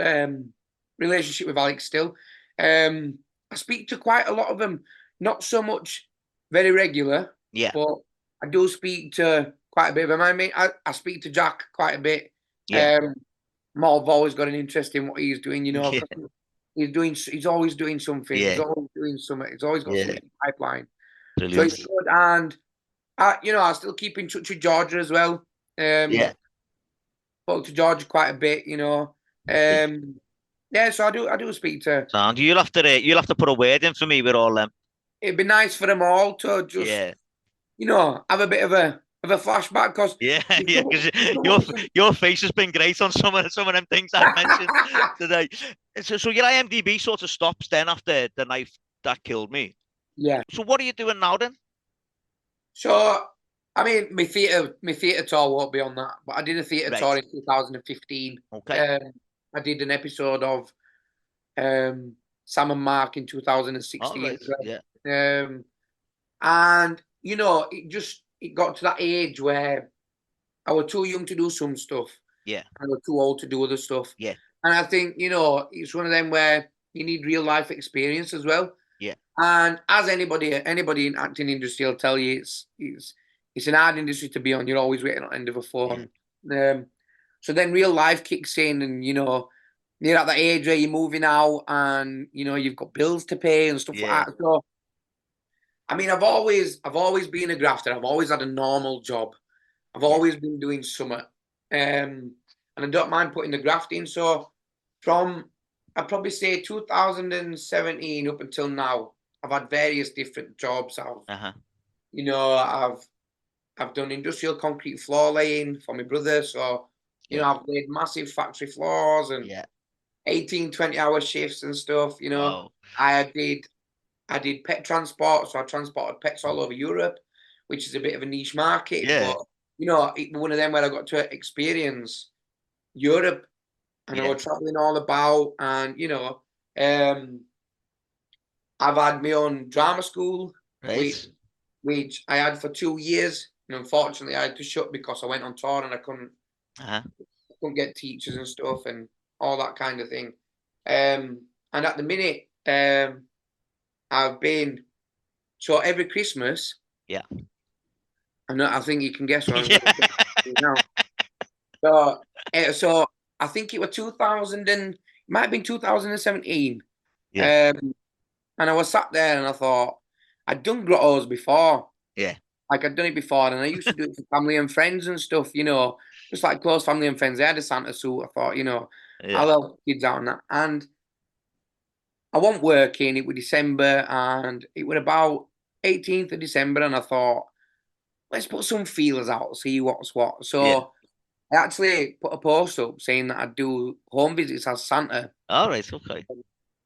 relationship with Alex still. I speak to quite a lot of them, not so much very regular. Yeah. But I do speak to quite a bit of them. I mean, I speak to Jack quite a bit. Yeah. I've always got an interest in what he's doing, you know. He's always doing something. Yeah. He's always doing something. He's always got something in the pipeline. Brilliant. So it's good. And you know, I still keep in touch with Georgia as well. Spoke to Georgia quite a bit, you know. Yeah, so I do speak to. Sound. You'll have to put a word in for me with all them. It'd be nice for them all to just, you know, have a bit of a flashback, because your face has been great on some of them things I mentioned today. So your IMDb sort of stops then after The Knife That Killed Me. Yeah. So what are you doing now then? So I mean, my theatre tour won't be on that, but I did a theatre tour in 2015. Okay. I did an episode of Sam and Mark in 2016. Right. Yeah. And you know, it got to that age where I was too young to do some stuff. Yeah. I was too old to do other stuff. Yeah. And I think, you know, it's one of them where you need real life experience as well. Yeah. And as anybody in acting industry will tell you, it's an hard industry to be on. You're always waiting on the end of a phone. Yeah. So then real life kicks in, and, you know, you're at that age where you're moving out, and, you know, you've got bills to pay and stuff like that. So, I mean, I've always been a grafter. I've always had a normal job. I've always been doing something. And I don't mind putting the graft in. So from, I'd probably say 2017 up until now, I've had various different jobs. You know, I've done industrial concrete floor laying for my brother. So, you know, I've laid massive factory floors and 18, 20-hour shifts and stuff, you know. Wow. I did pet transport, so I transported pets all over Europe. which is a bit of a niche market. Yeah. But, you know, one of them where I got to experience Europe, and I was traveling all about, and, you know, I've had my own drama school, which I had for 2 years. And unfortunately, I had to shut because I went on tour and I couldn't get teachers and stuff and all that kind of thing. And at the minute, I've been, so every Christmas. Yeah. I think you can guess what I'm going to say now. So I think it was 2000 and it might have been 2017. Yeah. And I was sat there and I thought, I'd done grottos before. Yeah. Like I'd done it before, and I used to do it for family and friends and stuff, you know, just like close family and friends. They had a Santa suit. I thought, you know, I'll help kids out on that. And I wasn't working. It was December, and it was about 18th of December, and I thought, let's put some feelers out, see what's what. So I actually put a post up saying that I'd do home visits as Santa. All right, okay.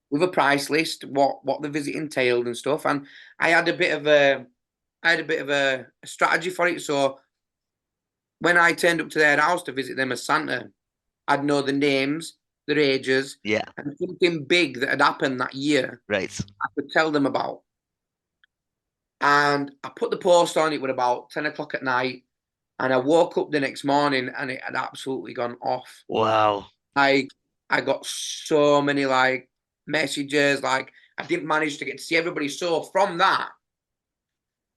With a price list, what the visit entailed and stuff, and I had a bit of a strategy for it. So when I turned up to their house to visit them as Santa, I'd know the names, their ages, and something big that had happened that year. Right. I could tell them about. And I put the post on. It was about 10 o'clock at night, and I woke up the next morning and it had absolutely gone off. Wow. I got so many like messages, like I didn't manage to get to see everybody. So from that,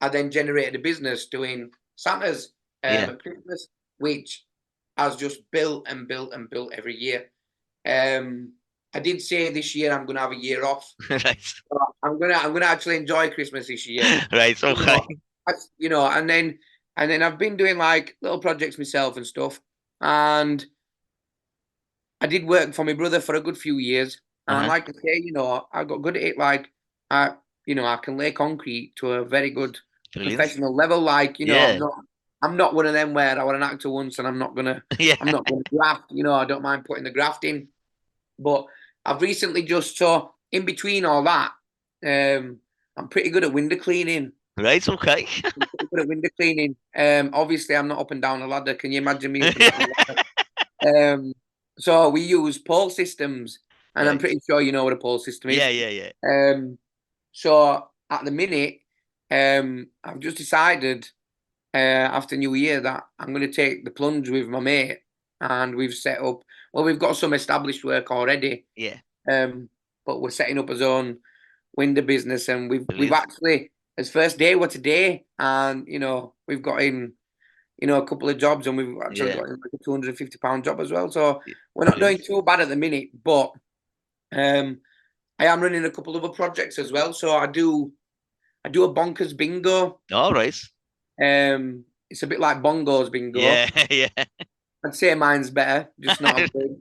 I then generated a business doing Santas at Christmas, which has just built and built and built every year. I did say this year I'm going to have a year off. Right. So I'm gonna actually enjoy Christmas this year. Right. Okay. You know, and then I've been doing like little projects myself and stuff, and I did work for my brother for a good few years. And like I say, you know, I got good at it. Like, I can lay concrete to a very good professional level. Like, you know, I'm not one of them where I was an actor once and I'm not gonna graft. You know, I don't mind putting the graft in. But I've recently so in between all that, I'm pretty good at window cleaning. Right. Okay. I'm pretty good at window cleaning. Obviously, I'm not up and down a ladder. Can you imagine me up and down a ladder? So we use pole systems, and I'm pretty sure you know what a pole system is. Yeah. So at the minute, I've just decided after New Year that I'm going to take the plunge with my mate, and we've set up. Well, we've got some established work already. Yeah. But we're setting up his own window business, and we've actually his first day was today, and you know we've got in. You know, a couple of jobs, and we've actually got like a £250 job as well. So we're not doing too bad at the minute, but I am running a couple of other projects as well. So I do a bonkers bingo. All right. It's a bit like bongos bingo. Yeah. I'd say mine's better, just not as big.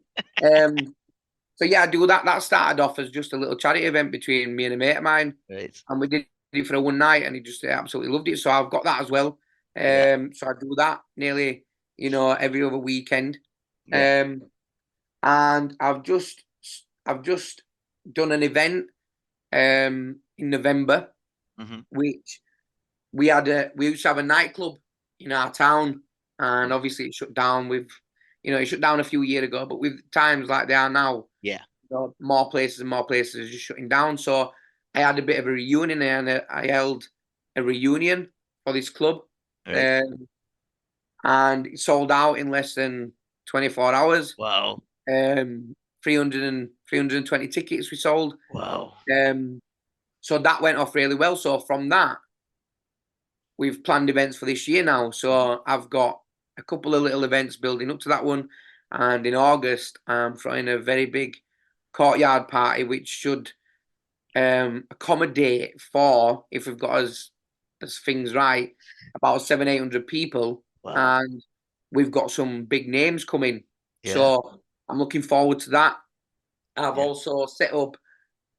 So yeah, I do that. That started off as just a little charity event between me and a mate of mine. Right. And we did it for a one night, and he just absolutely loved it. So I've got that as well. So I do that nearly, you know, every other weekend. And I've just done an event in November, which we used to have a nightclub in our town, and obviously it shut down it shut down a few years ago, but with times like they are now, you know, more places and more places are just shutting down. So I had a bit of a reunion, and I held a reunion for this club. Right. And it sold out in less than 24 hours. Wow. 320 tickets we sold. Wow. So that went off really well. So from that, we've planned events for this year now. So I've got a couple of little events building up to that one. And in August, I'm throwing a very big courtyard party, which should accommodate for, if we've got as things right, about 700-800 people. Wow. And we've got some big names coming. So I'm looking forward to that. I've also set up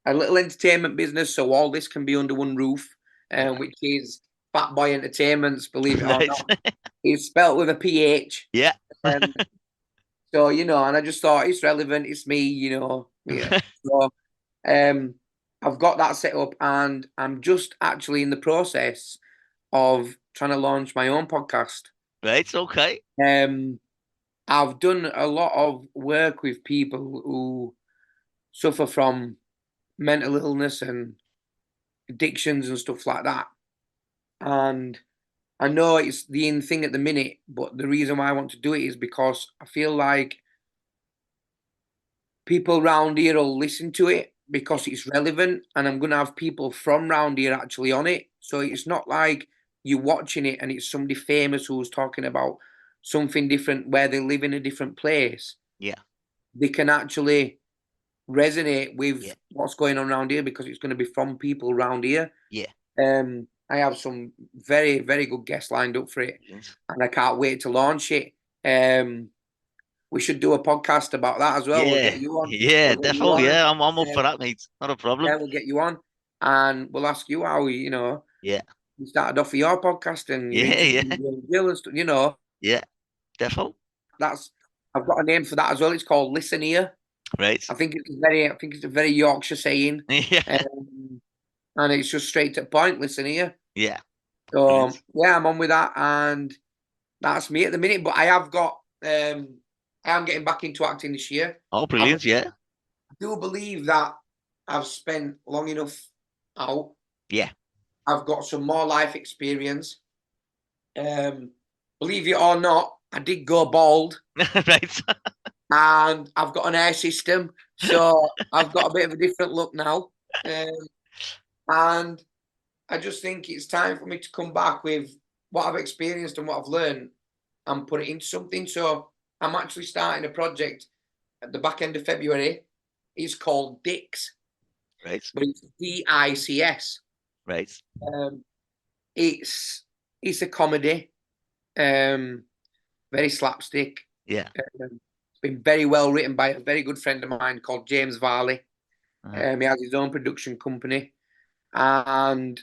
a little entertainment business, so all this can be under one roof, which is Fat Boy Entertainments, believe it or not. It's spelt with a PH. Yeah. So, you know, and I just thought it's relevant, it's me, you know. Yeah. So I've got that set up, and I'm just actually in the process of trying to launch my own podcast. Right, okay. I've done a lot of work with people who suffer from mental illness and addictions and stuff like that. And I know it's the in thing at the minute, but the reason why I want to do it is because I feel like people round here will listen to it because it's relevant, and I'm going to have people from round here actually on it. So it's not like you're watching it and it's somebody famous who's talking about something different where they live in a different place. Yeah. They can actually resonate with what's going on around here because it's going to be from people around here. Yeah. I have some very, very good guests lined up for it, and I can't wait to launch it. We should do a podcast about that as well. Yeah. We'll get you on. Yeah, we'll definitely. Yeah, I'm up for that, mate. Not a problem. Yeah, we'll get you on, and we'll ask you how you started off with your podcast and Jill and stuff, Yeah, definitely. I've got a name for that as well. It's called Listen Here. Right. I think it's a very Yorkshire saying. Yeah. And it's just straight to the point. Listen here. Yeah. So I'm on with that, and that's me at the minute. But I have got I am getting back into acting this year. Oh, brilliant! I do believe that I've spent long enough out. Yeah. I've got some more life experience. Believe it or not, I did go bald. Right. And I've got an air system, so I've got a bit of a different look now. And I just think it's time for me to come back with what I've experienced and what I've learned and put it into something. So I'm actually starting a project at the back end of February. It's called Dix. Right. But it's DICS. Right. It's a comedy. Very slapstick. Yeah. It's been very well written by a very good friend of mine called James Varley. He has his own production company. And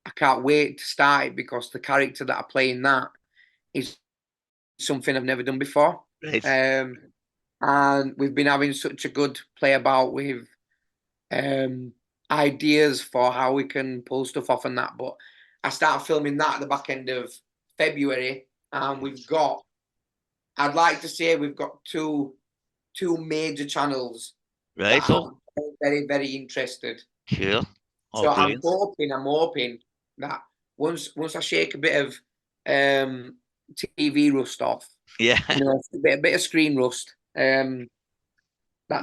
I can't wait to start it because the character that I play in that is something I've never done before. Right. And we've been having such a good play about with ideas for how we can pull stuff off and that. But I started filming that at the back end of February, and I'd like to say we've got two major channels. Right. So very, very interested. Cool. Oh, so brilliant. I'm hoping that once I shake a bit of TV rust off, a bit of screen rust, that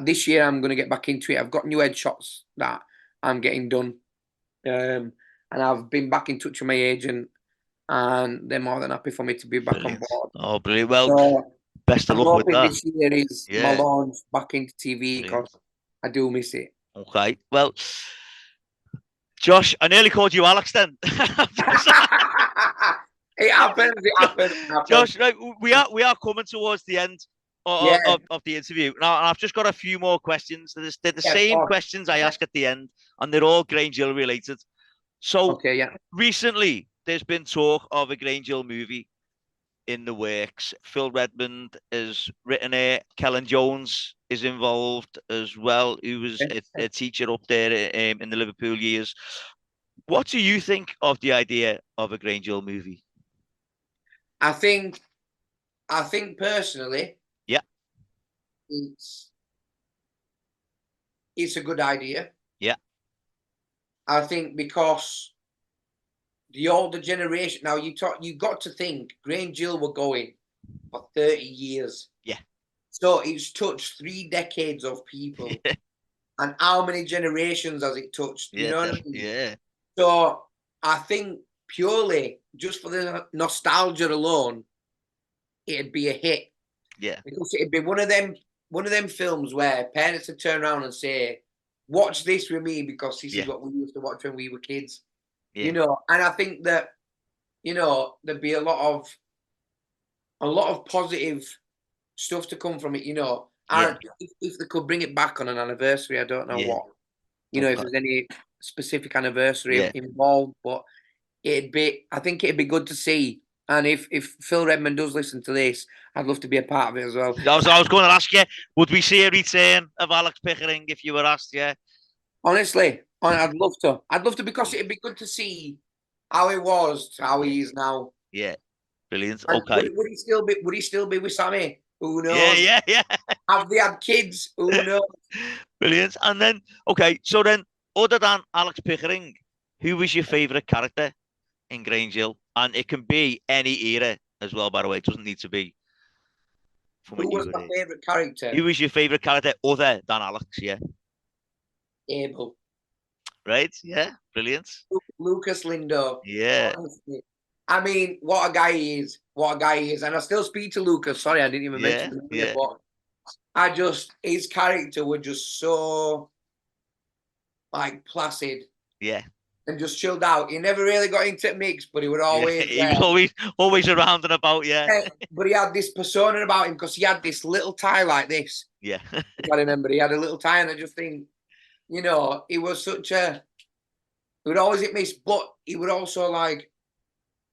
this year I'm going to get back into it. I've got new headshots that I'm getting done, and I've been back in touch with my agent, and they're more than happy for me to be back on board. Oh, brilliant! Well, best of luck with that. This year is my launch back into TV because I do miss it. Okay, well, Josh, I nearly called you Alex then. It happens. Josh, right, we are coming towards the end of the interview. Now, I've just got a few more questions. They're the same questions I ask at the end, and they're all Grange Hill related. So, recently, there's been talk of a Grange Hill movie in the works. Phil Redmond has written it. Kellen Jones is involved as well, who was a teacher up there in the Liverpool years. What do you think of the idea of a Grange Hill movie? I think personally, it's a good idea. Yeah. I think because the older generation, now you got to think Grange Hill were going for 30 years. Yeah. So it's touched 3 decades of people. And how many generations has it touched? You know what I mean? Yeah. So I think purely just for the nostalgia alone, it'd be a hit. Yeah. Because it'd be one of them films where parents would turn around and say, watch this with me because this is what we used to watch when we were kids. Yeah. And I think that, there'd be a lot of positive stuff to come from it, And if they could bring it back on an anniversary, I don't know what. If there's any specific anniversary involved, but I think it'd be good to see. And if Phil Redmond does listen to this, I'd love to be a part of it as well. I was going to ask you, would we see a return of Alex Pickering if you were asked? Yeah. Honestly, I'd love to. I'd love to because it'd be good to see how he was to how he is now. Yeah, brilliant. And Okay. would he still be? Would he still be with Sammy? Who knows? Yeah. Have they had kids? Who knows? Brilliant. And then, okay, so then, other than Alex Pickering, who was your favourite character in Grange Hill? And it can be any era as well, by the way. It doesn't need to be from when Who you was were my in. favourite character? Who was your favourite character other than Alex? Yeah. Abel. Right? Yeah. Brilliant. Lucas Lindo. Yeah. Honestly. I mean, what a guy he is. What a guy he is. And I still speak to Lucas. Sorry, I didn't even mention him. Yeah. But his character was just so, like, placid. Yeah. And just chilled out. He never really got into mix, but he would always. He was always around and about, yeah. But he had this persona about him because he had this little tie like this. Yeah. I remember he had a little tie, and I just think, he was such a. He would always hit miss, but he would also like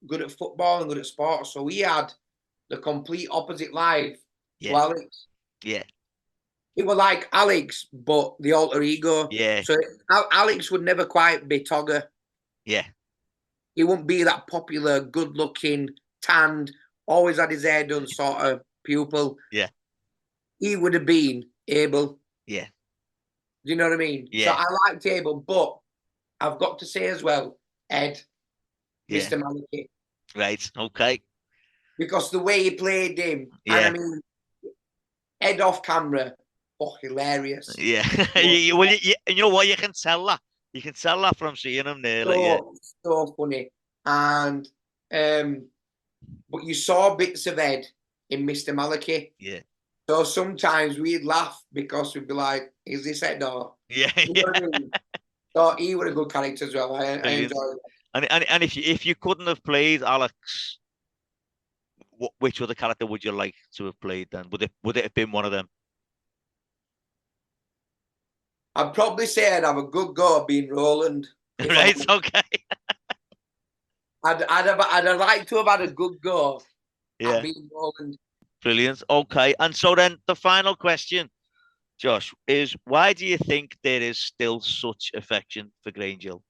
good at football and good at sports. So he had the complete opposite life to Alex. Yeah. He was like Alex, but the alter ego. Yeah. So Alex would never quite be Togger. Yeah. He wouldn't be that popular, good-looking, tanned, always had his hair done sort of pupil. Yeah. He would have been Abel. Yeah. Do you know what I mean? Yeah. So I liked Abel, but I've got to say as well, Ed, Mr. Maliki. Right. Okay. Because the way he played him, yeah. and I mean, Ed off camera, hilarious. Yeah. you know what? You can tell that. You can tell that from seeing him there. So funny. And but you saw bits of Ed in Mr. Maliki. Yeah. So sometimes we'd laugh because we'd be like, "Is this Ed or?" Yeah. You know what I mean? So he was a good character as well. I enjoyed it. And if you couldn't have played Alex, which other character would you like to have played then? Would it have been one of them? I'd probably say I'd have a good go at being Roland. Right, okay. I'd have liked to have had a good go at being Roland. Brilliant. Okay. And so then the final question, Josh, is why do you think there is still such affection for Grange Hill?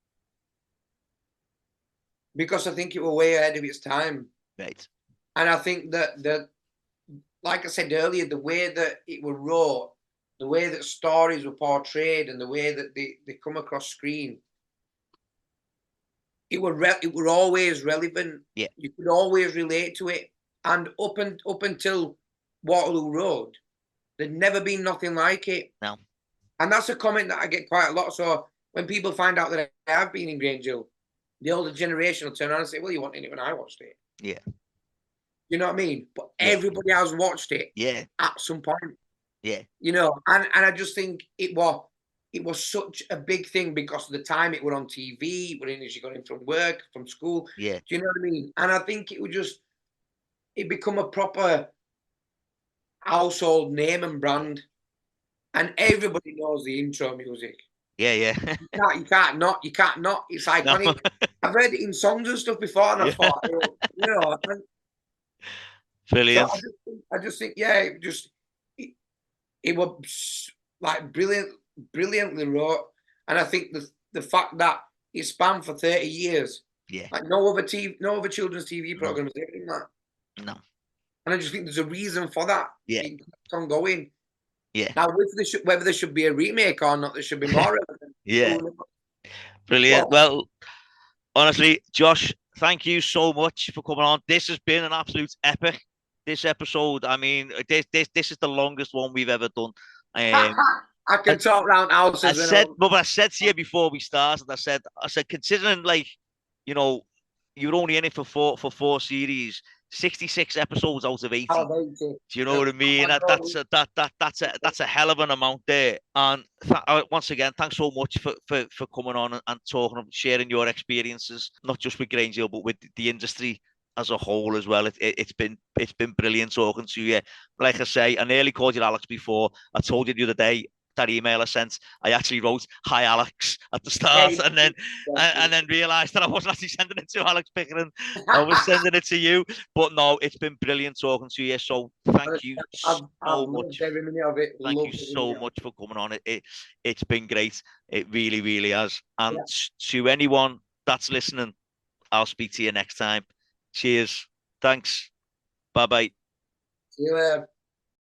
Because I think it was way ahead of its time. Right. And I think that like I said earlier, the way that it was wrote, the way that stories were portrayed, and the way that they come across screen, it were always relevant. Yeah. You could always relate to it. And up until Waterloo Road, there'd never been nothing like it. No. And that's a comment that I get quite a lot. So when people find out that I have been in Grange Hill, the older generation will turn around and say, "Well, you wanted it when I watched it." Yeah. You know what I mean? But everybody has watched it. Yeah. At some point. Yeah. And I just think it was such a big thing because of the time it was on TV, when you got in from work, from school. Yeah. Do you know what I mean? And I think it become a proper household name and brand. And everybody knows the intro music. Yeah. You can't not. It's iconic. No. I've heard it in songs and stuff before, and I thought, Brilliant. So I just think, it was like brilliantly wrote, and I think the fact that it spanned for 30 years, like no other children's TV programs ever did that. No. And I just think there's a reason for that. Yeah. It keeps on going. Yeah. Now, whether there should be a remake or not, there should be more relevant. Yeah. Brilliant. Well, honestly, Josh, thank you so much for coming on. This has been an absolute epic. This episode, I mean, this is the longest one we've ever done. I can talk around houses. I said to you before we started, I said, considering you're only in it for four series, 66 episomes out of 80. Do you know what I mean? That's a hell of an amount there. And once again, thanks so much for coming on and talking and sharing your experiences, not just with Grange Hill, but with the industry as a whole as well. It's been brilliant talking to you. Like I say, I nearly called you Alex before. I told you the other day, that email I sent, I actually wrote "Hi Alex" at the start, and then realised that I wasn't actually sending it to Alex Pickering. I was sending it to you. But no, it's been brilliant talking to you. So thank you so much. Every minute of it. Thank you so much for coming on. It's been great. It really, really has. And to anyone that's listening, I'll speak to you next time. Cheers. Thanks. Bye-bye. See you later.